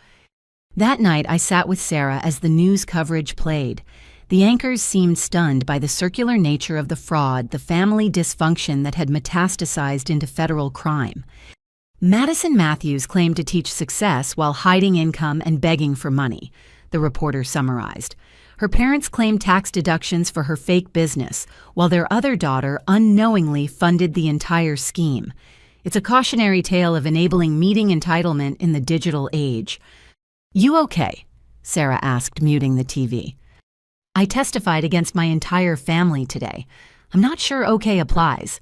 Speaker 1: That night I sat with Sarah as the news coverage played. The anchors seemed stunned by the circular nature of the fraud, the family dysfunction that had metastasized into federal crime. Madison Matthews claimed to teach success while hiding income and begging for money, the reporter summarized. Her parents claimed tax deductions for her fake business, while their other daughter unknowingly funded the entire scheme. It's a cautionary tale of enabling meeting entitlement in the digital age. "You okay?" Sarah asked, muting the TV. "I testified against my entire family today. I'm not sure okay applies."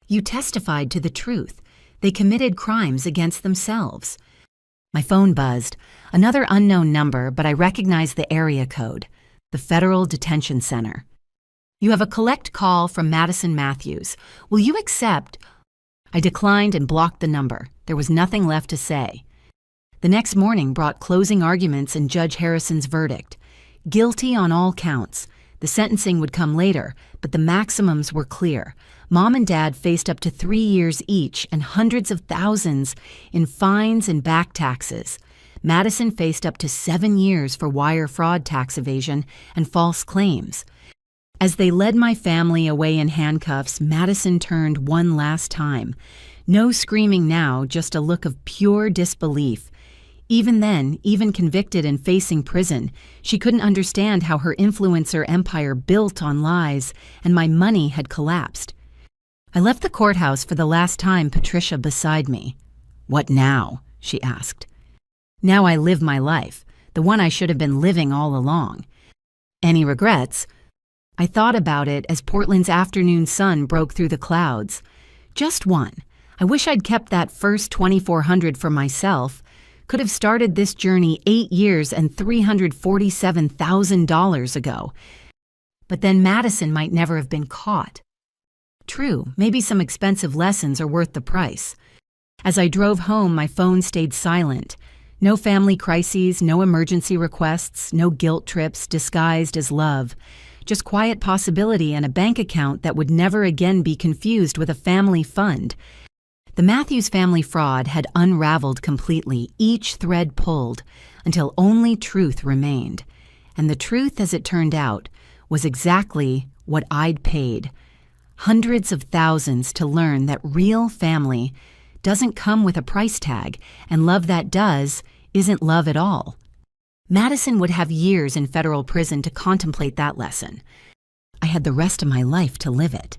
Speaker 1: "You testified to the truth. They committed crimes against themselves." My phone buzzed. Another unknown number, but I recognized the area code. The Federal Detention Center. "You have a collect call from Madison Matthews. Will you accept?" I declined and blocked the number. There was nothing left to say. The next morning brought closing arguments and Judge Harrison's verdict. Guilty on all counts. The sentencing would come later, but the maximums were clear. Mom and Dad faced up to 3 years each and hundreds of thousands in fines and back taxes. Madison faced up to 7 years for wire fraud, tax evasion, and false claims. As they led my family away in handcuffs, Madison turned one last time. No screaming now, just a look of pure disbelief. Even then, even convicted and facing prison, she couldn't understand how her influencer empire built on lies and my money had collapsed. I left the courthouse for the last time, Patricia beside me. "What now?" she asked. "Now I live my life, the one I should have been living all along." "Any regrets?" I thought about it as Portland's afternoon sun broke through the clouds. Just one. I wish I'd kept that first $2,400 for myself. Could have started this journey 8 years and $347,000 ago. But then Madison might never have been caught. True, maybe some expensive lessons are worth the price. As I drove home, my phone stayed silent. No family crises, no emergency requests, no guilt trips disguised as love. Just quiet possibility and a bank account that would never again be confused with a family fund. The Matthews family fraud had unraveled completely, each thread pulled, until only truth remained. And the truth, as it turned out, was exactly what I'd paid. Hundreds of thousands to learn that real family doesn't come with a price tag, and love that does isn't love at all. Madison would have years in federal prison to contemplate that lesson. I had the rest of my life to live it.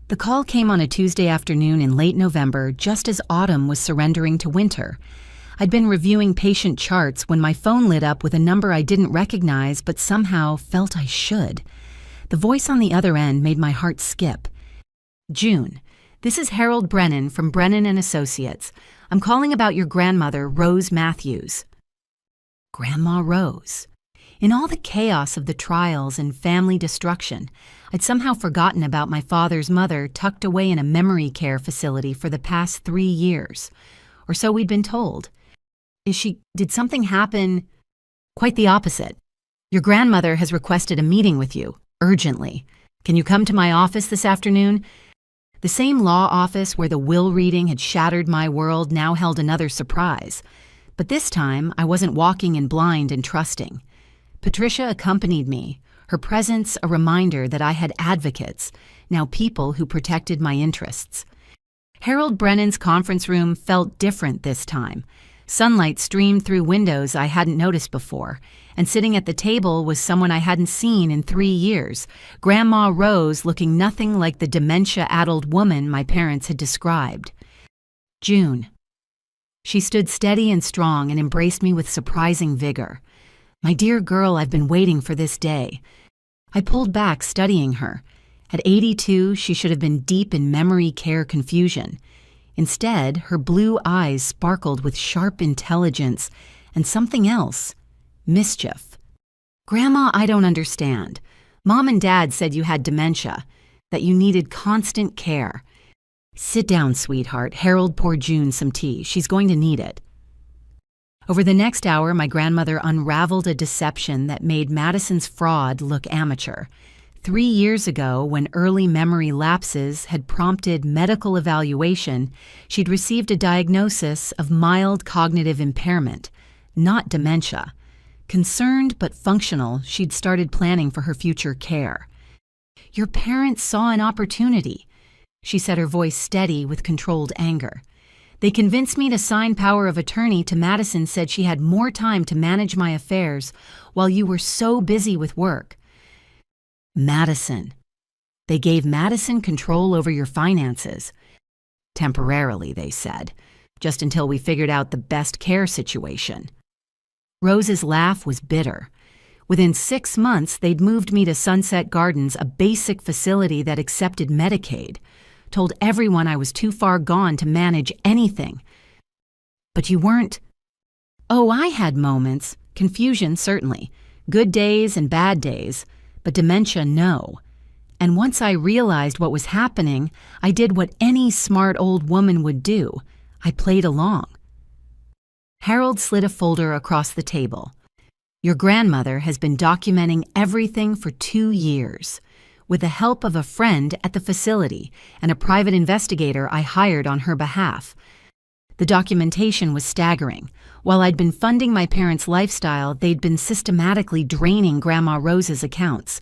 Speaker 1: The call came on a Tuesday afternoon in late November, just as autumn was surrendering to winter. I'd been reviewing patient charts when my phone lit up with a number I didn't recognize but somehow felt I should. The voice on the other end made my heart skip. "June, this is Harold Brennan from Brennan & Associates. I'm calling about your grandmother, Rose Matthews." Grandma Rose. In all the chaos of the trials and family destruction, I'd somehow forgotten about my father's mother tucked away in a memory care facility for the past 3 years. Or so we'd been told. Did something happen? Quite the opposite. "Your grandmother has requested a meeting with you, urgently. Can you come to my office this afternoon?" The same law office where the will reading had shattered my world now held another surprise. But this time, I wasn't walking in blind and trusting. Patricia accompanied me, her presence a reminder that I had advocates, now people who protected my interests. Harold Brennan's conference room felt different this time. Sunlight streamed through windows I hadn't noticed before, and sitting at the table was someone I hadn't seen in 3 years, Grandma Rose, looking nothing like the dementia-addled woman my parents had described. "June." She stood steady and strong and embraced me with surprising vigor. "My dear girl, I've been waiting for this day." I pulled back, studying her. At 82, she should have been deep in memory care confusion. Instead, her blue eyes sparkled with sharp intelligence and something else, mischief. "Grandma, I don't understand. Mom and Dad said you had dementia, that you needed constant care." "Sit down, sweetheart." Harold poured June some tea. "She's going to need it." Over the next hour, my grandmother unraveled a deception that made Madison's fraud look amateur. 3 years ago, when early memory lapses had prompted medical evaluation, she'd received a diagnosis of mild cognitive impairment, not dementia. Concerned but functional, she'd started planning for her future care. "Your parents saw an opportunity," she said, her voice steady with controlled anger. "They convinced me to sign power of attorney to Madison, said she had more time to manage my affairs while you were so busy with work." Madison. They gave Madison control over your finances. "Temporarily," they said, "just until we figured out the best care situation." Rose's laugh was bitter. Within 6 months, they'd moved me to Sunset Gardens, a basic facility that accepted Medicaid. Told everyone I was too far gone to manage anything. "But you weren't—" "Oh, I had moments. Confusion, certainly. Good days and bad days. But dementia, no. And once I realized what was happening, I did what any smart old woman would do. I played along." Harold slid a folder across the table. "Your grandmother has been documenting everything for 2 years. with the help of a friend at the facility and a private investigator I hired on her behalf. The documentation was staggering. While I'd been funding my parents' lifestyle, they'd been systematically draining Grandma Rose's accounts.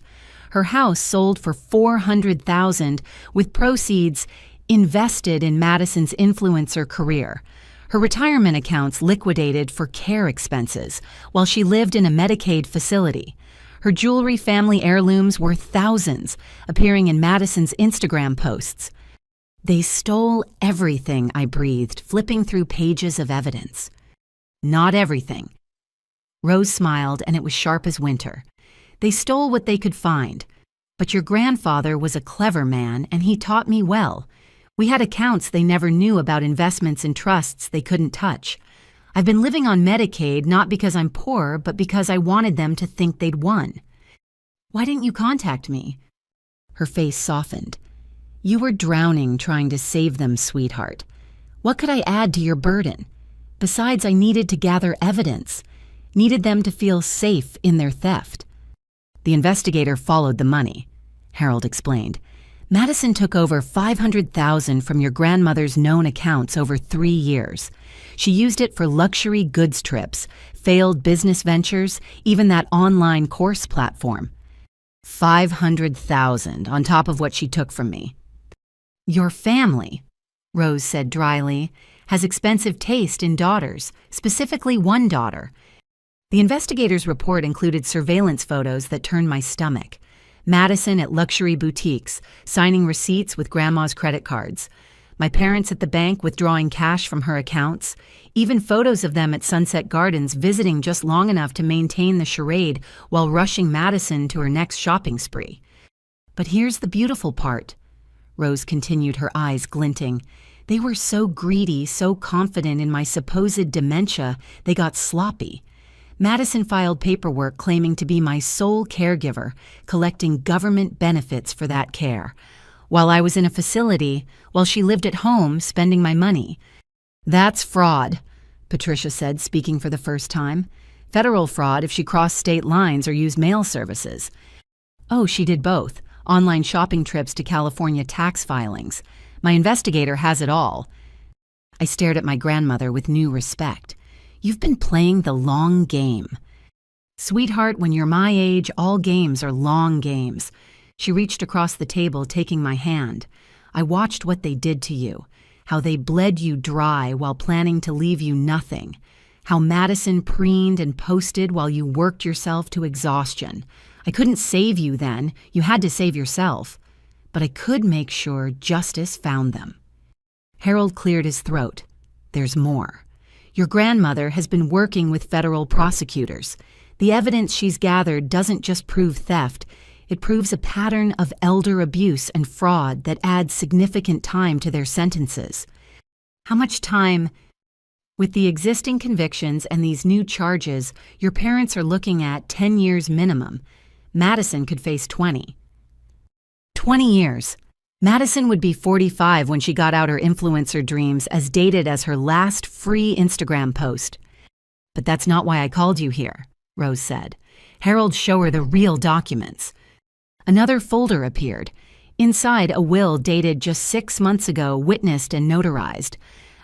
Speaker 1: Her house sold for $400,000 with proceeds invested in Madison's influencer career. Her retirement accounts liquidated for care expenses while she lived in a Medicaid facility. Her jewelry family heirlooms were thousands, appearing in Madison's Instagram posts. They stole everything, I breathed, flipping through pages of evidence. Not everything. Rose smiled, and it was sharp as winter. They stole what they could find. But your grandfather was a clever man, and he taught me well. We had accounts they never knew about, investments and trusts they couldn't touch. I've been living on Medicaid not because I'm poor, but because I wanted them to think they'd won. Why didn't you contact me? Her face softened. You were drowning trying to save them, sweetheart. What could I add to your burden? Besides, I needed to gather evidence. Needed them to feel safe in their theft. The investigator followed the money, Harold explained. Madison took over $500,000 from your grandmother's known accounts over 3 years. She used it for luxury goods trips, failed business ventures, even that online course platform. $500,000 on top of what she took from me. Your family, Rose said dryly, has expensive taste in daughters, specifically one daughter. The investigator's report included surveillance photos that turned my stomach. Madison at luxury boutiques, signing receipts with Grandma's credit cards. My parents at the bank withdrawing cash from her accounts. Even photos of them at Sunset Gardens visiting just long enough to maintain the charade while rushing Madison to her next shopping spree. But here's the beautiful part. Rose continued, her eyes glinting. They were so greedy, so confident in my supposed dementia, they got sloppy. Madison filed paperwork claiming to be my sole caregiver, collecting government benefits for that care, while I was in a facility, while she lived at home spending my money. That's fraud, Patricia said, speaking for the first time. Federal fraud if she crossed state lines or used mail services. Oh, she did both. Online shopping trips to California tax filings. My investigator has it all. I stared at my grandmother with new respect. You've been playing the long game. Sweetheart, when you're my age, all games are long games. She reached across the table, taking my hand. I watched what they did to you, how they bled you dry while planning to leave you nothing, how Madison preened and posted while you worked yourself to exhaustion. I couldn't save you then, you had to save yourself. But I could make sure justice found them. Harold cleared his throat. There's more. Your grandmother has been working with federal prosecutors. The evidence she's gathered doesn't just prove theft, it proves a pattern of elder abuse and fraud that adds significant time to their sentences. How much time? With the existing convictions and these new charges, your parents are looking at 10 years minimum. Madison could face 20. 20 years. Madison would be 45 when she got out her influencer dreams, as dated as her last free Instagram post. But that's not why I called you here, Rose said. Harold, show her the real documents. Another folder appeared. Inside, a will dated just 6 months ago, witnessed and notarized.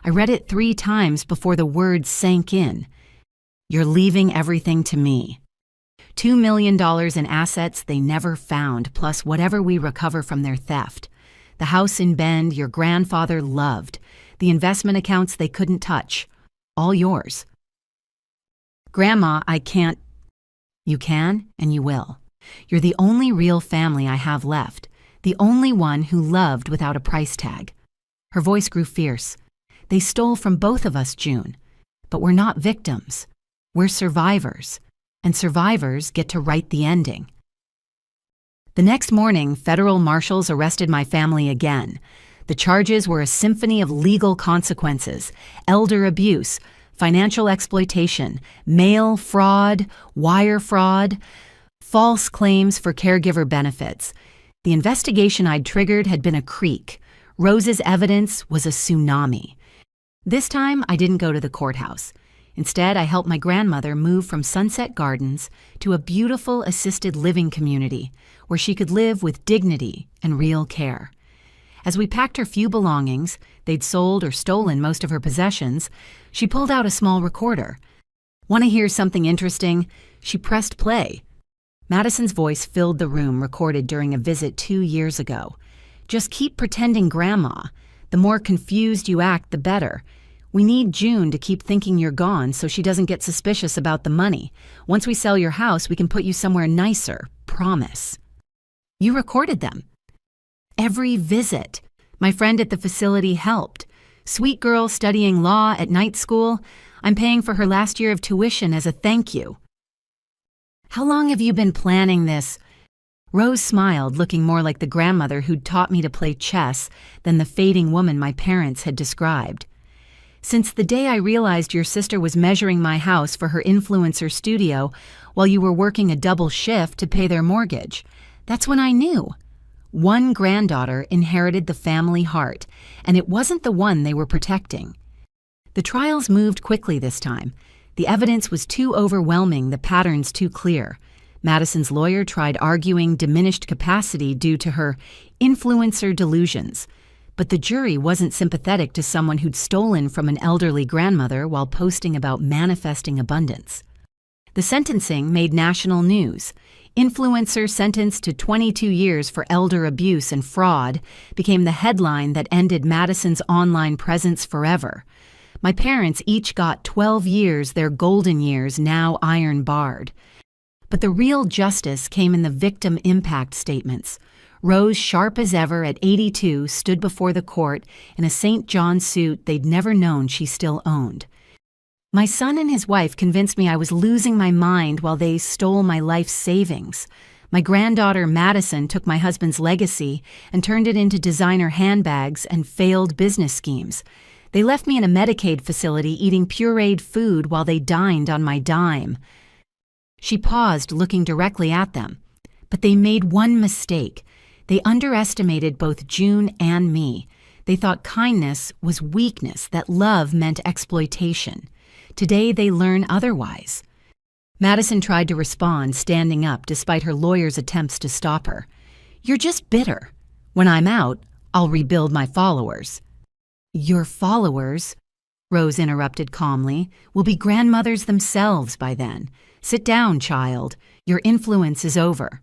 Speaker 1: I read it 3 times before the words sank in. You're leaving everything to me. $2 million in assets they never found, plus whatever we recover from their theft. The house in Bend your grandfather loved. The investment accounts they couldn't touch. All yours. Grandma, I can't. You can, and you will. You're the only real family I have left. The only one who loved without a price tag. Her voice grew fierce. They stole from both of us, June. But we're not victims. We're survivors. And survivors get to write the ending. The next morning, federal marshals arrested my family again. The charges were a symphony of legal consequences: elder abuse, financial exploitation, mail fraud, wire fraud, false claims for caregiver benefits. The investigation I'd triggered had been a creek. Rose's evidence was a tsunami. This time, I didn't go to the courthouse. Instead, I helped my grandmother move from Sunset Gardens to a beautiful assisted living community where she could live with dignity and real care. As we packed her few belongings, they'd sold or stolen most of her possessions, she pulled out a small recorder. "Want to hear something interesting?" She pressed play. Madison's voice filled the room, recorded during a visit 2 years ago. "Just keep pretending Grandma. The more confused you act, the better. We need June to keep thinking you're gone so she doesn't get suspicious about the money. Once we sell your house, we can put you somewhere nicer. Promise." "You recorded them?" "Every visit. My friend at the facility helped. Sweet girl studying law at night school. I'm paying for her last year of tuition as a thank you." "How long have you been planning this?" Rose smiled, looking more like the grandmother who'd taught me to play chess than the fading woman my parents had described. "Since the day I realized your sister was measuring my house for her influencer studio while you were working a double shift to pay their mortgage. That's when I knew. One granddaughter inherited the family heart, and it wasn't the one they were protecting." The trials moved quickly this time. The evidence was too overwhelming, the patterns too clear. Madison's lawyer tried arguing diminished capacity due to her influencer delusions. But the jury wasn't sympathetic to someone who'd stolen from an elderly grandmother while posting about manifesting abundance. The sentencing made national news. "Influencer sentenced to 22 years for elder abuse and fraud" became the headline that ended Madison's online presence forever. My parents each got 12 years, their golden years, now iron-barred. But the real justice came in the victim impact statements. Rose, sharp as ever at 82, stood before the court in a St. John suit they'd never known she still owned. "My son and his wife convinced me I was losing my mind while they stole my life savings. My granddaughter Madison took my husband's legacy and turned it into designer handbags and failed business schemes. They left me in a Medicaid facility eating pureed food while they dined on my dime." She paused, looking directly at them. "But they made one mistake. They underestimated both June and me. They thought kindness was weakness, that love meant exploitation. Today they learn otherwise." Madison tried to respond, standing up despite her lawyer's attempts to stop her. "You're just bitter. When I'm out, I'll rebuild my followers." "Your followers," Rose interrupted calmly, "will be grandmothers themselves by then. Sit down, child. Your influence is over."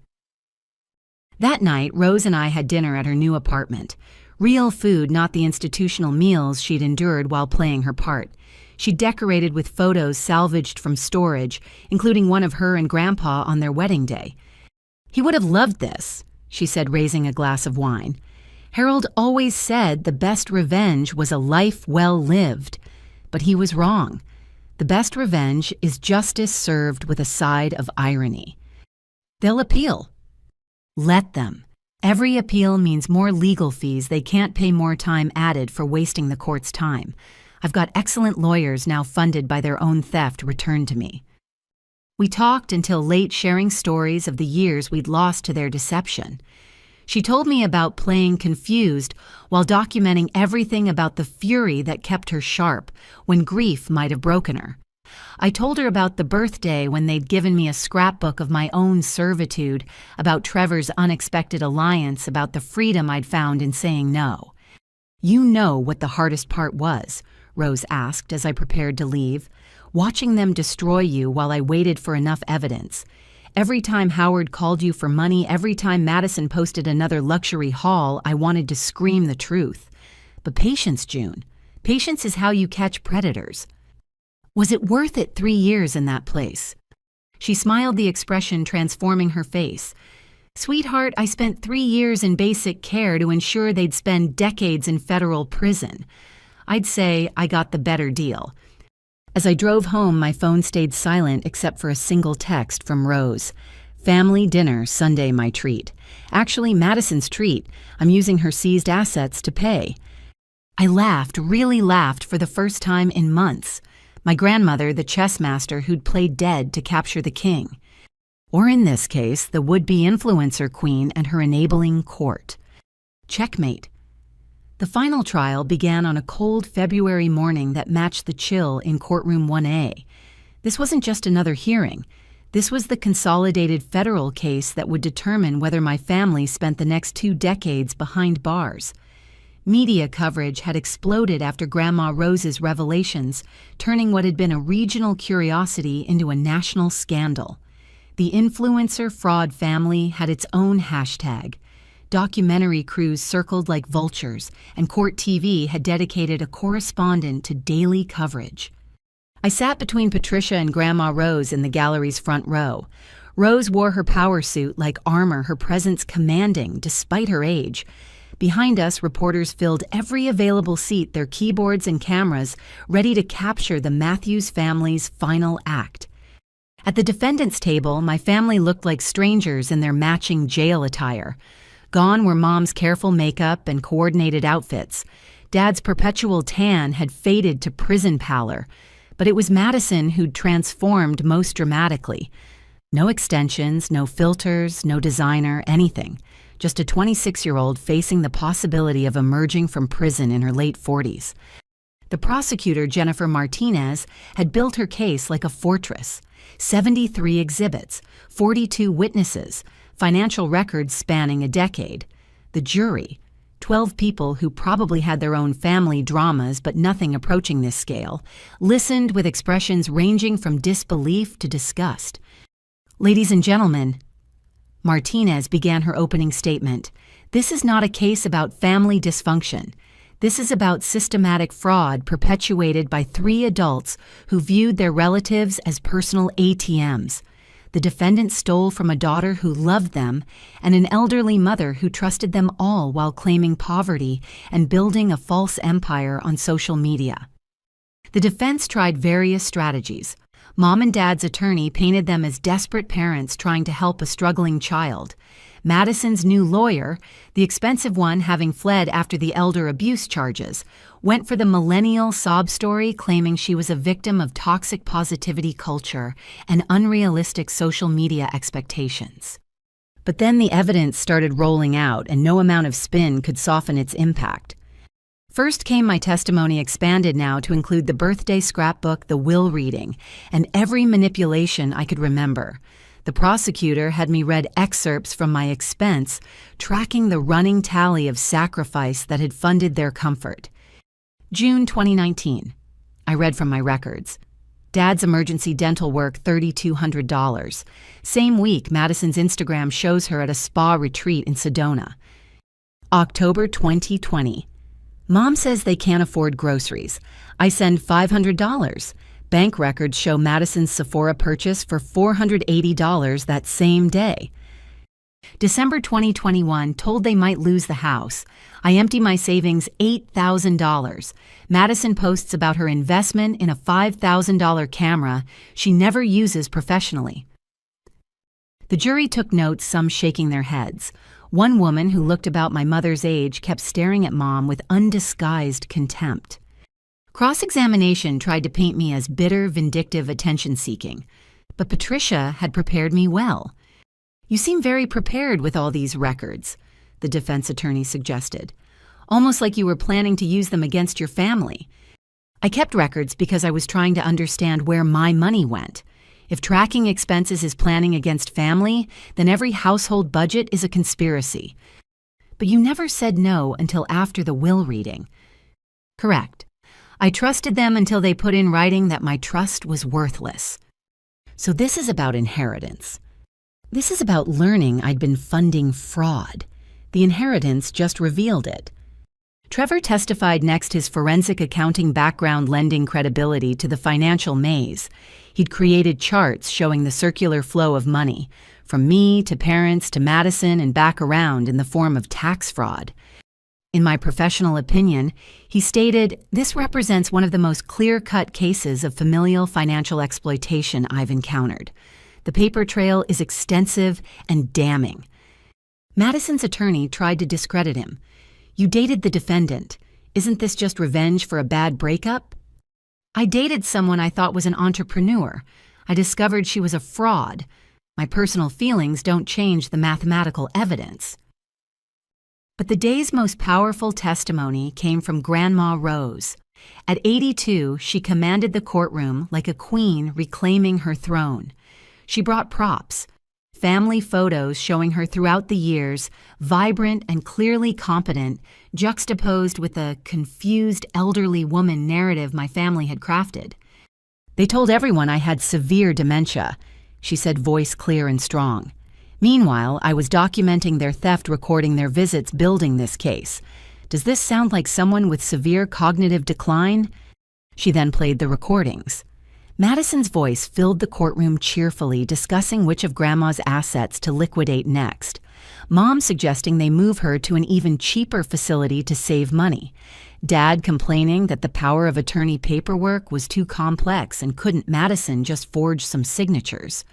Speaker 1: That night, Rose and I had dinner at her new apartment. Real food, not the institutional meals she'd endured while playing her part. She decorated with photos salvaged from storage, including one of her and Grandpa on their wedding day. "He would have loved this," she said, raising a glass of wine. "Harold always said the best revenge was a life well lived. But he was wrong. The best revenge is justice served with a side of irony. They'll appeal. Let them. Every appeal means more legal fees. They can't pay more time added for wasting the court's time. I've got excellent lawyers now funded by their own theft returned to me." We talked until late, sharing stories of the years we'd lost to their deception. She told me about playing confused while documenting everything about the fury that kept her sharp when grief might have broken her. I told her about the birthday when they'd given me a scrapbook of my own servitude, about Trevor's unexpected alliance, about the freedom I'd found in saying no. "You know what the hardest part was?" Rose asked as I prepared to leave. "Watching them destroy you while I waited for enough evidence. Every time Howard called you for money, every time Madison posted another luxury haul, I wanted to scream the truth. But patience, June. Patience is how you catch predators." "Was it worth it 3 years in that place?" She smiled, the expression transforming her face. "Sweetheart, I spent 3 years in basic care to ensure they'd spend decades in federal prison. I'd say I got the better deal." As I drove home, my phone stayed silent except for a single text from Rose. "Family dinner, Sunday my treat. Actually, Madison's treat. I'm using her seized assets to pay." I laughed, really laughed for the first time in months. My grandmother, the chess master who'd played dead to capture the king. Or in this case, the would-be influencer queen and her enabling court. Checkmate. The final trial began on a cold February morning that matched the chill in courtroom 1A. This wasn't just another hearing. This was the consolidated federal case that would determine whether my family spent the next 2 decades behind bars. Media coverage had exploded after Grandma Rose's revelations, turning what had been a regional curiosity into a national scandal. The influencer fraud family had its own hashtag. Documentary crews circled like vultures, and Court TV had dedicated a correspondent to daily coverage. I sat between Patricia and Grandma Rose in the gallery's front row. Rose wore her power suit like armor, her presence commanding despite her age. Behind us, reporters filled every available seat, their keyboards and cameras, ready to capture the Matthews family's final act. At the defendant's table, my family looked like strangers in their matching jail attire. Gone were Mom's careful makeup and coordinated outfits. Dad's perpetual tan had faded to prison pallor, but it was Madison who'd transformed most dramatically. No extensions, no filters, no designer, anything. Just a 26-year-old facing the possibility of emerging from prison in her late 40s. The prosecutor, Jennifer Martinez, had built her case like a fortress. 73 exhibits, 42 witnesses, financial records spanning a decade. The jury, 12 people who probably had their own family dramas but nothing approaching this scale, listened with expressions ranging from disbelief to disgust. "Ladies and gentlemen," Martinez began her opening statement, "this is not a case about family dysfunction. This is about systematic fraud perpetuated by 3 adults who viewed their relatives as personal ATMs. The defendant stole from a daughter who loved them and an elderly mother who trusted them all while claiming poverty and building a false empire on social media." The defense tried various strategies. Mom and Dad's attorney painted them as desperate parents trying to help a struggling child. Madison's new lawyer, the expensive one having fled after the elder abuse charges, went for the millennial sob story claiming she was a victim of toxic positivity culture and unrealistic social media expectations. But then the evidence started rolling out and no amount of spin could soften its impact. First came my testimony expanded now to include the birthday scrapbook, the will reading, and every manipulation I could remember. The prosecutor had me read excerpts from my expense, tracking the running tally of sacrifice that had funded their comfort. June 2019. I read from my records. Dad's emergency dental work, $3,200. Same week, Madison's Instagram shows her at a spa retreat in Sedona. October 2020. Mom says they can't afford groceries. I send $500. Bank records show Madison's Sephora purchase for $480 that same day. December 2021, told they might lose the house. I empty my savings $8,000. Madison posts about her investment in a $5,000 camera she never uses professionally. The jury took notes, some shaking their heads. One woman who looked about my mother's age kept staring at Mom with undisguised contempt. Cross-examination tried to paint me as bitter, vindictive, attention-seeking. But Patricia had prepared me well. "You seem very prepared with all these records," the defense attorney suggested. "Almost like you were planning to use them against your family." I kept records because I was trying to understand where my money went. If tracking expenses is planning against family, then every household budget is a conspiracy. But you never said no until after the will reading. Correct. I trusted them until they put in writing that my trust was worthless. So this is about inheritance. This is about learning I'd been funding fraud. The inheritance just revealed it. Trevor testified next his forensic accounting background lending credibility to the financial maze. He'd created charts showing the circular flow of money, from me to parents to Madison and back around in the form of tax fraud. In my professional opinion, he stated, "This represents one of the most clear-cut cases of familial financial exploitation I've encountered. The paper trail is extensive and damning." Madison's attorney tried to discredit him. "You dated the defendant. Isn't this just revenge for a bad breakup?" "I dated someone I thought was an entrepreneur. I discovered she was a fraud. My personal feelings don't change the mathematical evidence." But the day's most powerful testimony came from Grandma Rose. At 82, she commanded the courtroom like a queen reclaiming her throne. She brought props, family photos showing her throughout the years, vibrant and clearly competent, juxtaposed with a confused elderly woman narrative my family had crafted. They told everyone I had severe dementia, she said, voice clear and strong. Meanwhile, I was documenting their theft, recording their visits, building this case. Does this sound like someone with severe cognitive decline? She then played the recordings. Madison's voice filled the courtroom cheerfully, discussing which of Grandma's assets to liquidate next. Mom suggesting they move her to an even cheaper facility to save money. Dad complaining that the power of attorney paperwork was too complex and couldn't Madison just forge some signatures.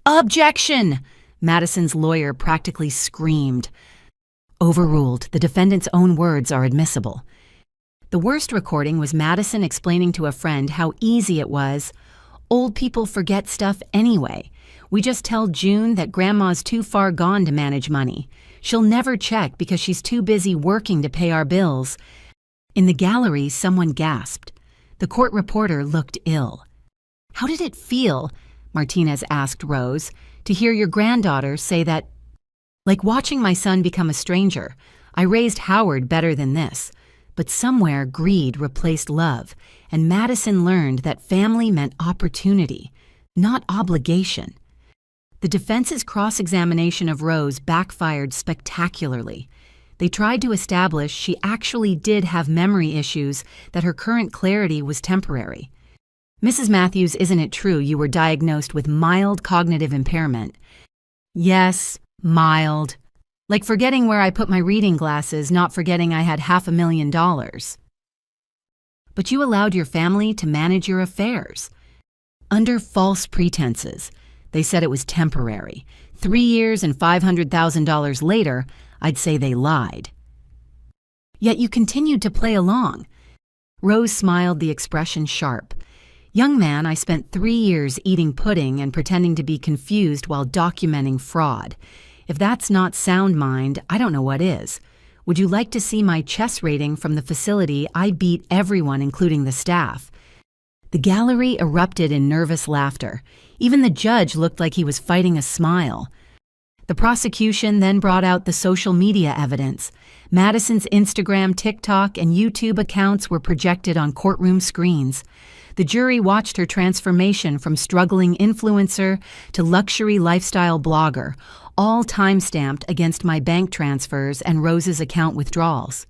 Speaker 1: Objection! Madison's lawyer practically screamed. Overruled. The defendant's own words are admissible. The worst recording was Madison explaining to a friend how easy it was. Old people forget stuff anyway. We just tell June that Grandma's too far gone to manage money. She'll never check because she's too busy working to pay our bills. In the gallery, someone gasped. The court reporter looked ill. How did it feel, Martinez asked Rose, to hear your granddaughter say that? Like watching my son become a stranger. I raised Howard better than this. But somewhere greed replaced love, and Madison learned that family meant opportunity, not obligation. The defense's cross-examination of Rose backfired spectacularly. They tried to establish she actually did have memory issues, that her current clarity was temporary. Mrs. Matthews, isn't it true you were diagnosed with mild cognitive impairment? Yes, mild. Like forgetting where I put my reading glasses, not forgetting I had $500,000. But you allowed your family to manage your affairs. Under false pretenses. They said it was temporary. 3 years and $500,000 later, I'd say they lied. Yet you continued to play along. Rose smiled, the expression sharp. Young man, I spent 3 years eating pudding and pretending to be confused while documenting fraud. If that's not sound mind, I don't know what is. Would you like to see my chess rating from the facility? I beat everyone, including the staff. The gallery erupted in nervous laughter. Even the judge looked like he was fighting a smile. The prosecution then brought out the social media evidence. Madison's Instagram, TikTok, and YouTube accounts were projected on courtroom screens. The jury watched her transformation from struggling influencer to luxury lifestyle blogger, all time-stamped against my bank transfers and Rose's account withdrawals.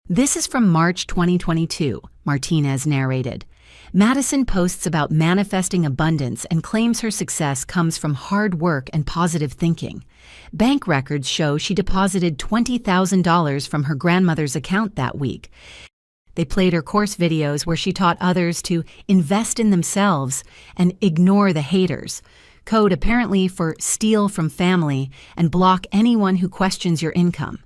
Speaker 1: This is from March 2022, Martinez narrated. Madison posts about manifesting abundance and claims her success comes from hard work and positive thinking. Bank records show she deposited $20,000 from her grandmother's account that week. They played her course videos where she taught others to invest in themselves and ignore the haters. Code apparently for steal from family and block anyone who questions your income.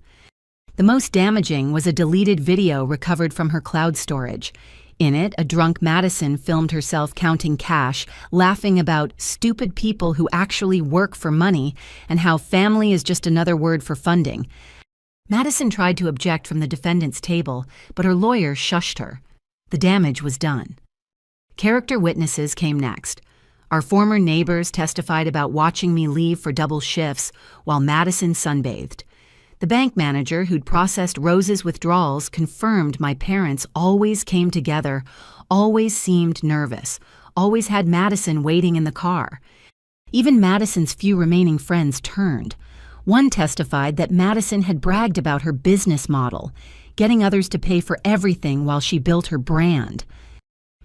Speaker 1: The most damaging was a deleted video recovered from her cloud storage. In it, a drunk Madison filmed herself counting cash, laughing about stupid people who actually work for money and how family is just another word for funding. Madison tried to object from the defendant's table, but her lawyer shushed her. The damage was done. Character witnesses came next. Our former neighbors testified about watching me leave for double shifts while Madison sunbathed. The bank manager who'd processed Rose's withdrawals confirmed my parents always came together, always seemed nervous, always had Madison waiting in the car. Even Madison's few remaining friends turned. One testified that Madison had bragged about her business model, getting others to pay for everything while she built her brand.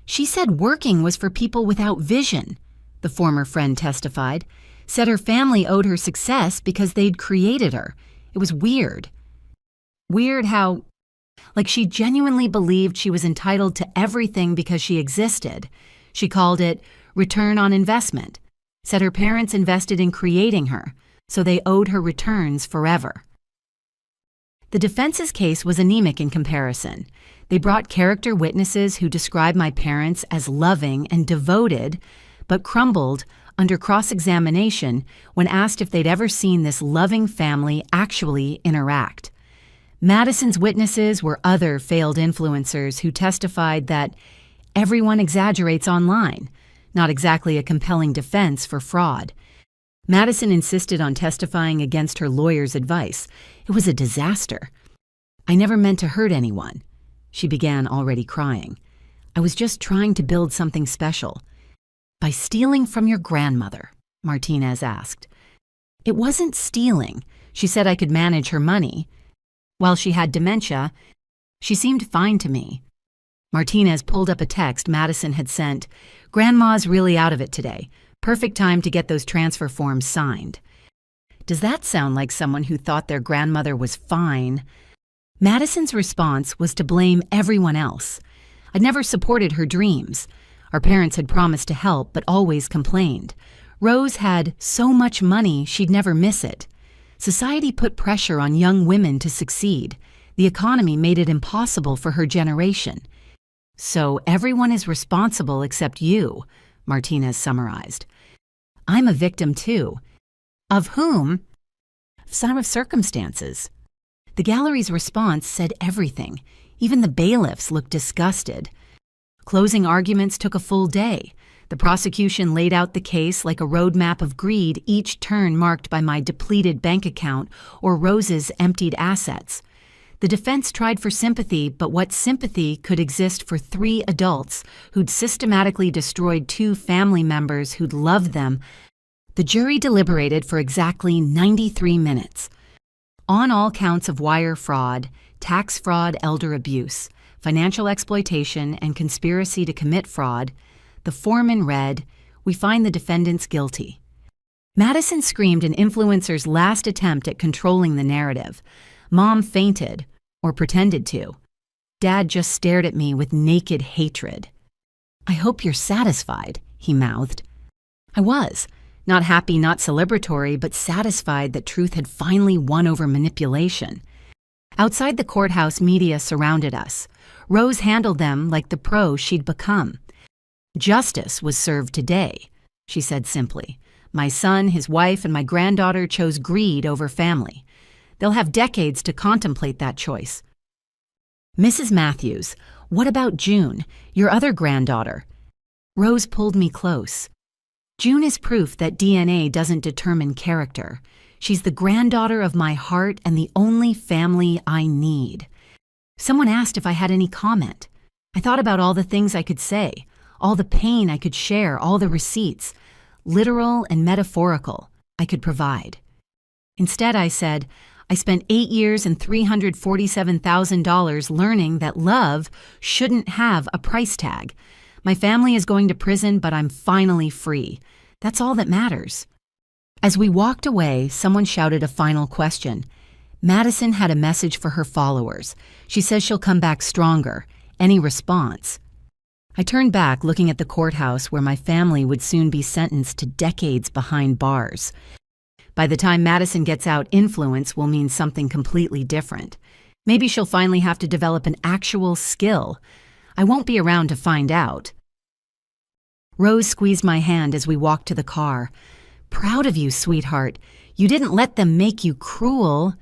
Speaker 1: She said working was for people without vision, the former friend testified, said her family owed her success because they'd created her. It was weird. Weird how, like she genuinely believed she was entitled to everything because she existed. She called it return on investment, said her parents invested in creating her, so they owed her returns forever. The defense's case was anemic in comparison. They brought character witnesses who described my parents as loving and devoted, but crumbled under cross-examination when asked if they'd ever seen this loving family actually interact. Madison's witnesses were other failed influencers who testified that everyone exaggerates online, not exactly a compelling defense for fraud. Madison insisted on testifying against her lawyer's advice. It was a disaster. "I never meant to hurt anyone," she began, already crying. "I was just trying to build something special." "By stealing from your grandmother?" Martinez asked. "It wasn't stealing. She said I could manage her money. While she had dementia, she seemed fine to me." Martinez pulled up a text Madison had sent. "Grandma's really out of it today. Perfect time to get those transfer forms signed." Does that sound like someone who thought their grandmother was fine? Madison's response was to blame everyone else. "I'd never supported her dreams. Our parents had promised to help, but always complained. Rose had so much money she'd never miss it. Society put pressure on young women to succeed. The economy made it impossible for her generation. So everyone is responsible except you," Martinez summarized. "I'm a victim too." "Of whom?" "Some of circumstances." The gallery's response said everything. Even the bailiffs looked disgusted. Closing arguments took a full day. The prosecution laid out the case like a roadmap of greed, each turn marked by my depleted bank account or Rose's emptied assets. The defense tried for sympathy, but what sympathy could exist for 3 adults who'd systematically destroyed 2 family members who'd loved them? The jury deliberated for exactly 93 minutes. On all counts of wire fraud, tax fraud, elder abuse, financial exploitation, and conspiracy to commit fraud, the foreman read, "We find the defendants guilty." Madison screamed an influencer's last attempt at controlling the narrative. Mom fainted, or pretended to. Dad just stared at me with naked hatred. "I hope you're satisfied," he mouthed. I was. Not happy, not celebratory, but satisfied that truth had finally won over manipulation. Outside the courthouse, media surrounded us. Rose handled them like the pro she'd become. "Justice was served today," she said simply. "My son, his wife, and my granddaughter chose greed over family. They'll have decades to contemplate that choice." "Mrs. Matthews, what about June, your other granddaughter?" Rose pulled me close. "June is proof that DNA doesn't determine character. She's the granddaughter of my heart and the only family I need." Someone asked if I had any comment. I thought about all the things I could say, all the pain I could share, all the receipts, literal and metaphorical, I could provide. Instead, I said, "I spent 8 years and $347,000 learning that love shouldn't have a price tag. My family is going to prison, but I'm finally free. That's all that matters." As we walked away, someone shouted a final question. Madison had a message for her followers. She says she'll come back stronger. Any response? I turned back, looking at the courthouse where my family would soon be sentenced to decades behind bars. By the time Madison gets out, influence will mean something completely different. Maybe she'll finally have to develop an actual skill. I won't be around to find out. Rose squeezed my hand as we walked to the car. "Proud of you, sweetheart. You didn't let them make you cruel."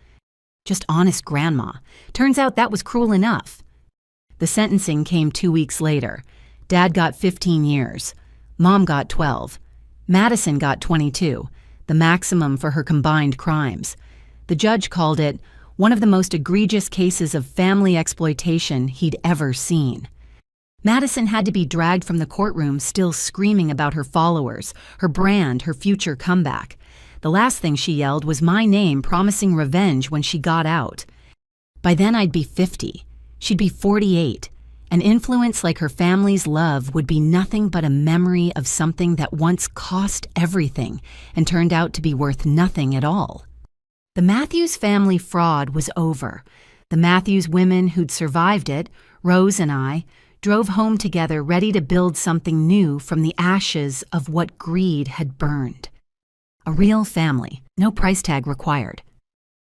Speaker 1: "Just honest grandma. Turns out that was cruel enough." The sentencing came 2 weeks later. Dad got 15 years. Mom got 12. Madison got 22, the maximum for her combined crimes. The judge called it one of the most egregious cases of family exploitation he'd ever seen. Madison had to be dragged from the courtroom still screaming about her followers, her brand, her future comeback. The last thing she yelled was my name, promising revenge when she got out. By then I'd be 50. She'd be 48. An influence like her family's love would be nothing but a memory of something that once cost everything and turned out to be worth nothing at all. The Matthews family fraud was over. The Matthews women who'd survived it, Rose and I, drove home together ready to build something new from the ashes of what greed had burned. A real family, no price tag required.